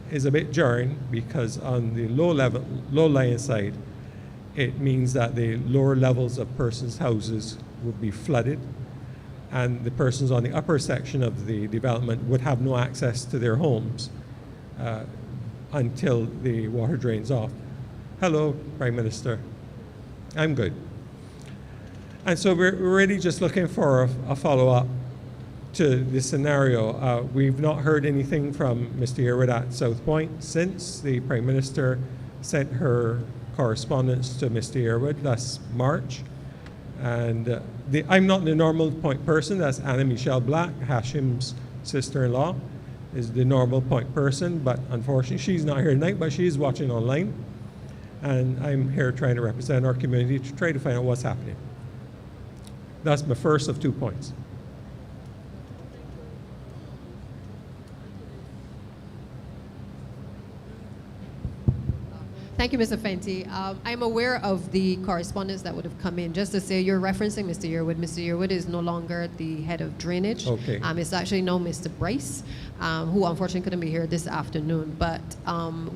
is a bit jarring, because on the low-lying side, it means that the lower levels of persons' houses would be flooded, and the persons on the upper section of the development would have no access to their homes until the water drains off. Hello, Prime Minister. I'm good. And so we're really just looking for a follow-up to this scenario. We've not heard anything from Mr. Yearwood at South Point since the Prime Minister sent her correspondence to Mr. Yearwood last March. And I'm not the Normal Point person. That's Anna Michelle Black, Hashim's sister-in-law, is the Normal Point person. But unfortunately, she's not here tonight, but she's watching online. And I'm here trying to represent our community to try to find out what's happening. That's my first of 2 points. Thank you, Mr. Fenty. I'm aware of the correspondence that would have come in. Just to say, you're referencing Mr. Yearwood. Mr. Yearwood is no longer the head of drainage. Okay. It's actually now Mr. Bryce, who unfortunately couldn't be here this afternoon. But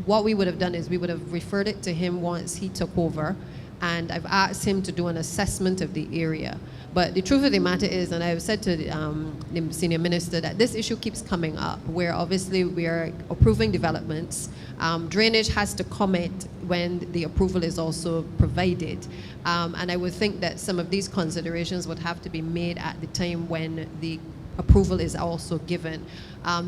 what we would have done is we would have referred it to him once he took over, and I've asked him to do an assessment of the area. But the truth of the matter is, and I've said to the senior minister, that this issue keeps coming up, where obviously we are approving developments. Drainage has to comment when the approval is also provided. And I would think that some of these considerations would have to be made at the time when the approval is also given.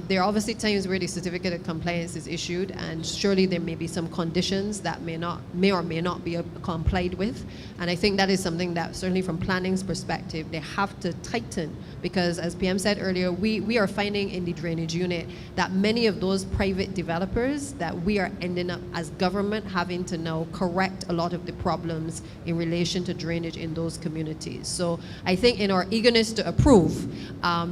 There are obviously times where the certificate of compliance is issued, and surely there may be some conditions that may or may not be complied with. And I think that is something that certainly from planning's perspective, they have to tighten, because as PM said earlier, we are finding in the drainage unit that many of those private developers that we are ending up as government having to now correct a lot of the problems in relation to drainage in those communities. So I think in our eagerness to approve,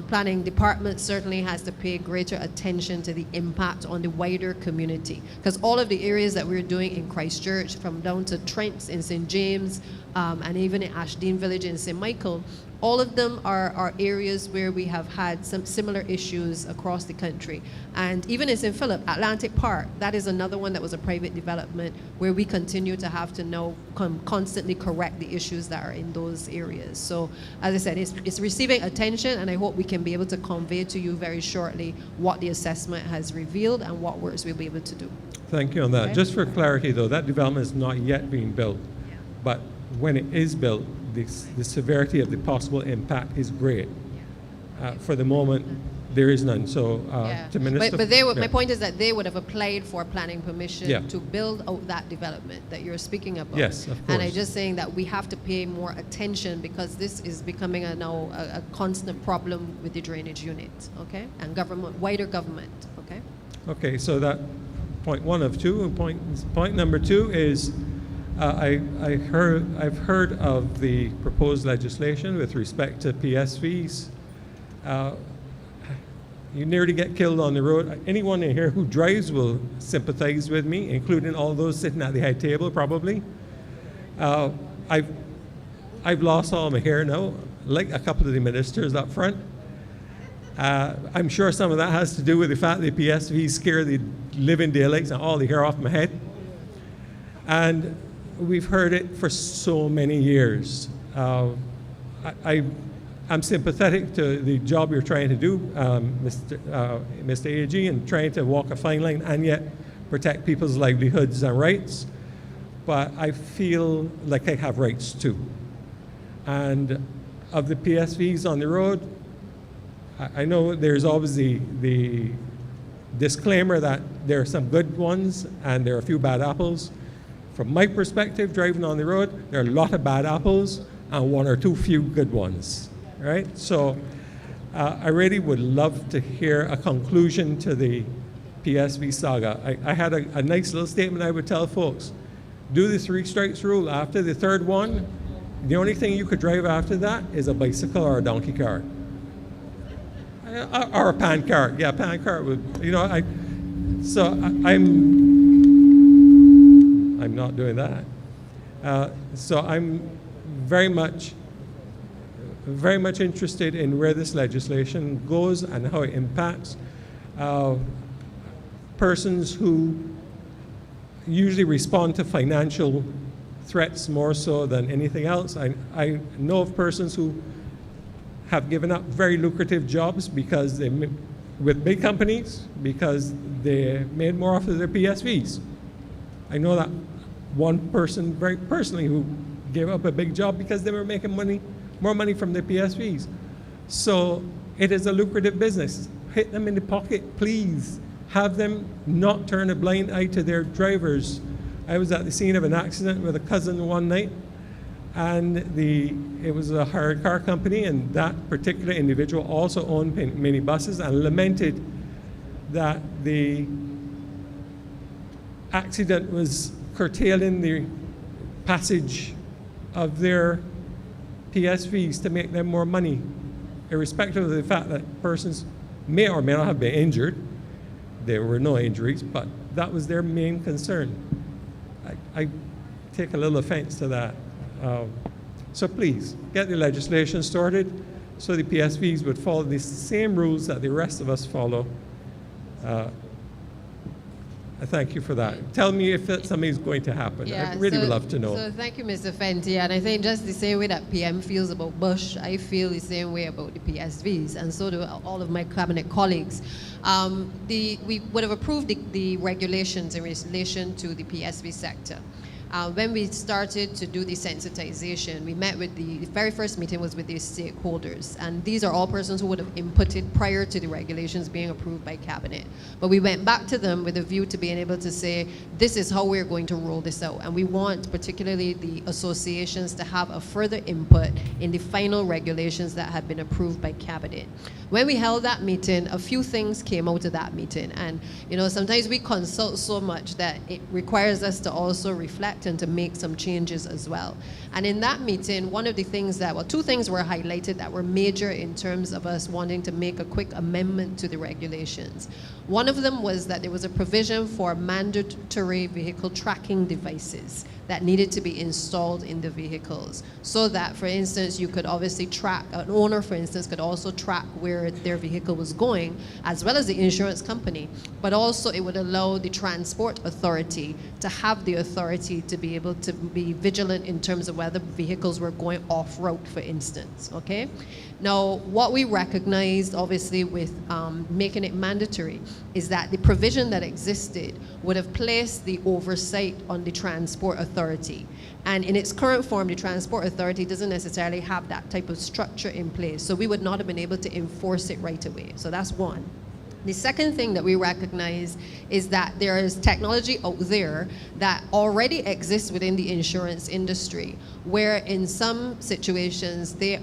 planning department certainly has to pay greater attention to the impact on the wider community, because all of the areas that we're doing in Christchurch, from down to Trent in St. James, and even in Ashdean Village in St. Michael, all of them are areas where we have had some similar issues across the country. And even in St. Philip, Atlantic Park, that is another one that was a private development where we continue to have to now constantly correct the issues that are in those areas. So as I said, it's receiving attention, and I hope we can be able to convey to you very shortly what the assessment has revealed and what works we'll be able to do. Thank you on that. Okay. Just for clarity though, that development is not yet being built, but when it is built, the severity of the possible impact is great. For the moment, there is none. So, to Minister, but my point is that they would have applied for planning permission to build out that development that you're speaking about. Yes, of course. And I'm just saying that we have to pay more attention, because this is becoming now a constant problem with the drainage unit, okay, and government, wider government, okay. Okay, so that point one of two. And point number two is, I've heard of the proposed legislation with respect to PSVs. You nearly get killed on the road. Anyone in here who drives will sympathize with me, including all those sitting at the high table, probably. I've lost all my hair now, like a couple of the ministers up front. I'm sure some of that has to do with the fact that PSVs scare the living daylights and all the hair off my head. And we've heard it for so many years. I'm sympathetic to the job you're trying to do, Mr. AG, and trying to walk a fine line and yet protect people's livelihoods and rights. But I feel like I have rights too. And of the PSVs on the road, I know there's always the disclaimer that there are some good ones and there are a few bad apples. From my perspective, driving on the road, there are a lot of bad apples and one or two few good ones, right? So I really would love to hear a conclusion to the PSV saga. I had a nice little statement I would tell folks. Do the 3 strikes rule. After the third one, the only thing you could drive after that is a bicycle or a donkey cart. Or a pan cart. Yeah, pan cart would, I'm not doing that. So I'm very much interested in where this legislation goes and how it impacts persons who usually respond to financial threats more so than anything else. I know of persons who have given up very lucrative jobs because with big companies because they made more off of their PSVs. I know that one person very personally who gave up a big job because they were making more money from their PSVs. So it is a lucrative business. Hit them in the pocket, please. Have them not turn a blind eye to their drivers. I was at the scene of an accident with a cousin one night, and it was a hired car company, and that particular individual also owned minibuses and lamented that the accident was curtailing the passage of their PSVs to make them more money, irrespective of the fact that persons may or may not have been injured. There were no injuries, but that was their main concern. I take a little offense to that. So please, get the legislation started so the PSVs would follow the same rules that the rest of us follow. I thank you for that. Tell me if something's going to happen. I really would love to know. So thank you, Mr. Fenty. And I think just the same way that PM feels about Bush, I feel the same way about the PSVs, and so do all of my cabinet colleagues. We would have approved the regulations in relation to the PSV sector. When we started to do the sensitization, we met with the very first meeting was with the stakeholders, and these are all persons who would have inputted prior to the regulations being approved by cabinet. But we went back to them with a view to being able to say, this is how we're going to roll this out, and we want particularly the associations to have a further input in the final regulations that had been approved by cabinet. When we held that meeting, a few things came out of that meeting, and sometimes we consult so much that it requires us to also reflect and to make some changes as well. And in that meeting, one of the things two things were highlighted that were major in terms of us wanting to make a quick amendment to the regulations. One of them was that there was a provision for mandatory vehicle tracking devices that needed to be installed in the vehicles, so that, for instance, you could obviously track, an owner, for instance, could also track where their vehicle was going, as well as the insurance company. But also it would allow the transport authority to have the authority to be able to be vigilant in terms of whether vehicles were going off-route, for instance, okay? Now, what we recognized, obviously, with making it mandatory is that the provision that existed would have placed the oversight on the transport authority. And in its current form, the transport authority doesn't necessarily have that type of structure in place. So we would not have been able to enforce it right away. So that's one. The second thing that we recognize is that there is technology out there that already exists within the insurance industry, where in some situations the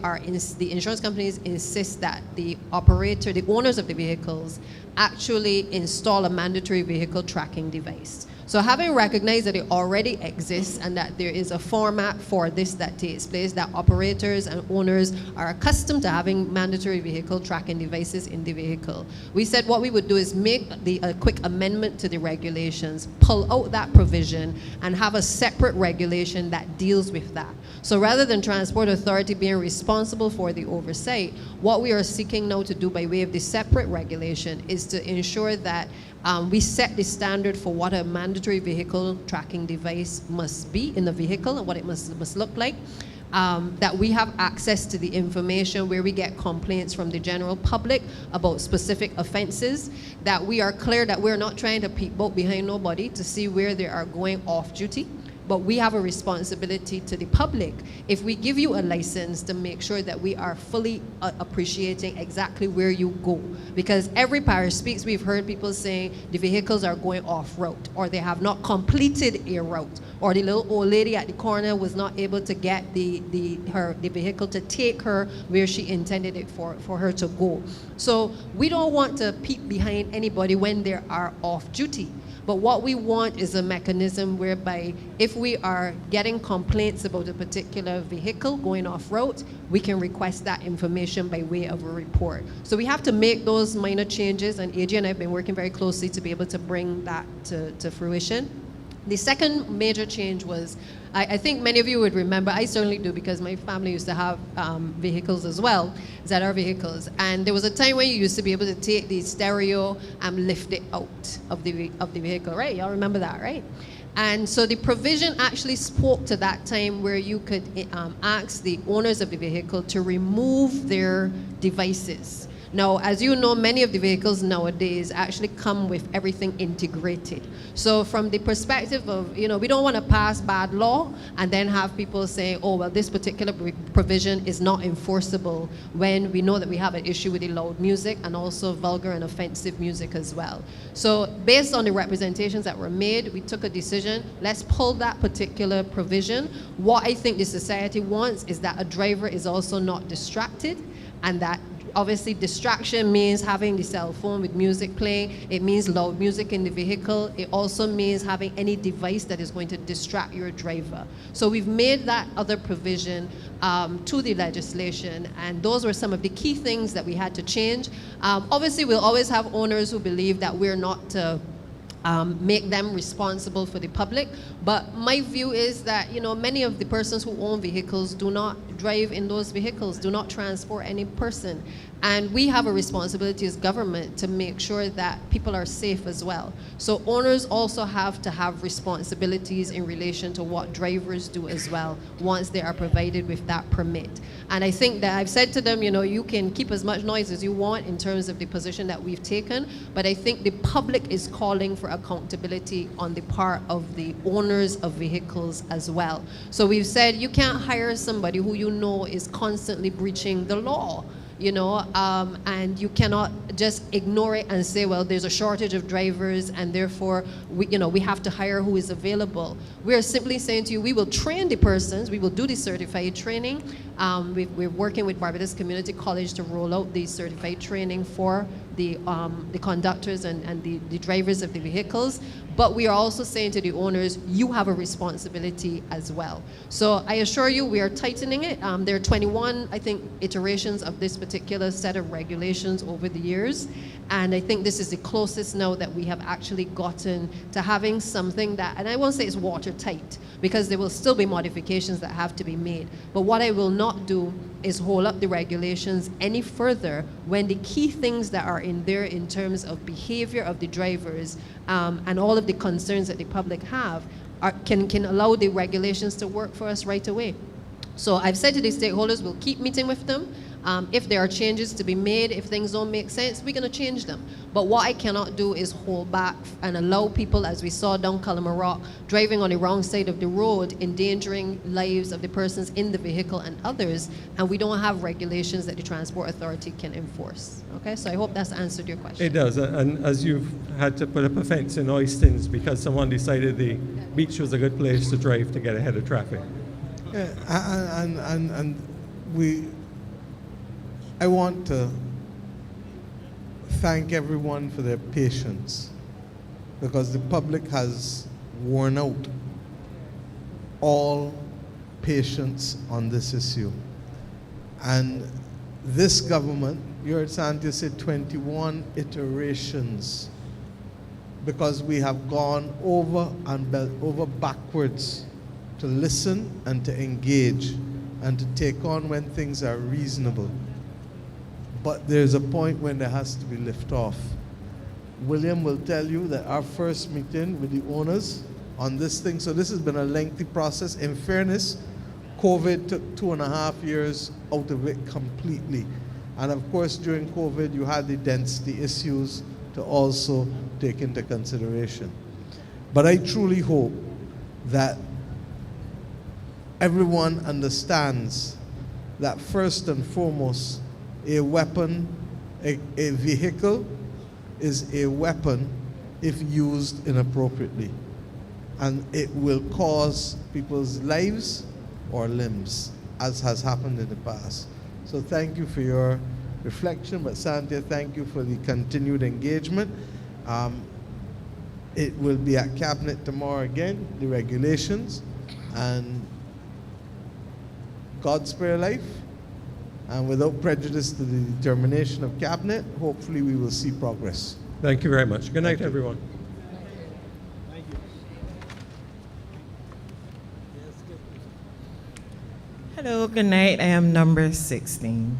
insurance companies insist that the operator, the owners of the vehicles, actually install a mandatory vehicle tracking device. So having recognized that it already exists and that there is a format for this that takes place, that operators and owners are accustomed to having mandatory vehicle tracking devices in the vehicle, we said what we would do is make a quick amendment to the regulations, pull out that provision, and have a separate regulation that deals with that. So rather than Transport Authority being responsible for the oversight, what we are seeking now to do by way of the separate regulation is to ensure that we set the standard for what a mandatory vehicle tracking device must be in the vehicle and what it must look like. That we have access to the information where we get complaints from the general public about specific offenses, that we are clear that we're not trying to peek behind nobody to see where they are going off duty, but we have a responsibility to the public. If we give you a license, to make sure that we are fully appreciating exactly where you go. Because every parish speaks, we've heard people saying the vehicles are going off route, or they have not completed a route, or the little old lady at the corner was not able to get the vehicle to take her where she intended it for her to go. So we don't want to peek behind anybody when they are off duty. But what we want is a mechanism whereby if we are getting complaints about a particular vehicle going off route, we can request that information by way of a report. So we have to make those minor changes, and AJ and I have been working very closely to be able to bring that to fruition. The second major change was, I think many of you would remember, I certainly do because my family used to have vehicles as well, ZR vehicles. And there was a time when you used to be able to take the stereo and lift it out of the vehicle, right? Y'all remember that, right? And so the provision actually spoke to that time where you could ask the owners of the vehicle to remove their devices. Now, as you know, many of the vehicles nowadays actually come with everything integrated. So from the perspective of, we don't want to pass bad law and then have people say, oh, well, this particular provision is not enforceable, when we know that we have an issue with the loud music and also vulgar and offensive music as well. So based on the representations that were made, we took a decision, let's pull that particular provision. What I think the society wants is that a driver is also not distracted, and that obviously distraction means having the cell phone with music playing. It means loud music in the vehicle. It also means having any device that is going to distract your driver. So we've made that other provision to the legislation, and those were some of the key things that we had to change. Obviously, we'll always have owners who believe that we're not to make them responsible for the public. But my view is that, many of the persons who own vehicles do not drive in those vehicles, do not transport any person. And we have a responsibility as government to make sure that people are safe as well. So owners also have to have responsibilities in relation to what drivers do as well, once they are provided with that permit. And I think that I've said to them, you can keep as much noise as you want in terms of the position that we've taken, but I think the public is calling for accountability on the part of the owners of vehicles as well. So we've said you can't hire somebody who you know is constantly breaching the law. And you cannot just ignore it and say, well, there's a shortage of drivers and therefore we have to hire who is available. We are simply saying to you, we will train the persons, we will do the certified training. We're working with Barbados Community College to roll out the certified training for the conductors and the drivers of the vehicles. But we are also saying to the owners, you have a responsibility as well. So I assure you, we are tightening it. There are 21, I think, iterations of this particular set of regulations over the years. And I think this is the closest now that we have actually gotten to having something that, and I won't say it's watertight, because there will still be modifications that have to be made. But what I will not do is hold up the regulations any further when the key things that are in there in terms of behavior of the drivers and all of the concerns that the public have can allow the regulations to work for us right away. So I've said to the stakeholders, we'll keep meeting with them. If there are changes to be made, if things don't make sense, we're going to change them. But what I cannot do is hold back and allow people, as we saw down Calamarock, driving on the wrong side of the road, endangering lives of the persons in the vehicle and others, and we don't have regulations that the Transport Authority can enforce. Okay, so I hope that's answered your question. It does, and as you've had to put up a fence in Oystons because someone decided the beach was a good place to drive to get ahead of traffic. Yeah, I want to thank everyone for their patience, because the public has worn out all patience on this issue. And this government, you heard Santia say 21 iterations, because we have gone over backwards to listen and to engage and to take on when things are reasonable. But there's a point when there has to be liftoff. William will tell you that our first meeting with the owners on this thing, so this has been a lengthy process. In fairness, COVID took 2.5 years out of it completely. And of course, during COVID, you had the density issues to also take into consideration. But I truly hope that everyone understands that first and foremost, a weapon, a vehicle is a weapon if used inappropriately. And it will cause people's lives or limbs, as has happened in the past. So thank you for your reflection, but Santia, thank you for the continued engagement. It will be at Cabinet tomorrow again, the regulations, and God spare life. And without prejudice to the determination of Cabinet, hopefully we will see progress. Thank you very much. Good night, everyone. Hello, good night. I am number 16.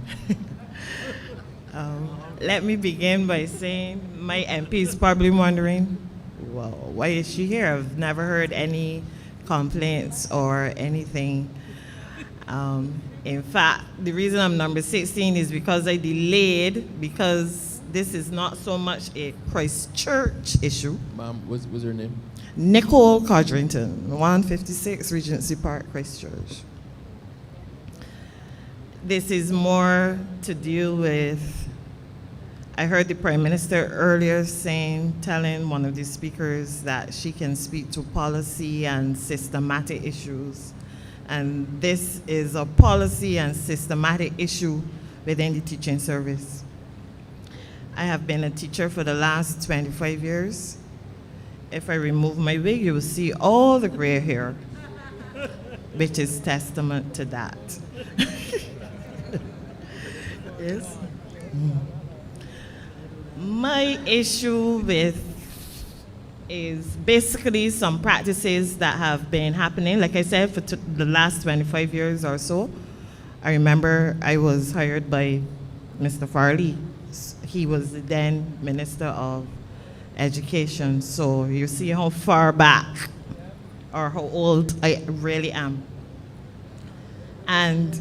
Let me begin by saying my MP is probably wondering, well, why is she here? I've never heard any complaints or anything. In fact, the reason I'm number 16 is because I delayed, because this is not so much a Christchurch issue. Ma'am, what's her name? Nicole Codrington, 156 Regency Park, Christchurch. This is more to deal with, I heard the Prime Minister earlier telling one of the speakers that she can speak to policy and systematic issues. And this is a policy and systematic issue within the teaching service. I have been a teacher for the last 25 years. If I remove my wig, you will see all the gray hair, which is testament to that. Yes. My issue with is basically some practices that have been happening. Like I said, for the last 25 years or so. I remember I was hired by Mr. Farley. He was the then Minister of Education. So you see how far back or how old I really am. And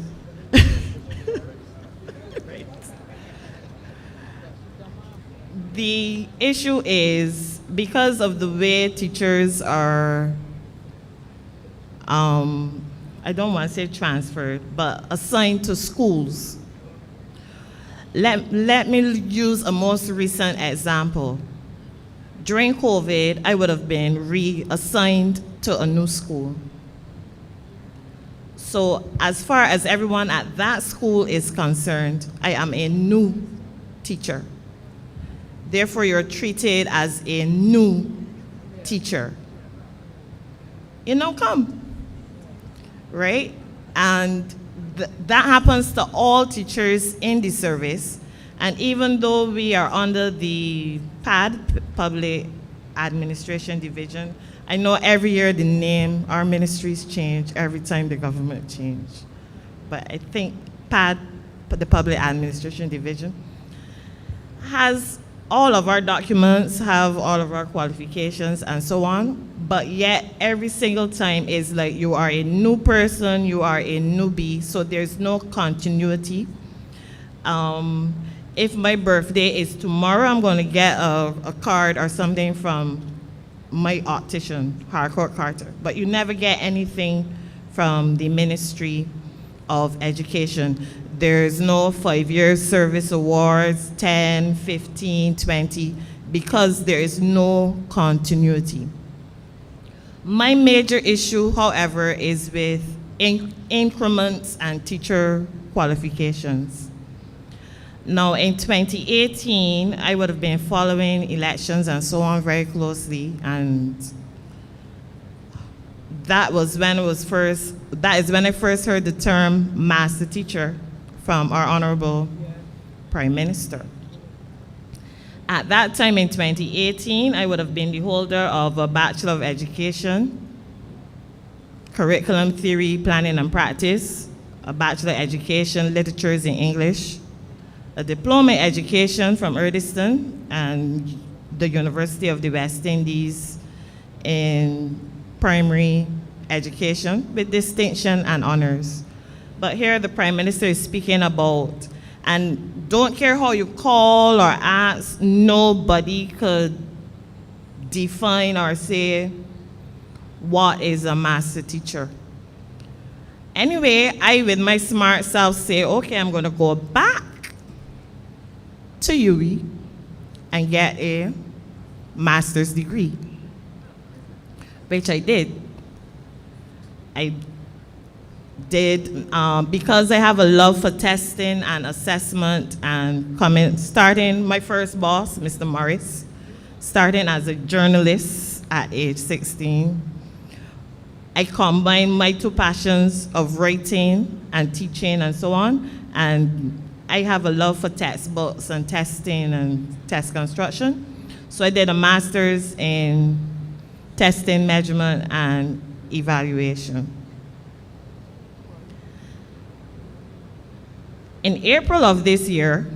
the issue is because of the way teachers are, I don't want to say transferred, but assigned to schools. Let me use a most recent example. During COVID, I would have been reassigned to a new school. So as far as everyone at that school is concerned, I am a new teacher. Therefore, you're treated as a new teacher. Come, right? And that happens to all teachers in the service. And even though we are under the PAD, Public Administration Division, I know every year the name, our ministries change every time the government change. But I think PAD, the Public Administration Division, has all of our documents, have all of our qualifications and so on, but yet every single time is like you are a new person, you are a newbie, so there's no continuity. If my birthday is tomorrow, I'm going to get a card or something from my optician, Harcourt Carter, but you never get anything from the Ministry of Education. There's no 5-year service awards, 10, 15, 20, because there is no continuity. My major issue, however, is with increments and teacher qualifications. Now, in 2018, I would have been following elections and so on very closely, and that is when I first heard the term master teacher from our Honorable Prime Minister. At that time in 2018, I would have been the holder of a Bachelor of Education, Curriculum Theory, Planning and Practice, a Bachelor of Education, Literatures in English, a Diploma in Education from Urdiston and the University of the West Indies in Primary Education with distinction and honors. But here the Prime Minister is speaking about, and don't care how you call or ask, nobody could define or say what is a master teacher. Anyway, I, with my smart self, say, okay, I'm going to go back to UWI and get a master's degree, which I did. I did because I have a love for testing and assessment and starting my first boss, Mr. Morris, starting as a journalist at age 16. I combined my two passions of writing and teaching and so on, and I have a love for textbooks and testing and test construction. So I did a master's in testing, measurement, and evaluation. In April of this year,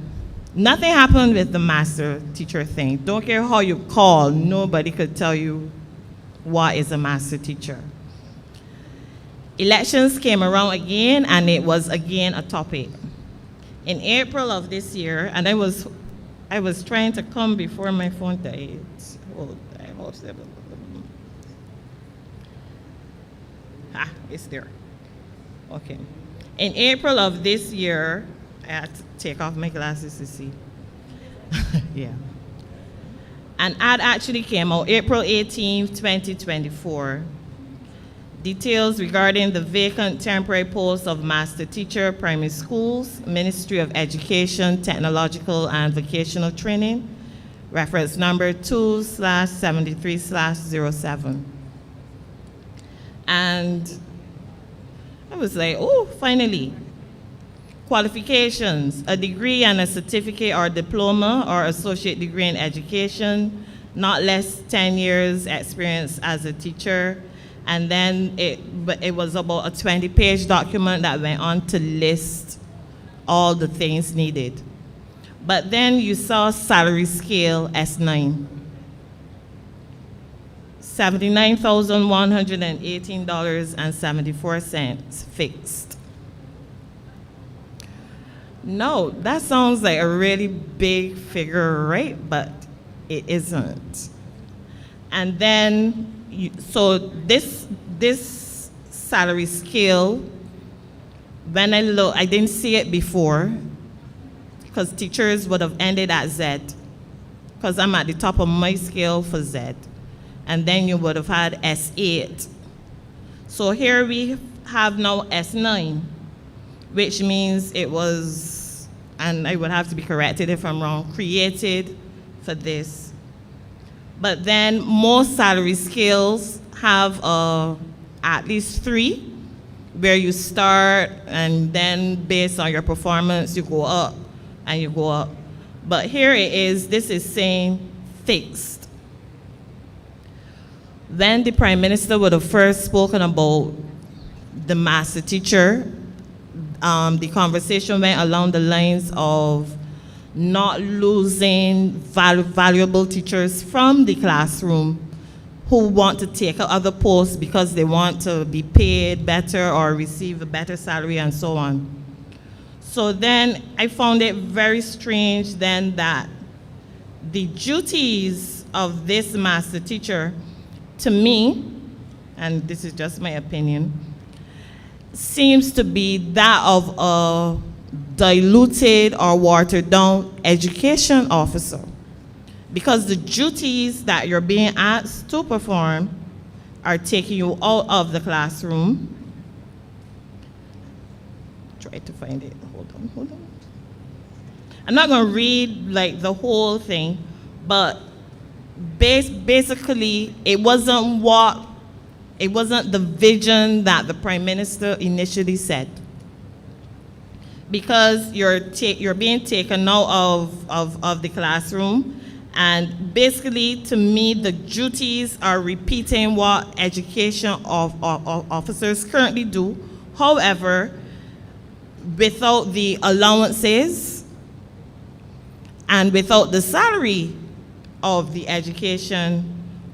nothing happened with the master teacher thing. Don't care how you call, nobody could tell you what is a master teacher. Elections came around again, and it was again a topic. In April of this year, and I was trying to come before my phone died. It's there. Okay. In April of this year, I had to take off my glasses to see. Yeah. An ad actually came out April 18th, 2024. Details regarding the vacant temporary post of master teacher, primary schools, Ministry of Education, Technological and Vocational Training, reference number 2/73/07. And I was like, oh, finally. Qualifications, a degree and a certificate or diploma or associate degree in education, not less 10 years experience as a teacher. And then it was about a 20-page document that went on to list all the things needed. But then you saw salary scale S9. $79,118.74 fixed. No, that sounds like a really big figure, right? But it isn't. And then, so this salary scale, when I look, I didn't see it before, because teachers would have ended at Z, because I'm at the top of my scale for Z. And then you would have had S8. So here we have now S9, which means it was, and I would have to be corrected if I'm wrong, created for this. But then most salary scales have at least 3, where you start and then based on your performance, you go up and you go up. But here it is, this is saying fixed. Then the Prime Minister would have first spoken about the master teacher. The conversation went along the lines of not losing valuable teachers from the classroom who want to take other posts because they want to be paid better or receive a better salary and so on. So then I found it very strange then that the duties of this master teacher, to me, and this is just my opinion, seems to be that of a diluted or watered down education officer, because the duties that you're being asked to perform are taking you out of the classroom. Try to find it. Hold on. I'm not going to read like the whole thing, but basically it wasn't the vision that the Prime Minister initially said, because you're being taken out of the classroom, and basically to me the duties are repeating what education officers currently do, however without the allowances and without the salary of the education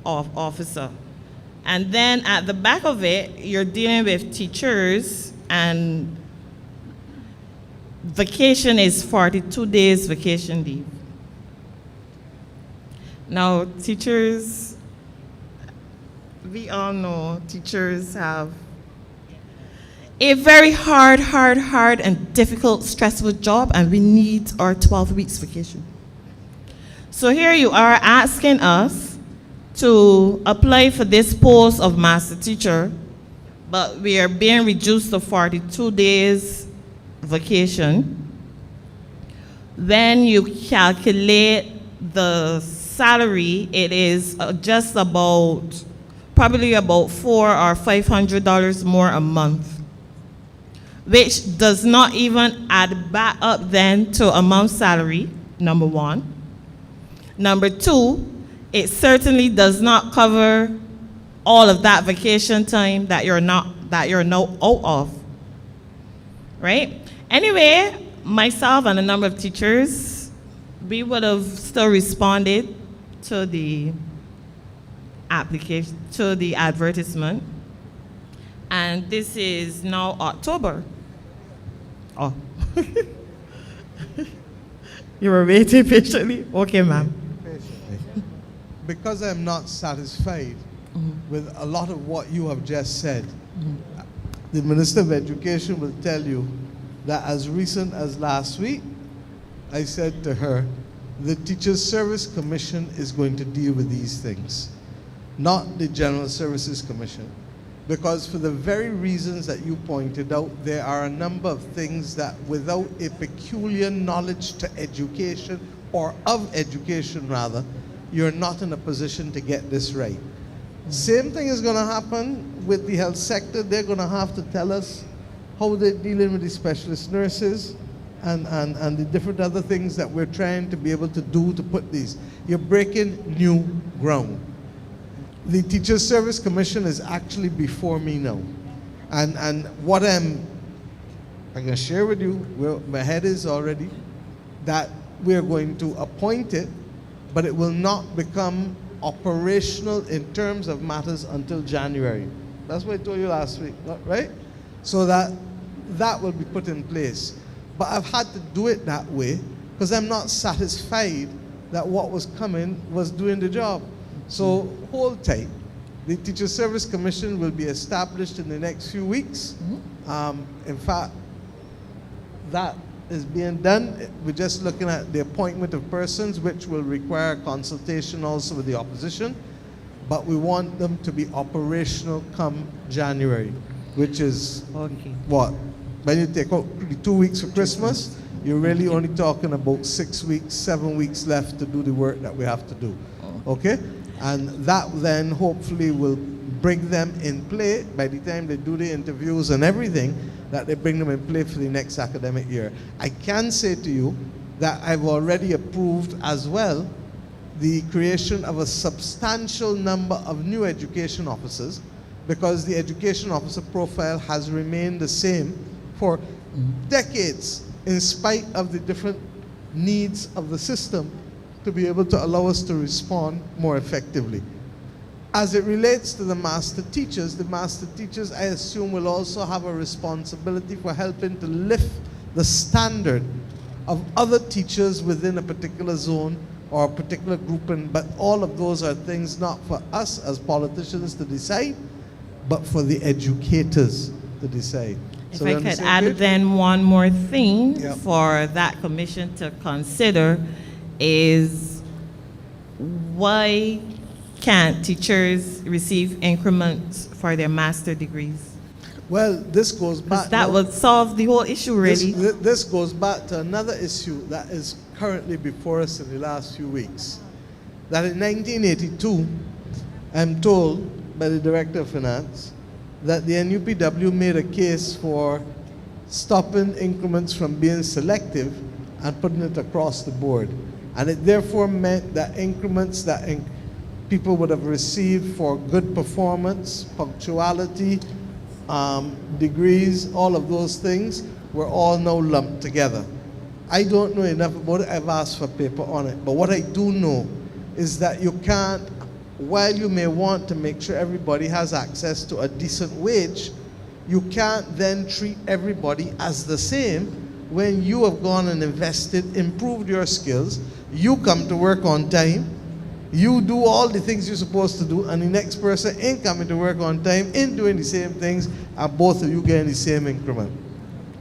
officer. And then at the back of it, you're dealing with teachers, and vacation is 42 days vacation leave. Now, teachers, we all know teachers have, a very hard and difficult, stressful job, and we need our 12 weeks vacation. So here you are asking us to apply for this post of master teacher, but we are being reduced to 42 days vacation. Then you calculate the salary, it is just about, probably about $400 or $500 more a month, which does not even add back up then to a month's salary, number one. Number two, it certainly does not cover all of that vacation time that you're now out of, right? Anyway, myself and a number of teachers, we would have still responded to the application, to the advertisement, and this is now October. Oh. You were waiting patiently? Okay, ma'am. Because I'm not satisfied with a lot of what you have just said, the Minister of Education will tell you that as recent as last week, I said to her, the Teachers Service Commission is going to deal with these things, not the General Services Commission. Because for the very reasons that you pointed out, there are a number of things that without a peculiar knowledge to education, or of education rather, you're not in a position to get this right. Same thing is going to happen with the health sector. They're going to have to tell us how they're dealing with the specialist nurses and the different other things that we're trying to be able to do to put these. You're breaking new ground. The Teachers Service Commission is actually before me now. And what I can share with you, where my head is already, that we're going to appoint it, but it will not become operational in terms of matters until January. That's what I told you last week, right? So that will be put in place. But I've had to do it that way because I'm not satisfied that what was coming was doing the job. So hold tight. The Teacher Service Commission will be established in the next few weeks. In fact, that is being done. We're just looking at the appointment of persons, which will require consultation also with the opposition. But we want them to be operational come January, which is what? When you take out the 2 weeks for Christmas, you're really only talking about 6 weeks, 7 weeks left to do the work that we have to do. Okay? And that then hopefully will bring them in play by the time they do the interviews and everything, that they bring them in play for the next academic year. I can say to you that I've already approved as well the creation of a substantial number of new education officers, because the education officer profile has remained the same for decades in spite of the different needs of the system to be able to allow us to respond more effectively. As it relates to the master teachers, I assume, will also have a responsibility for helping to lift the standard of other teachers within a particular zone or a particular grouping, but all of those are things not for us as politicians to decide, but for the educators to decide. If I could add then one more thing for that commission to consider is, why can't teachers receive increments for their master degrees? Well, this goes back. That would solve the whole issue, really. This goes back to another issue that is currently before us in the last few weeks. That in 1982, I'm told by the Director of Finance that the NUPW made a case for stopping increments from being selective and putting it across the board. And it therefore meant that increments that people would have received for good performance, punctuality, degrees, all of those things were all now lumped together. I don't know enough about it. I've asked for paper on it. But what I do know is that you can't, while you may want to make sure everybody has access to a decent wage, you can't then treat everybody as the same when you have gone and invested, improved your skills, you come to work on time, You do all the things you're supposed to do, and the next person ain't coming to work on time, ain't doing the same things, and both of you getting the same increment.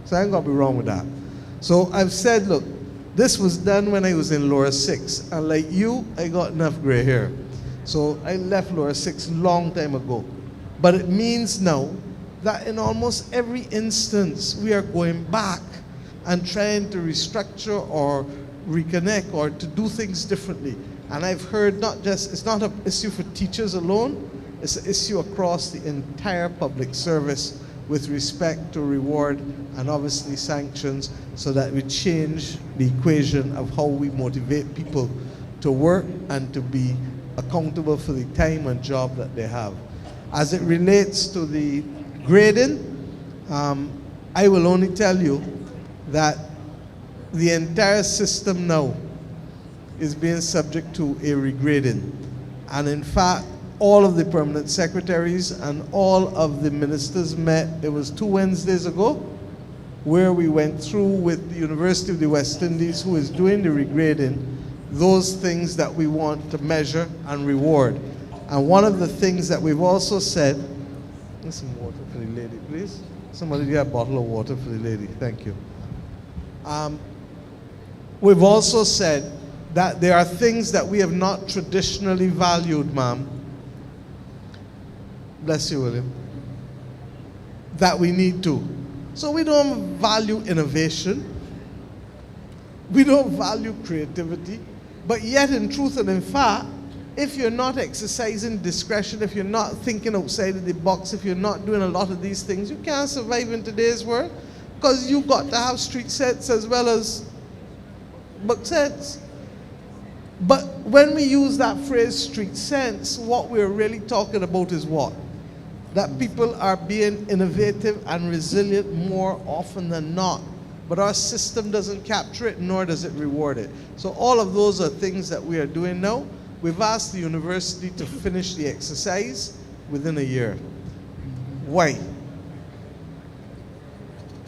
So I ain't gonna be wrong with that. So I've said, look, this was done when I was in Lower 6, and like you, I got enough gray hair. So I left Lower 6 long time ago. But it means now that in almost every instance, we are going back and trying to restructure or reconnect or to do things differently. And I've heard it's not an issue for teachers alone, it's an issue across the entire public service with respect to reward and obviously sanctions, so that we change the equation of how we motivate people to work and to be accountable for the time and job that they have. As it relates to the grading, I will only tell you that the entire system now is being subject to a regrading. And in fact, all of the permanent secretaries and all of the ministers met, it was 2 Wednesdays ago, where we went through with the University of the West Indies, who is doing the regrading, those things that we want to measure and reward. And one of the things that we've also said, get some water for the lady, please. Somebody get a bottle of water for the lady, thank you. We've also said that there are things that we have not traditionally valued, ma'am. Bless you, William. That we need to. So we don't value innovation. We don't value creativity. But yet, in truth and in fact, if you're not exercising discretion, if you're not thinking outside of the box, if you're not doing a lot of these things, you can't survive in today's world, because you've got to have street sense as well as book sense. But when we use that phrase street sense, what we're really talking about is what? That people are being innovative and resilient more often than not. But our system doesn't capture it, nor does it reward it. So all of those are things that we are doing now. We've asked the university to finish the exercise within a year. Why?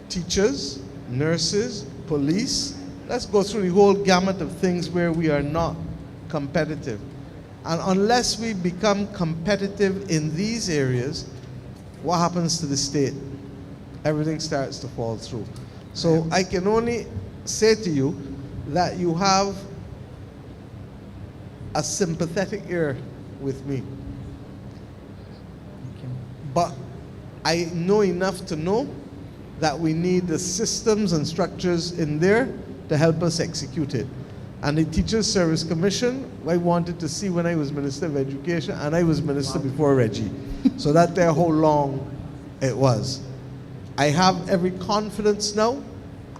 Teachers, nurses, police, let's go through the whole gamut of things where we are not competitive. And unless we become competitive in these areas, what happens to the state? Everything starts to fall through. So I can only say to you that you have a sympathetic ear with me. But I know enough to know that we need the systems and structures in there to help us execute it. And the Teachers Service Commission, I wanted to see when I was Minister of Education, and I was Minister before Reggie. So that's how long it was. I have every confidence now,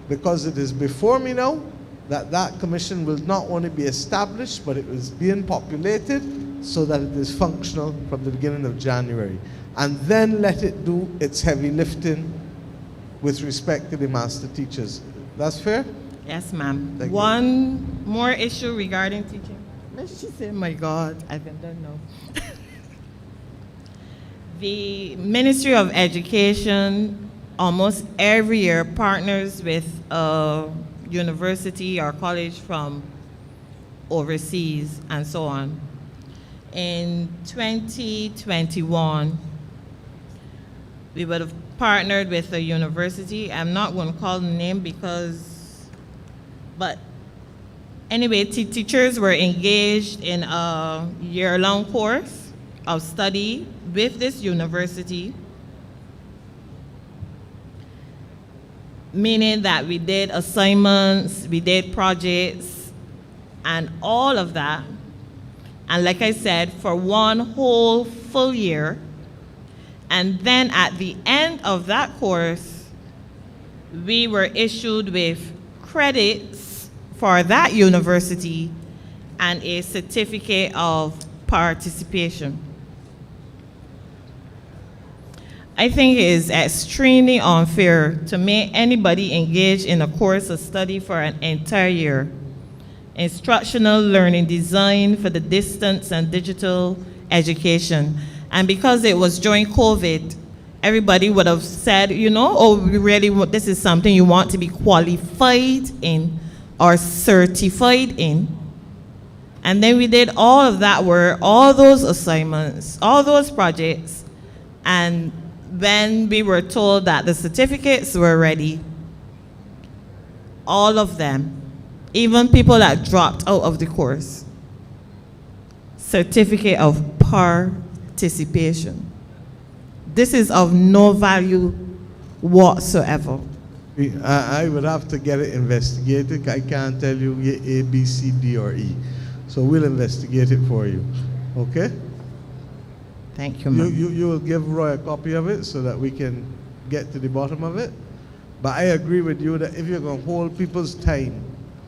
because it is before me now, that that commission will not only be established, but it is being populated so that it is functional from the beginning of January. And then let it do its heavy lifting with respect to the master teachers. That's fair? Yes, ma'am. Thank you. One more issue regarding teaching. She said, my God, I don't know. The Ministry of Education almost every year partners with a university or college from overseas and so on. In 2021, we would have partnered with a university. I'm not going to call the name but anyway, teachers were engaged in a year-long course of study with this university, meaning that we did assignments, we did projects, and all of that. And like I said, for one whole full year. And then at the end of that course, we were issued with credits for that university and a certificate of participation. I think it is extremely unfair to make anybody engage in a course of study for an entire year. Instructional learning design for the distance and digital education. And because it was during COVID, everybody would have said, you know, oh, we really want, this is something you want to be qualified in or certified in. And then we did all of that work, all those assignments, all those projects. And when we were told that the certificates were ready, all of them, even people that dropped out of the course, certificate of participation. This is of no value whatsoever. I would have to get it investigated. I can't tell you A, B, C, D, or E. So we'll investigate it for you. Okay? Thank you, ma'am. You will give Roy a copy of it so that we can get to the bottom of it. But I agree with you that if you're going to hold people's time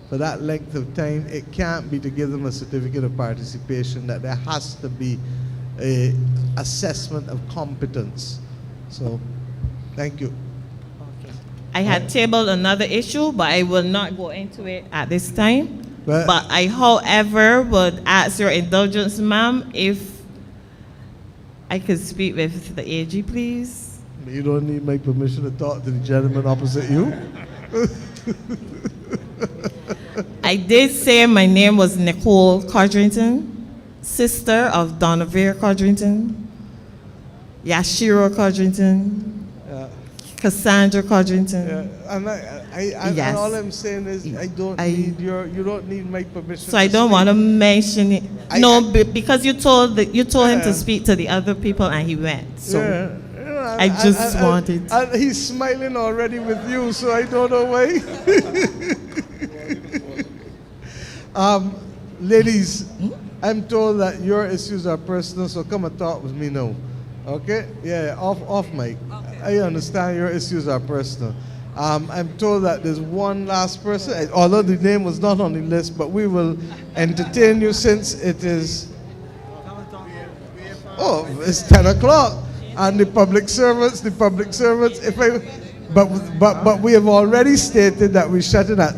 for that length of time, it can't be to give them a certificate of participation, that there has to be a assessment of competence. So, thank you. I had tabled another issue, but I will not go into it at this time. But I, however, would ask your indulgence, ma'am, if I could speak with the AG, please. You don't need my permission to talk to the gentleman opposite you. I did say my name was Nicole Codrington, sister of Donovan Codrington, Yashiro Codrington, Cassandra Codrington. And Yes. all I'm saying is you don't need my permission. So I don't want to mention it. Because you told him to speak to the other people and he went. So I just wanted. And he's smiling already with you, so I don't know why. Ladies, I'm told that your issues are personal, so come and talk with me now. Okay? Yeah, off mic. I understand your issues are personal. I'm told that there's one last person, although the name was not on the list, but we will entertain you since it is, it's 10 o'clock. And the public servants, but we have already stated that we shut it at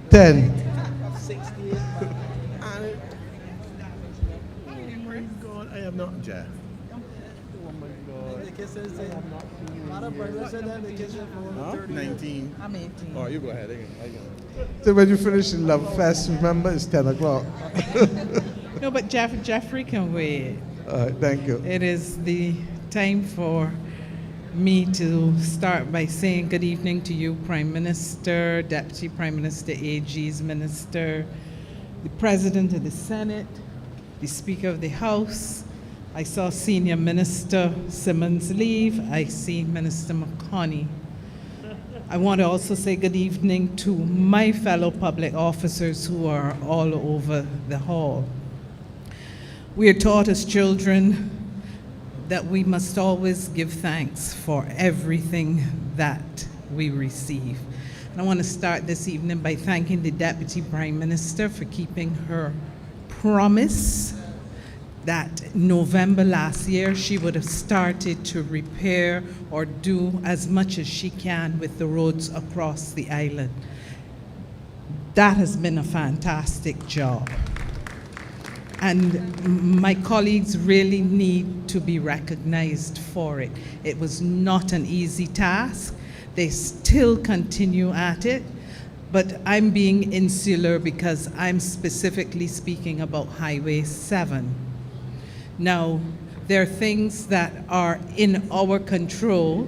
10. I am not Jeff. Huh? 19. I'm 18. Oh, you go ahead. So when you finish in Love Fest, remember it's 10 o'clock. No, but Jeffrey can wait. All right, thank you. It is the time for me to start by saying good evening to you, Prime Minister, Deputy Prime Minister, AG's Minister, the President of the Senate, the Speaker of the House. I saw Senior Minister Simmons leave. I see Minister McConney. I want to also say good evening to my fellow public officers who are all over the hall. We are taught as children that we must always give thanks for everything that we receive. And I want to start this evening by thanking the Deputy Prime Minister for keeping her promise that November last year she would have started to repair or do as much as she can with the roads across the island. That has been a fantastic job. And my colleagues really need to be recognized for it. It was not an easy task. They still continue at it, but I'm being insular because I'm specifically speaking about Highway 7. Now, there are things that are in our control,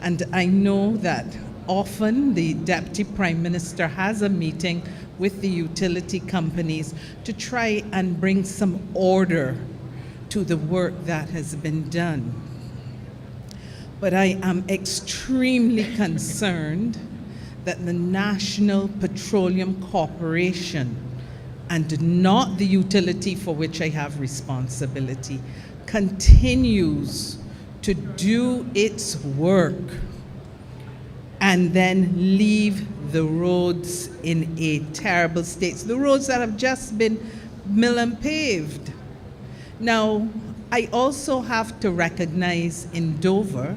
and I know that often the Deputy Prime Minister has a meeting with the utility companies to try and bring some order to the work that has been done. But I am extremely concerned that the National Petroleum Corporation, and not the utility for which I have responsibility, continues to do its work and then leave the roads in a terrible state. The roads that have just been mill and paved. Now, I also have to recognize in Dover,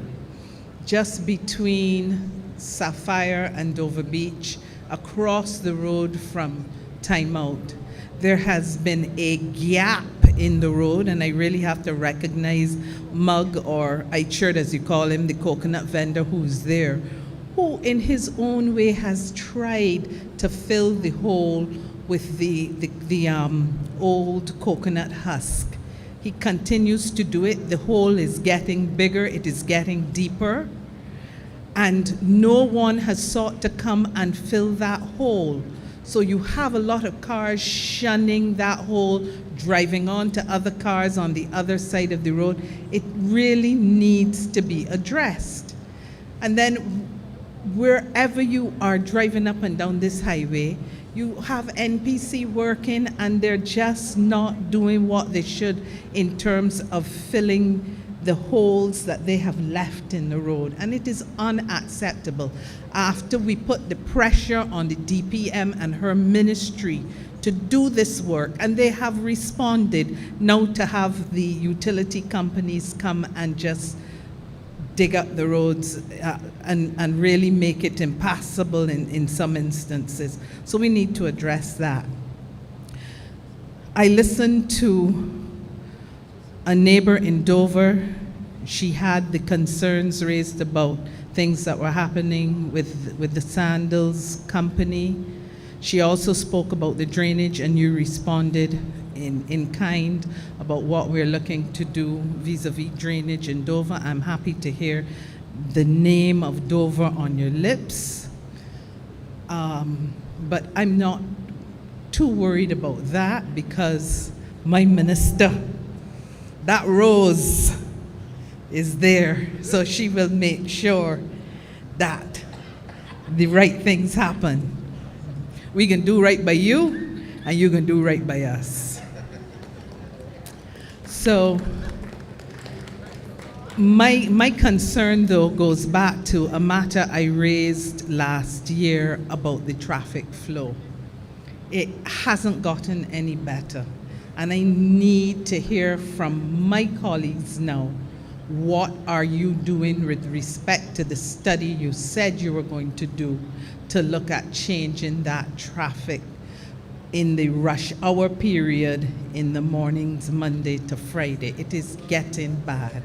just between Sapphire and Dover Beach, across the road from Time Out, there has been a gap in the road, and I really have to recognize Mug, or Aichard as you call him, the coconut vendor who's there, who in his own way has tried to fill the hole with the old coconut husk. He continues to do it. The hole is getting bigger, it is getting deeper, and no one has sought to come and fill that hole. So you have a lot of cars shunning that hole, driving on to other cars on the other side of the road. It really needs to be addressed. And then wherever you are driving up and down this highway, you have NPC working and they're just not doing what they should in terms of filling the holes that they have left in the road. And it is unacceptable. After we put the pressure on the DPM and her ministry to do this work, and they have responded, now to have the utility companies come and just dig up the roads and really make it impassable in some instances. So we need to address that. I listened to a neighbor in Dover. She had the concerns raised about things that were happening with the Sandals company. She also spoke about the drainage, and you responded in kind about what we're looking to do vis-a-vis drainage in Dover. I'm happy to hear the name of Dover on your lips. But I'm not too worried about that, because my minister, that Rose, is there, so she will make sure that the right things happen. We can do right by you, and you can do right by us. So my concern, though, goes back to a matter I raised last year about the traffic flow. It hasn't gotten any better, and I need to hear from my colleagues now. What are you doing with respect to the study you said you were going to do to look at changing that traffic in the rush hour period in the mornings, Monday to Friday? It is getting bad.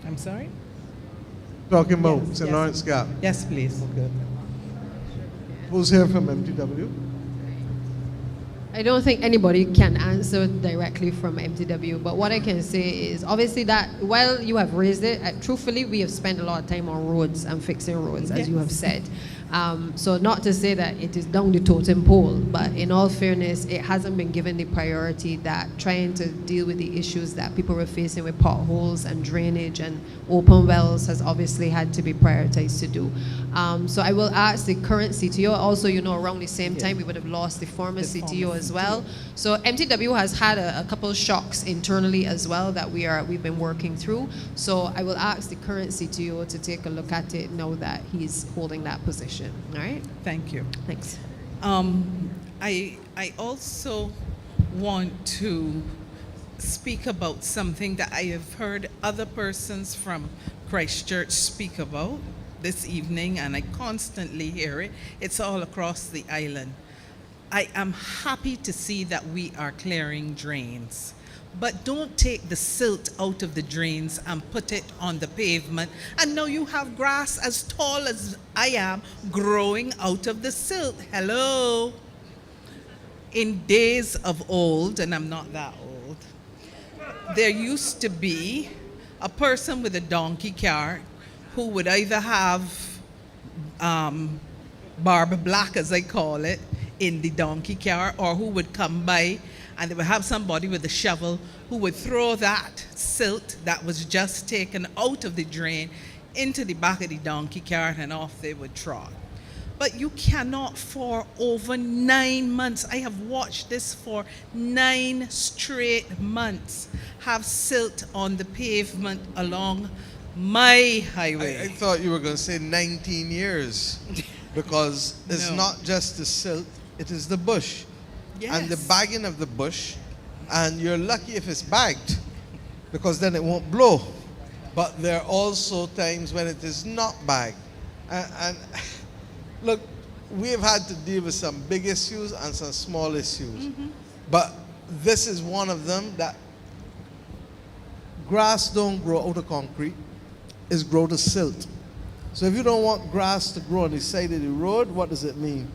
I'm sorry? Talking about Yes, St. yes. Lawrence Gap. Yes, please. Okay. Who's here from MTW? I don't think anybody can answer directly from MTW, but what I can say is obviously that while you have raised it, truthfully, we have spent a lot of time on roads and fixing roads, as you have said. So not to say that it is down the totem pole, but in all fairness, it hasn't been given the priority that trying to deal with the issues that people were facing with potholes and drainage and open wells has obviously had to be prioritized to do. So I will ask the current CTO, also, you know, around the same time we would have lost the former CTO as well. So MTW has had a couple shocks internally as well that we've been working through. So I will ask the current CTO to take a look at it now that he's holding that position. All right? Thank you. Thanks. I also want to speak about something that I have heard other persons from Christchurch speak about this evening, and I constantly hear it. It's all across the island. I am happy to see that we are clearing drains, but don't take the silt out of the drains and put it on the pavement, and now you have grass as tall as I am growing out of the silt. Hello? In days of old, and I'm not that old, there used to be a person with a donkey cart who would either have barb black, as I call it, in the donkey cart, or who would come by and they would have somebody with a shovel who would throw that silt that was just taken out of the drain into the back of the donkey cart, and off they would trot. But you cannot, for over 9 months, I have watched this for 9 straight months, have silt on the pavement along my highway. I thought you were going to say 19 years, because it's No. not just the silt, it is the bush. And the Yes. bagging of the bush, and you're lucky if it's bagged, because then it won't blow. But there are also times when it is not bagged. And look, we have had to deal with some big issues and some small issues. But this is one of them, that grass don't grow out of concrete, it's grow to silt. So if you don't want grass to grow on the side of the road, what does it mean?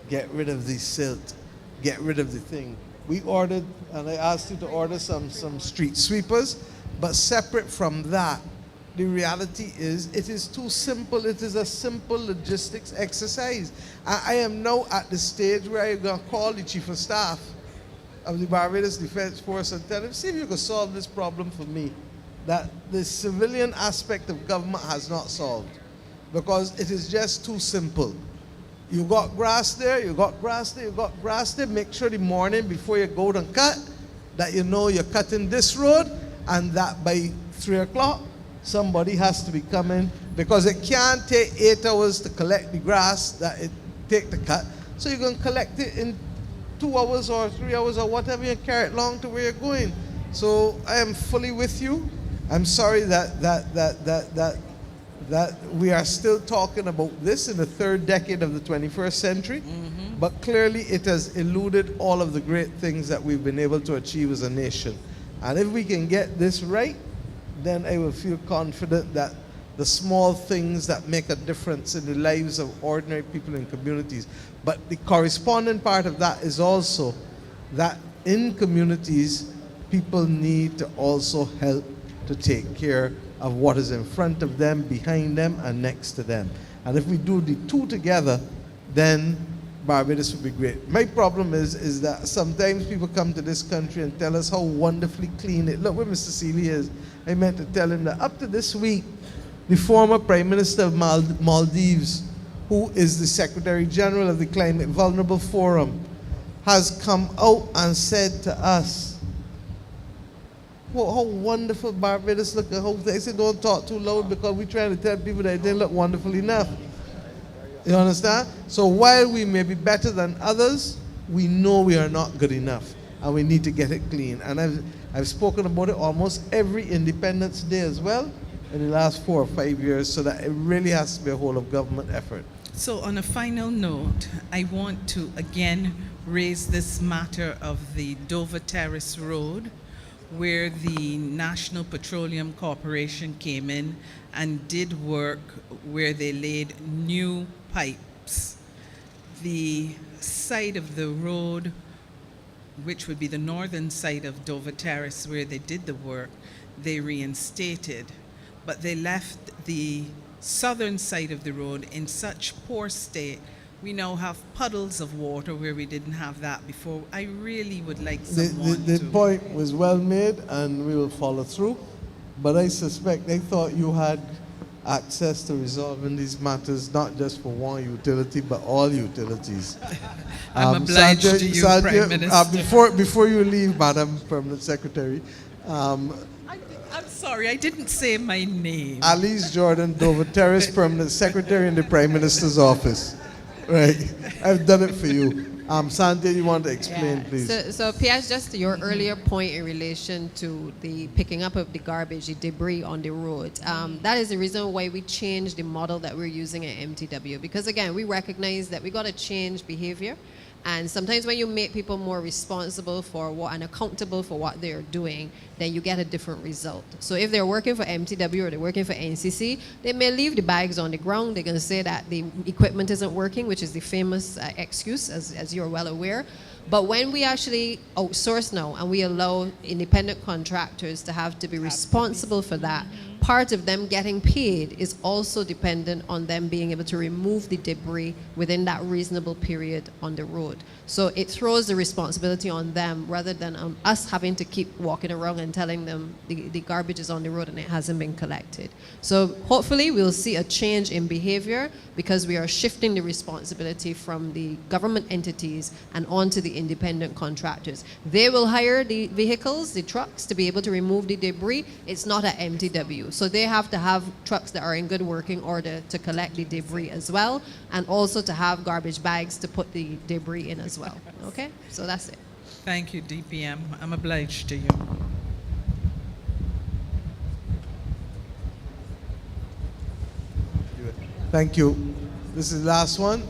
get rid of the silt, get rid of the thing. We ordered, and I asked you to order some street sweepers, but separate from that, the reality is it is too simple. It is a simple logistics exercise. I am now at the stage where I'm going to call the Chief of Staff of the Barbados Defense Force and tell him, see if you can solve this problem for me that the civilian aspect of government has not solved, because it is just too simple. You got grass there, you got grass there, you got grass there. Make sure the morning before you go and cut that you know you're cutting this road, and that by 3 o'clock somebody has to be coming, because it can't take 8 hours to collect the grass that it take to cut. So you're going to collect it in 2 hours or 3 hours or whatever, you carry it along to where you're going. So I am fully with you. I'm sorry that we are still talking about this in the third decade of the 21st century, but clearly it has eluded all of the great things that we've been able to achieve as a nation. And if we can get this right, then I will feel confident that the small things that make a difference in the lives of ordinary people in communities. But the corresponding part of that is also that in communities, people need to also help to take care of what is in front of them, behind them, and next to them. And if we do the two together, then Barbados would be great. My problem is that sometimes people come to this country and tell us how wonderfully clean it. Look where Mr. Seeley is. I meant to tell him that up to this week, the former Prime Minister of Maldives, who is the Secretary General of the Climate Vulnerable Forum, has come out and said to us, well, how wonderful Barbados look. They say don't talk too loud because we're trying to tell people that they look wonderful enough. You understand? So while we may be better than others, we know we are not good enough, and we need to get it clean. And I've spoken about it almost every Independence Day as well in the last 4 or 5 years, so that it really has to be a whole of government effort. So on a final note, I want to again raise this matter of the Dover Terrace Road, where the National Petroleum Corporation came in and did work where they laid new pipes. The side of the road, which would be the northern side of Dover Terrace where they did the work, they reinstated, but they left the southern side of the road in such poor state. We now have puddles of water where we didn't have that before. I really would like someone The point was well made, and we will follow through. But I suspect they thought you had access to resolving these matters, not just for one utility, but all utilities. I'm obliged to you, Prime Minister. Before you leave, Madam Permanent Secretary, I'm sorry, I didn't say my name. Alice Jordan, Dover Terrace, Permanent Secretary in the Prime Minister's office. Right, I've done it for you. Sandy, you want to explain, please? So Piers, just to your earlier point in relation to the picking up of the garbage, the debris on the road, that is the reason why we changed the model that we're using at MTW. Because again, we recognize that we got to change behavior. And sometimes when you make people more responsible for what and accountable for what they're doing, then you get a different result. So if they're working for MTW or they're working for NCC, they may leave the bags on the ground. They're going to say that the equipment isn't working, which is the famous excuse, as you're well aware. But when we actually outsource now and we allow independent contractors to have to be responsible for that, part of them getting paid is also dependent on them being able to remove the debris within that reasonable period on the road. So it throws the responsibility on them rather than us having to keep walking around and telling them the garbage is on the road and it hasn't been collected. So hopefully we'll see a change in behavior because we are shifting the responsibility from the government entities and onto the independent contractors. They will hire the vehicles, the trucks, to be able to remove the debris. It's not at MTW. So they have to have trucks that are in good working order to collect the debris as well, and also to have garbage bags to put the debris in as well. Okay? So that's it. Thank you, DPM. I'm obliged to you. Thank you. This is the last one.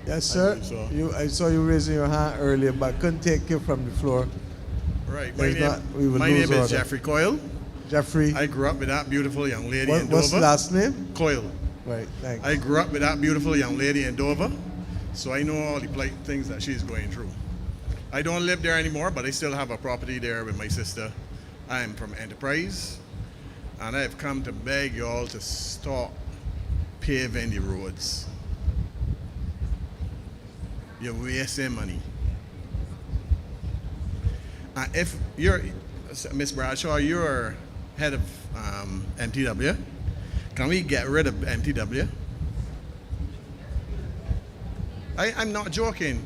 Yes, sir. I saw you raising your hand earlier, but couldn't take you from the floor. Right. We will My lose name is order. Jeffrey Coyle. Jeffrey. I grew up with that beautiful young lady in Dover. What's the last name? Coyle. Right, thanks. I grew up with that beautiful young lady in Dover. So I know all the things that she's going through. I don't live there anymore, but I still have a property there with my sister. I am from Enterprise, and I have come to beg you all to stop paving the roads. You're wasting money. If you're, Miss Bradshaw, you're head of MTW, can we get rid of MTW? I'm not joking.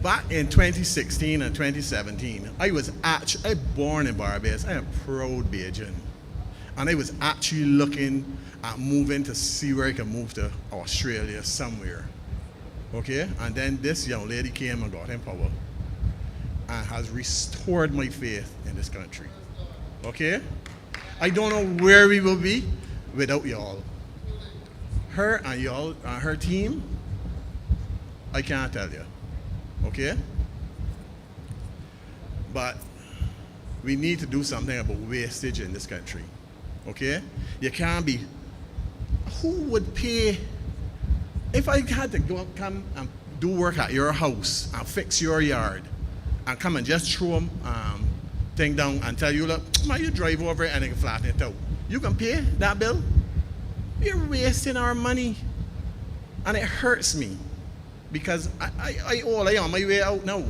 Back in 2016 and 2017, I was actually born in Barbados. I am proud Bajan. And I was actually looking at moving to see where I can move to Australia somewhere. Okay? And then this young lady came and got in power and has restored my faith in this country. Okay? I don't know where we will be without y'all. Her and y'all and her team, I can't tell you. Okay? But we need to do something about wastage in this country. Okay? You can't be. Who would pay? If I had to come and do work at your house and fix your yard and come and just throw thing down and tell you, look, man, you drive over it and they can flatten it out. You can pay that bill? You're wasting our money. And it hurts me because I on my way out now,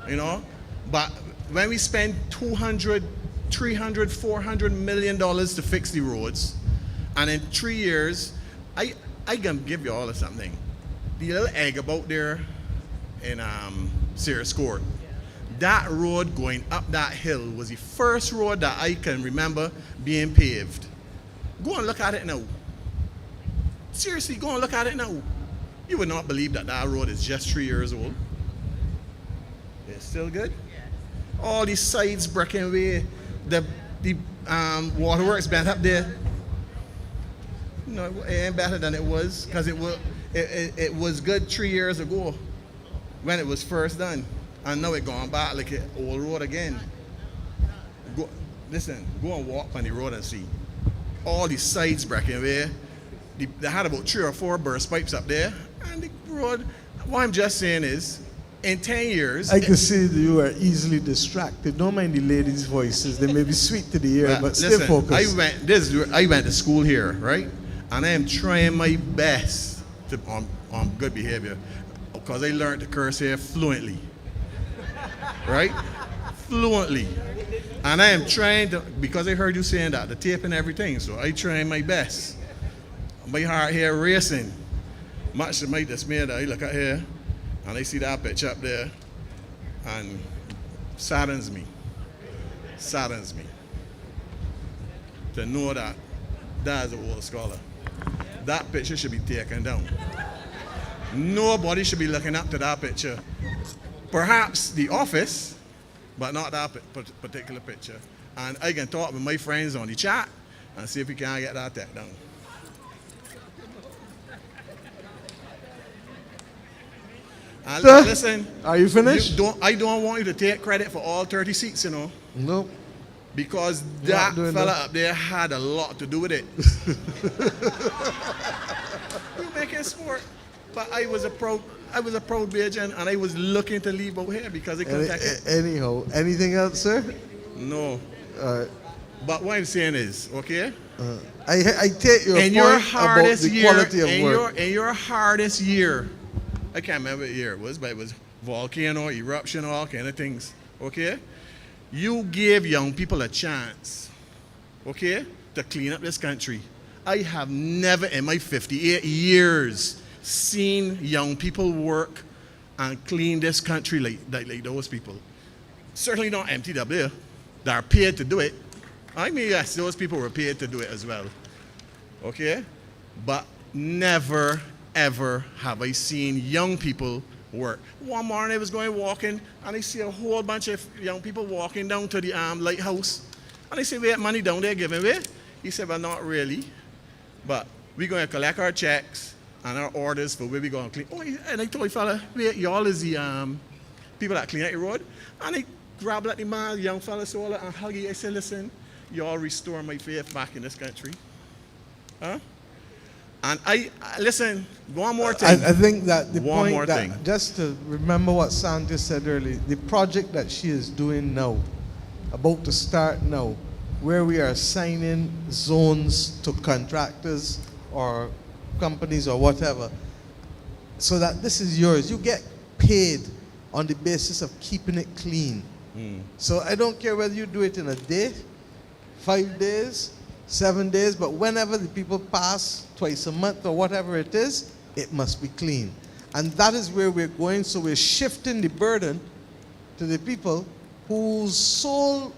you know? But when we spend $200, $300, $400 million to fix the roads, and in 3 years, I can give you all of something. The little egg about there in Sears Court, that road going up that hill was the first road that I can remember being paved. Go and look at it now. Seriously, go and look at it now. You would not believe that that road is just 3 years old. It's still good. All these sides breaking away. The waterworks bent up there. No, it ain't better than it was because it was good 3 years ago when it was first done. And now it gone back like an old road again. Go and walk on the road and see. All these sides breaking away. They had about 3 or 4 burst pipes up there. And the road, what I'm just saying is, in 10 years... I can see that you are easily distracted. Don't mind the ladies' voices. They may be sweet to the ear, but stay focused. I went to school here, right? And I am trying my best to on good behavior because I learned to curse here fluently. Right? Fluently. And I am trying to, because I heard you saying that, the tape and everything, so I trying my best. My heart here racing. Much to my dismay that I look at here and I see that picture up there and saddens me. Saddens me. To know that that is an old scholar. That picture should be taken down. Nobody should be looking up to that picture. Perhaps the office, but not that particular picture. And I can talk with my friends on the chat and see if we can get that taken down. And listen, are you finished? I don't want you to take credit for all 30 seats, you know. Nope. Because that fella up there had a lot to do with it. You make it sport. But I was a proud Bajan and I was looking to leave out here because I couldn't take it. Anyhow, anything else, sir? No. But what I'm saying is, okay? I take your point about the quality of work. In your hardest year, I can't remember what year it was, but it was volcano, eruption, all kind of things, okay? You gave young people a chance, okay, to clean up this country. I have never in my 58 years seen young people work and clean this country like those people. Certainly not MTW. They are paid to do it. I mean, yes, those people were paid to do it as well, okay? But never, ever have I seen young people work. One morning I was going walking and I see a whole bunch of young people walking down to the lighthouse. And I said, we have money down there giving away. He said, well, not really. But we're going to collect our checks and our orders for where we're going to clean. Oh, and I told the fella, wait, y'all is the people that clean out the road. And I grabbed at the man, young fella, so and hugged him. I said, listen, y'all restore my faith back in this country. Huh? And listen, one more thing. I think that the one point more that, thing. just to remember what Sandra said earlier, the project that she is doing now, about to start now, where we are assigning zones to contractors or companies or whatever, so that this is yours. You get paid on the basis of keeping it clean. So I don't care whether you do it in a day, 5 days, 7 days, but whenever the people pass, twice a month or whatever it is, it must be clean. And that is where we're going. So we're shifting the burden to the people whose sole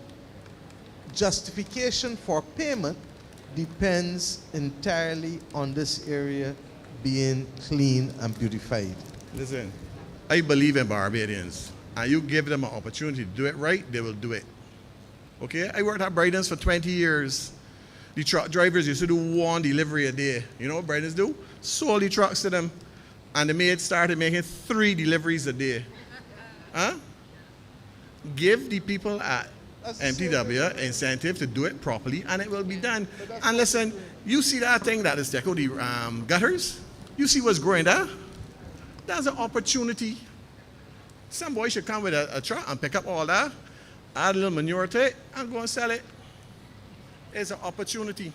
justification for payment depends entirely on this area being clean and beautified. Listen, I believe in Barbadians, and you give them an opportunity to do it right, they will do it. Okay? I worked at Brydens for 20 years. The truck drivers used to do 1 delivery a day. You know what Brydens do? Sold the trucks to them, and the maids started making 3 deliveries a day. Huh? Give the people at MTW incentive to do it properly, and it will be done. And listen, you see that thing that is deco, the gutters? You see what's growing there? That's an opportunity. Some boy should come with a truck and pick up all that, add a little manure to it, and go and sell it. It's an opportunity.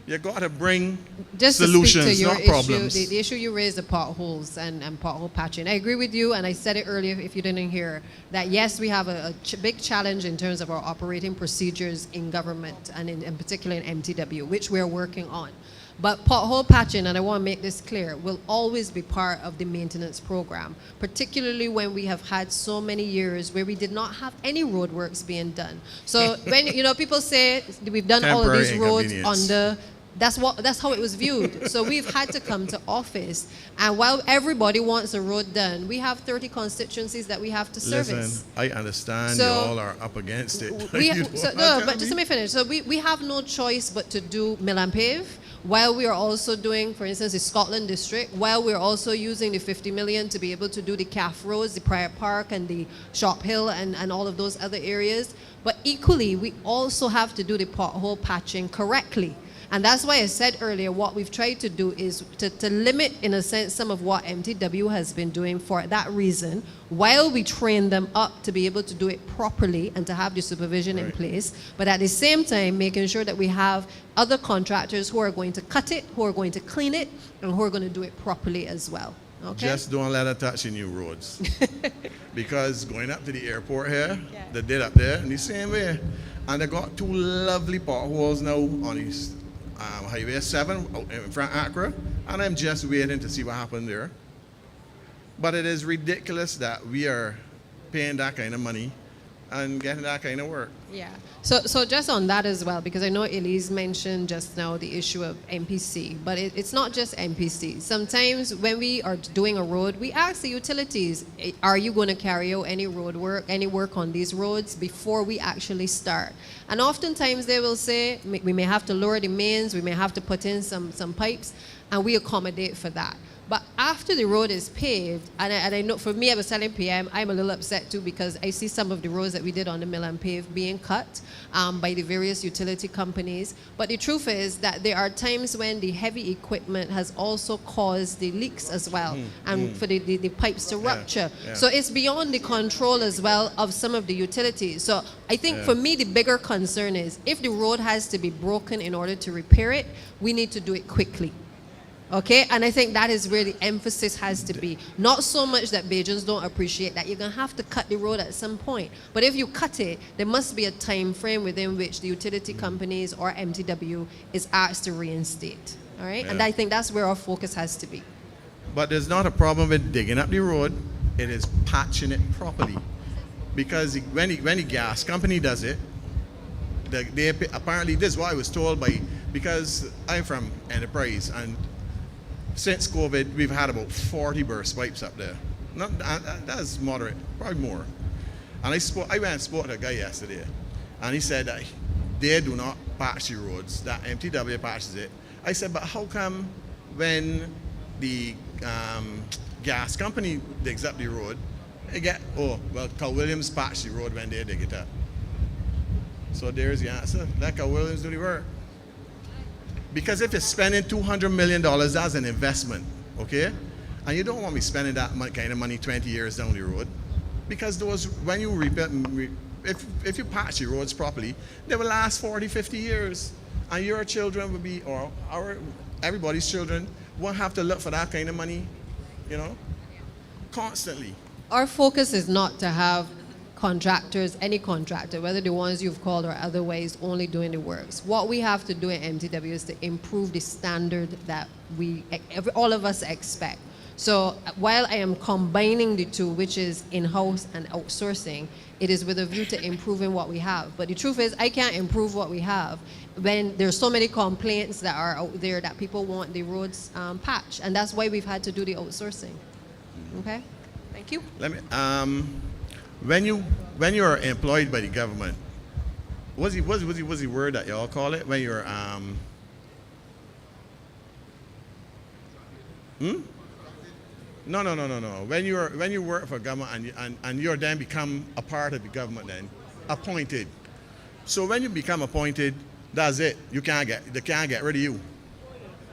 You got to bring solutions, to speak to your not problems. The issue you raised, the potholes and pothole patching. I agree with you, and I said it earlier if you didn't hear, that yes, we have a big challenge in terms of our operating procedures in government, and in particular in MTW, which we're working on. But pothole patching, and I want to make this clear, will always be part of the maintenance program, particularly when we have had so many years where we did not have any road works being done. So when people say we've done all of these roads under, that's how it was viewed. So we've had to come to office, and while everybody wants a road done, we have 30 constituencies that we have to service. Listen, I understand So you all are up against it. But just let me finish. So we have no choice but to do mill and pave, while we are also doing, for instance, the Scotland district, while we're also using the 50 million to be able to do the calf roads, the Prior Park and the Shop Hill and all of those other areas. But equally, we also have to do the pothole patching correctly. And that's why I said earlier, what we've tried to do is to limit, in a sense, some of what MTW has been doing for that reason, while we train them up to be able to do it properly and to have the supervision in place, but at the same time, making sure that we have other contractors who are going to cut it, who are going to clean it, and who are going to do it properly as well. Okay? Just don't let her touch the new roads. Because going up to the airport here, they did up there in the same way. And they got 2 lovely potholes now on the Highway 7 in front of Accra, and I'm just waiting to see what happened there. But it is ridiculous that we are paying that kind of money and getting that kind of work. Yeah. So just on that as well, because I know Elise mentioned just now the issue of MPC, but it's not just MPC. Sometimes when we are doing a road, we ask the utilities, are you going to carry out any road work, any work on these roads before we actually start? And oftentimes they will say, we may have to lower the mains, we may have to put in some pipes, and we accommodate for that. But after the road is paved, and I know for me, I was telling PM, I'm a little upset too, because I see some of the roads that we did on the mill and pave being cut by the various utility companies. But the truth is that there are times when the heavy equipment has also caused the leaks as well, and for the pipes to rupture. Yeah. So it's beyond the control as well of some of the utilities. So I think for me, the bigger concern is if the road has to be broken in order to repair it, we need to do it quickly. Okay, and I think that is where the emphasis has to be. Not so much that Bajans don't appreciate that you're going to have to cut the road at some point. But if you cut it, there must be a time frame within which the utility companies or MTW is asked to reinstate. All right, and I think that's where our focus has to be. But there's not a problem with digging up the road. It is patching it properly. Because when the gas company does it, they apparently, this is what I was told because I'm from Enterprise, and since COVID, we've had about 40 burst pipes up there. That's moderate, probably more. And I went and spoke to a guy yesterday, and he said that they do not patch the roads, that MTW patches it. I said, but how come when the gas company digs up the road, they get, Cal Williams patch the road when they dig it up. So there's the answer. Let Cal Williams do the work. Because if you're spending $200 million, that's an investment, okay? And you don't want me spending that kind of money 20 years down the road. Because those, when you if you patch your roads properly, they will last 40, 50 years. And your children will be, or everybody's children won't have to look for that kind of money, you know, constantly. Our focus is not to have contractors, any contractor, whether the ones you've called or otherwise, only doing the works. What we have to do in MTW is to improve the standard that all of us expect. So while I am combining the two, which is in-house and outsourcing, it is with a view to improving what we have. But the truth is, I can't improve what we have when there's so many complaints that are out there that people want the roads patched. And that's why we've had to do the outsourcing. Okay? Thank you. Let me, when you are employed by the government, what's the word that y'all call it? When you're No. When you work for government and you're then become a part of the government, then appointed. So when you become appointed, that's it. They can't get rid of you.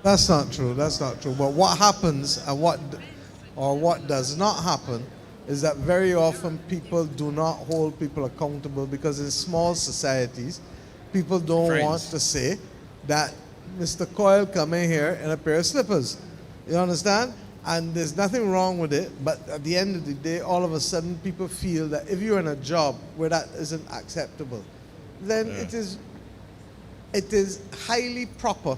That's not true. That's not true. But what happens and what does not happen is that very often people do not hold people accountable, because in small societies, people don't want to say that Mr. Coyle come in here in a pair of slippers. You understand? And there's nothing wrong with it, but at the end of the day, all of a sudden people feel that if you're in a job where that isn't acceptable, then it is highly proper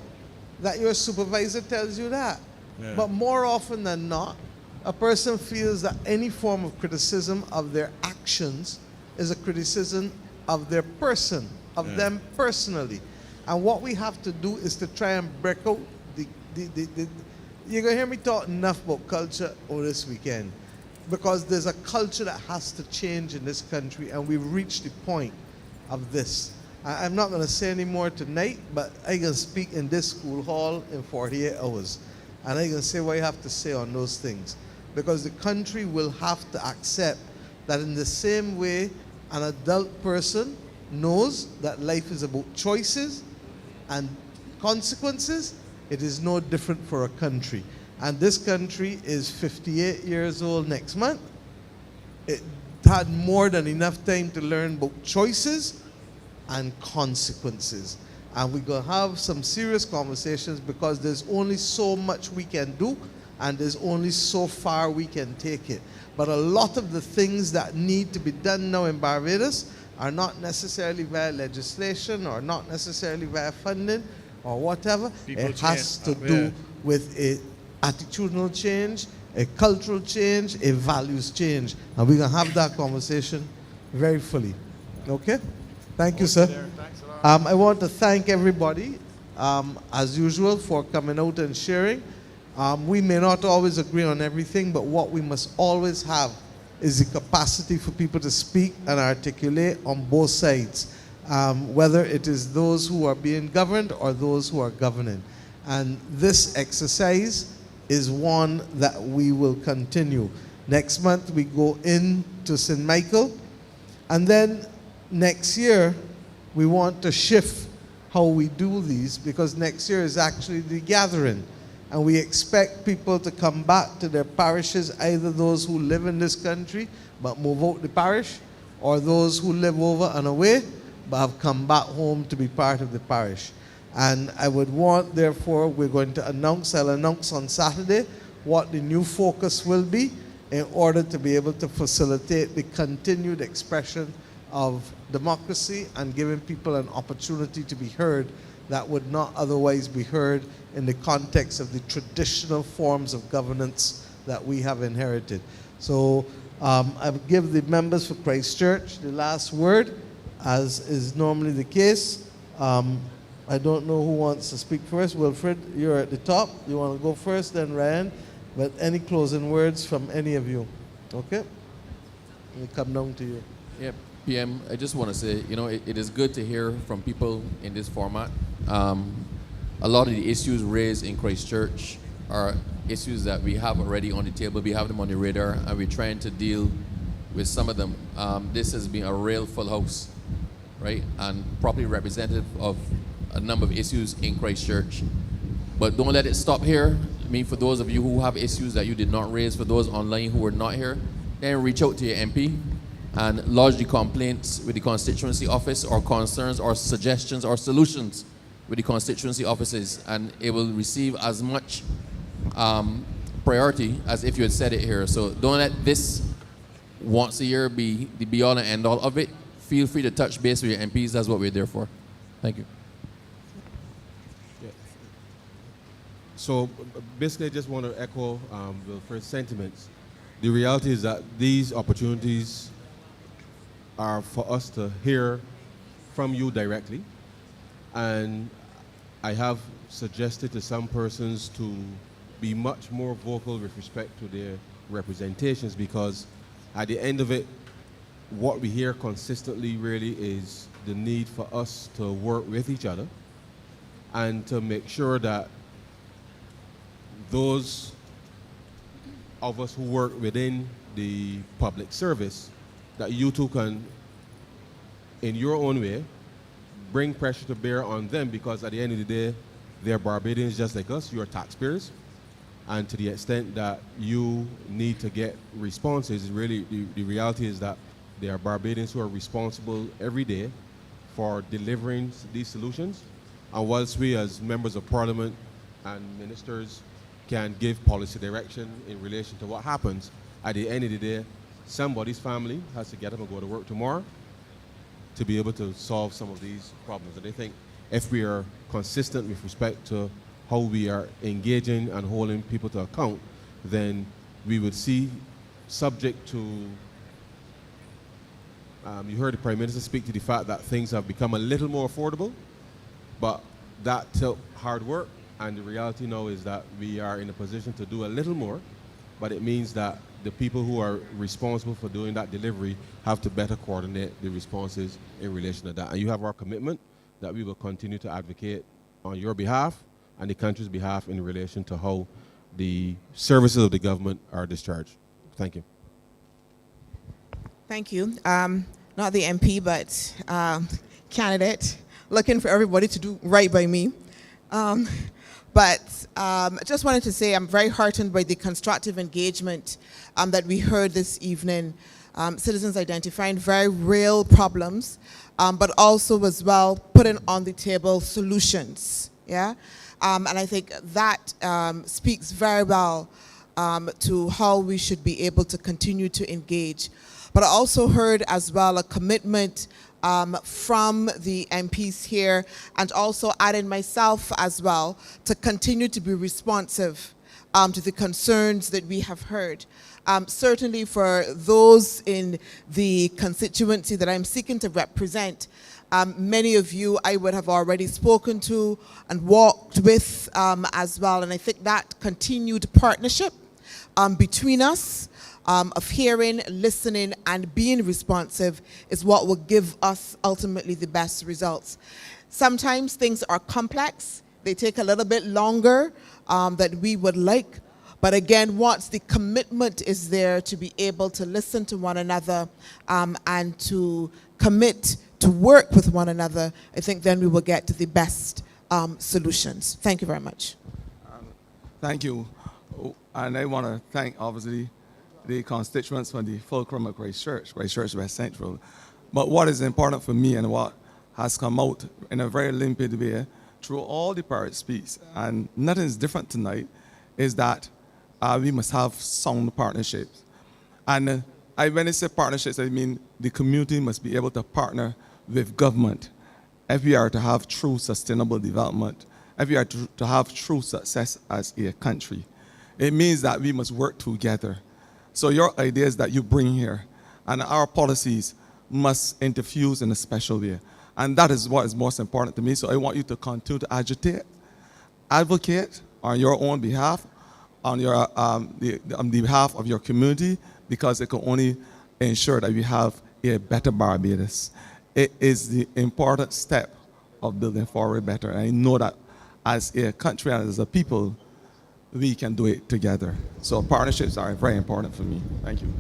that your supervisor tells you that. Yeah. But more often than not, a person feels that any form of criticism of their actions is a criticism of their person, of them personally. And what we have to do is to try and break out you're going to hear me talk enough about culture over this weekend, because there's a culture that has to change in this country, and we've reached the point of this. I'm not going to say any more tonight, but I can speak in this school hall in 48 hours, and I can say what I have to say on those things, because the country will have to accept that in the same way an adult person knows that life is about choices and consequences, it is no different for a country. And this country is 58 years old next month. It had more than enough time to learn about choices and consequences. And we're going to have some serious conversations, because there's only so much we can do, and there's only so far we can take it. But a lot of the things that need to be done now in Barbados are not necessarily via legislation or not necessarily via funding or whatever. It has to do with a attitudinal change, a cultural change, a values change. And we're going to have that conversation very fully. Okay? Thank you, sir. I want to thank everybody, as usual, for coming out and sharing. We may not always agree on everything, but what we must always have is the capacity for people to speak and articulate on both sides. Whether it is those who are being governed or those who are governing. And this exercise is one that we will continue. Next month we go into St. Michael, and then next year we want to shift how we do these, because next year is actually the gathering. And we expect people to come back to their parishes, either those who live in this country but move out the parish, or those who live over and away but have come back home to be part of the parish. And I would want, therefore, we're going to announce, I'll announce on Saturday what the new focus will be, in order to be able to facilitate the continued expression of democracy and giving people an opportunity to be heard that would not otherwise be heard in the context of the traditional forms of governance that we have inherited. So I would give the members for Christ Church the last word, as is normally the case. I don't know who wants to speak first. Wilfred, you're at the top. You want to go first, then Ryan. But any closing words from any of you? Okay? We come down to you. Yeah, PM, I just want to say, it is good to hear from people in this format. A lot of the issues raised in Christchurch are issues that we have already on the table. We have them on the radar, and we're trying to deal with some of them. This has been a real full house, right? And properly representative of a number of issues in Christchurch. But don't let it stop here. I mean, for those of you who have issues that you did not raise, for those online who were not here, then reach out to your MP and lodge the complaints with the constituency office, or concerns or suggestions or solutions with the constituency offices, and it will receive as much priority as if you had said it here. So don't let this once a year be the be all and end all of it. Feel free to touch base with your MPs. That's what we're there for. Thank you. So basically, I just want to echo the first sentiments. The reality is that these opportunities are for us to hear from you directly. And I have suggested to some persons to be much more vocal with respect to their representations, because at the end of it, what we hear consistently really is the need for us to work with each other and to make sure that those of us who work within the public service, that you too can, in your own way, bring pressure to bear on them, because at the end of the day, they're Barbadians just like us, you're taxpayers. And to the extent that you need to get responses, really, the reality is that there are Barbadians who are responsible every day for delivering these solutions. And whilst we as members of parliament and ministers can give policy direction in relation to what happens, at the end of the day, somebody's family has to get up and go to work tomorrow to be able to solve some of these problems. And I think if we are consistent with respect to how we are engaging and holding people to account, then we would see, subject to, you heard the Prime Minister speak to the fact that things have become a little more affordable, but that took hard work, and the reality now is that we are in a position to do a little more, but it means that the people who are responsible for doing that delivery have to better coordinate the responses in relation to that. And you have our commitment that we will continue to advocate on your behalf and the country's behalf in relation to how the services of the government are discharged. Thank you. Thank you. Not the MP, but candidate, looking for everybody to do right by me. But I just wanted to say I'm very heartened by the constructive engagement that we heard this evening. Citizens identifying very real problems, but also as well putting on the table solutions. Yeah, and I think that speaks very well to how we should be able to continue to engage. But I also heard as well a commitment from the MPs here, and also adding myself as well, to continue to be responsive to the concerns that we have heard. Certainly for those in the constituency that I'm seeking to represent, many of you I would have already spoken to and walked with as well, and I think that continued partnership between us of hearing, listening, and being responsive is what will give us ultimately the best results. Sometimes things are complex. They take a little bit longer than we would like. But again, once the commitment is there to be able to listen to one another and to commit to work with one another, I think then we will get to the best solutions. Thank you very much. Thank you. And I want to thank, obviously, the constituents from the fulcrum of Christchurch West Central. But what is important for me and what has come out in a very limpid way through all the parish speaks, and nothing is different tonight, is that we must have sound partnerships. And when I say partnerships, I mean the community must be able to partner with government if we are to have true sustainable development, if we are to have true success as a country. It means that we must work together. So your ideas that you bring here and our policies must interfuse in a special way. And that is what is most important to me. So I want you to continue to agitate, advocate on your own behalf, on the behalf of your community, because it can only ensure that we have a better Barbados. It is the important step of building forward better. And I know that as a country and as a people, we can do it together. So partnerships are very important for me. Thank you.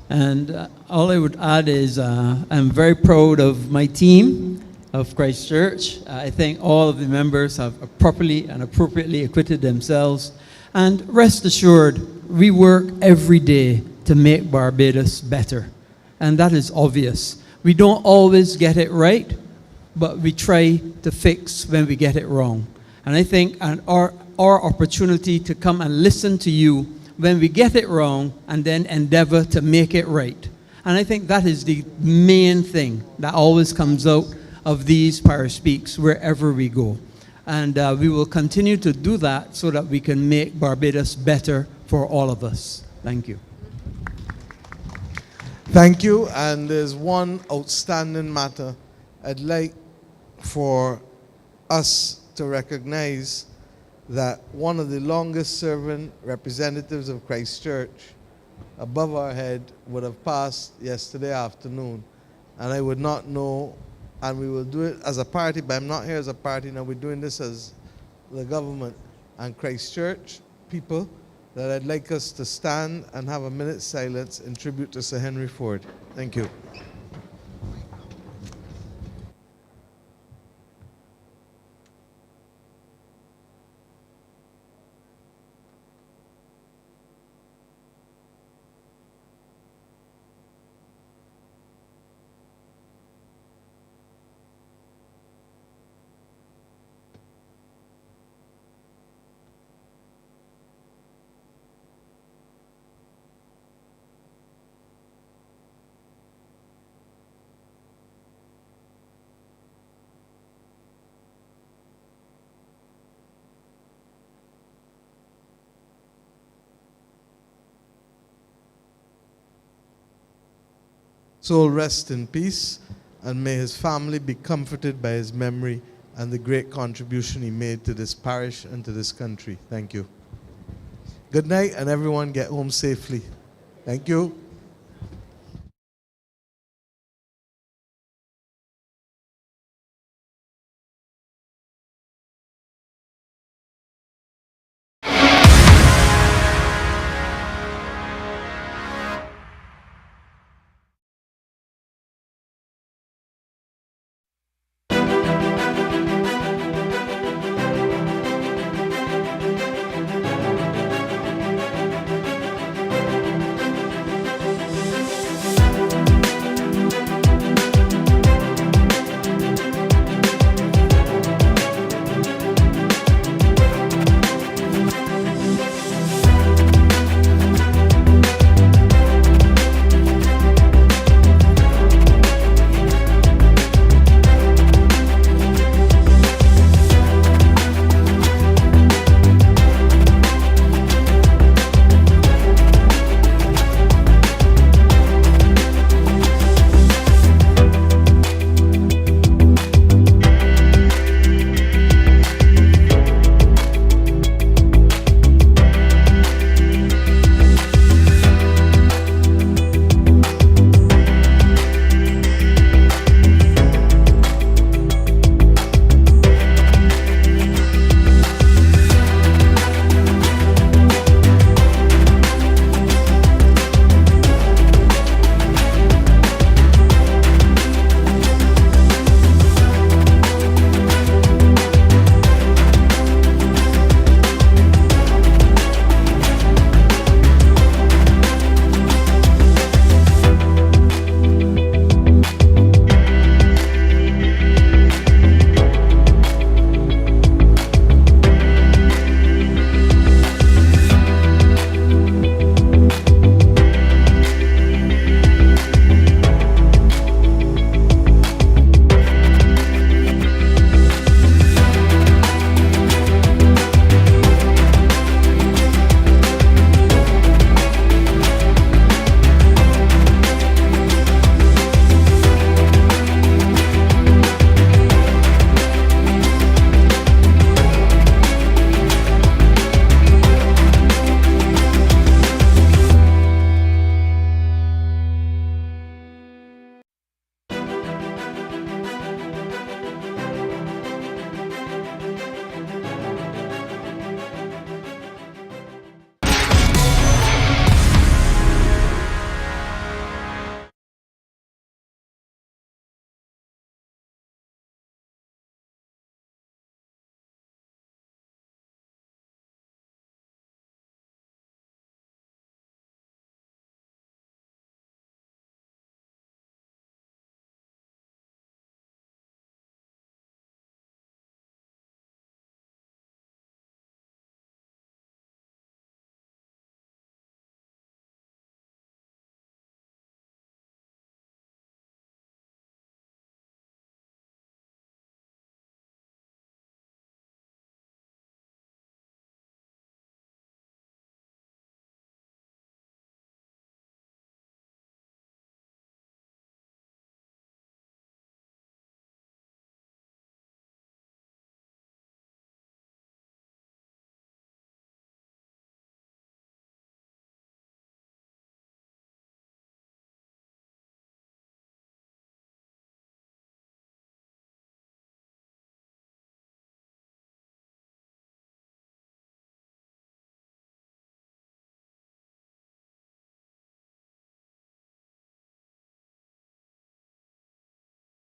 And all I would add is I'm very proud of my team of Christ Church. I think all of the members have properly and appropriately acquitted themselves. And rest assured, we work every day to make Barbados better. And that is obvious. We don't always get it right, but we try to fix when we get it wrong. And I think our opportunity to come and listen to you when we get it wrong and then endeavor to make it right. And I think that is the main thing that always comes out of these Parish Speaks wherever we go. And we will continue to do that so that we can make Barbados better for all of us. Thank you. Thank you. And there's one outstanding matter I'd like for us to recognize, that one of the longest serving representatives of Christ Church above our head would have passed yesterday afternoon. And I would not know, and we will do it as a party, but I'm not here as a party now, we're doing this as the government and Christ Church people, that I'd like us to stand and have a minute's silence in tribute to Sir Henry Ford. Thank you. Soul rest in peace, and may his family be comforted by his memory and the great contribution he made to this parish and to this country. Thank you. Good night, and everyone get home safely. Thank you.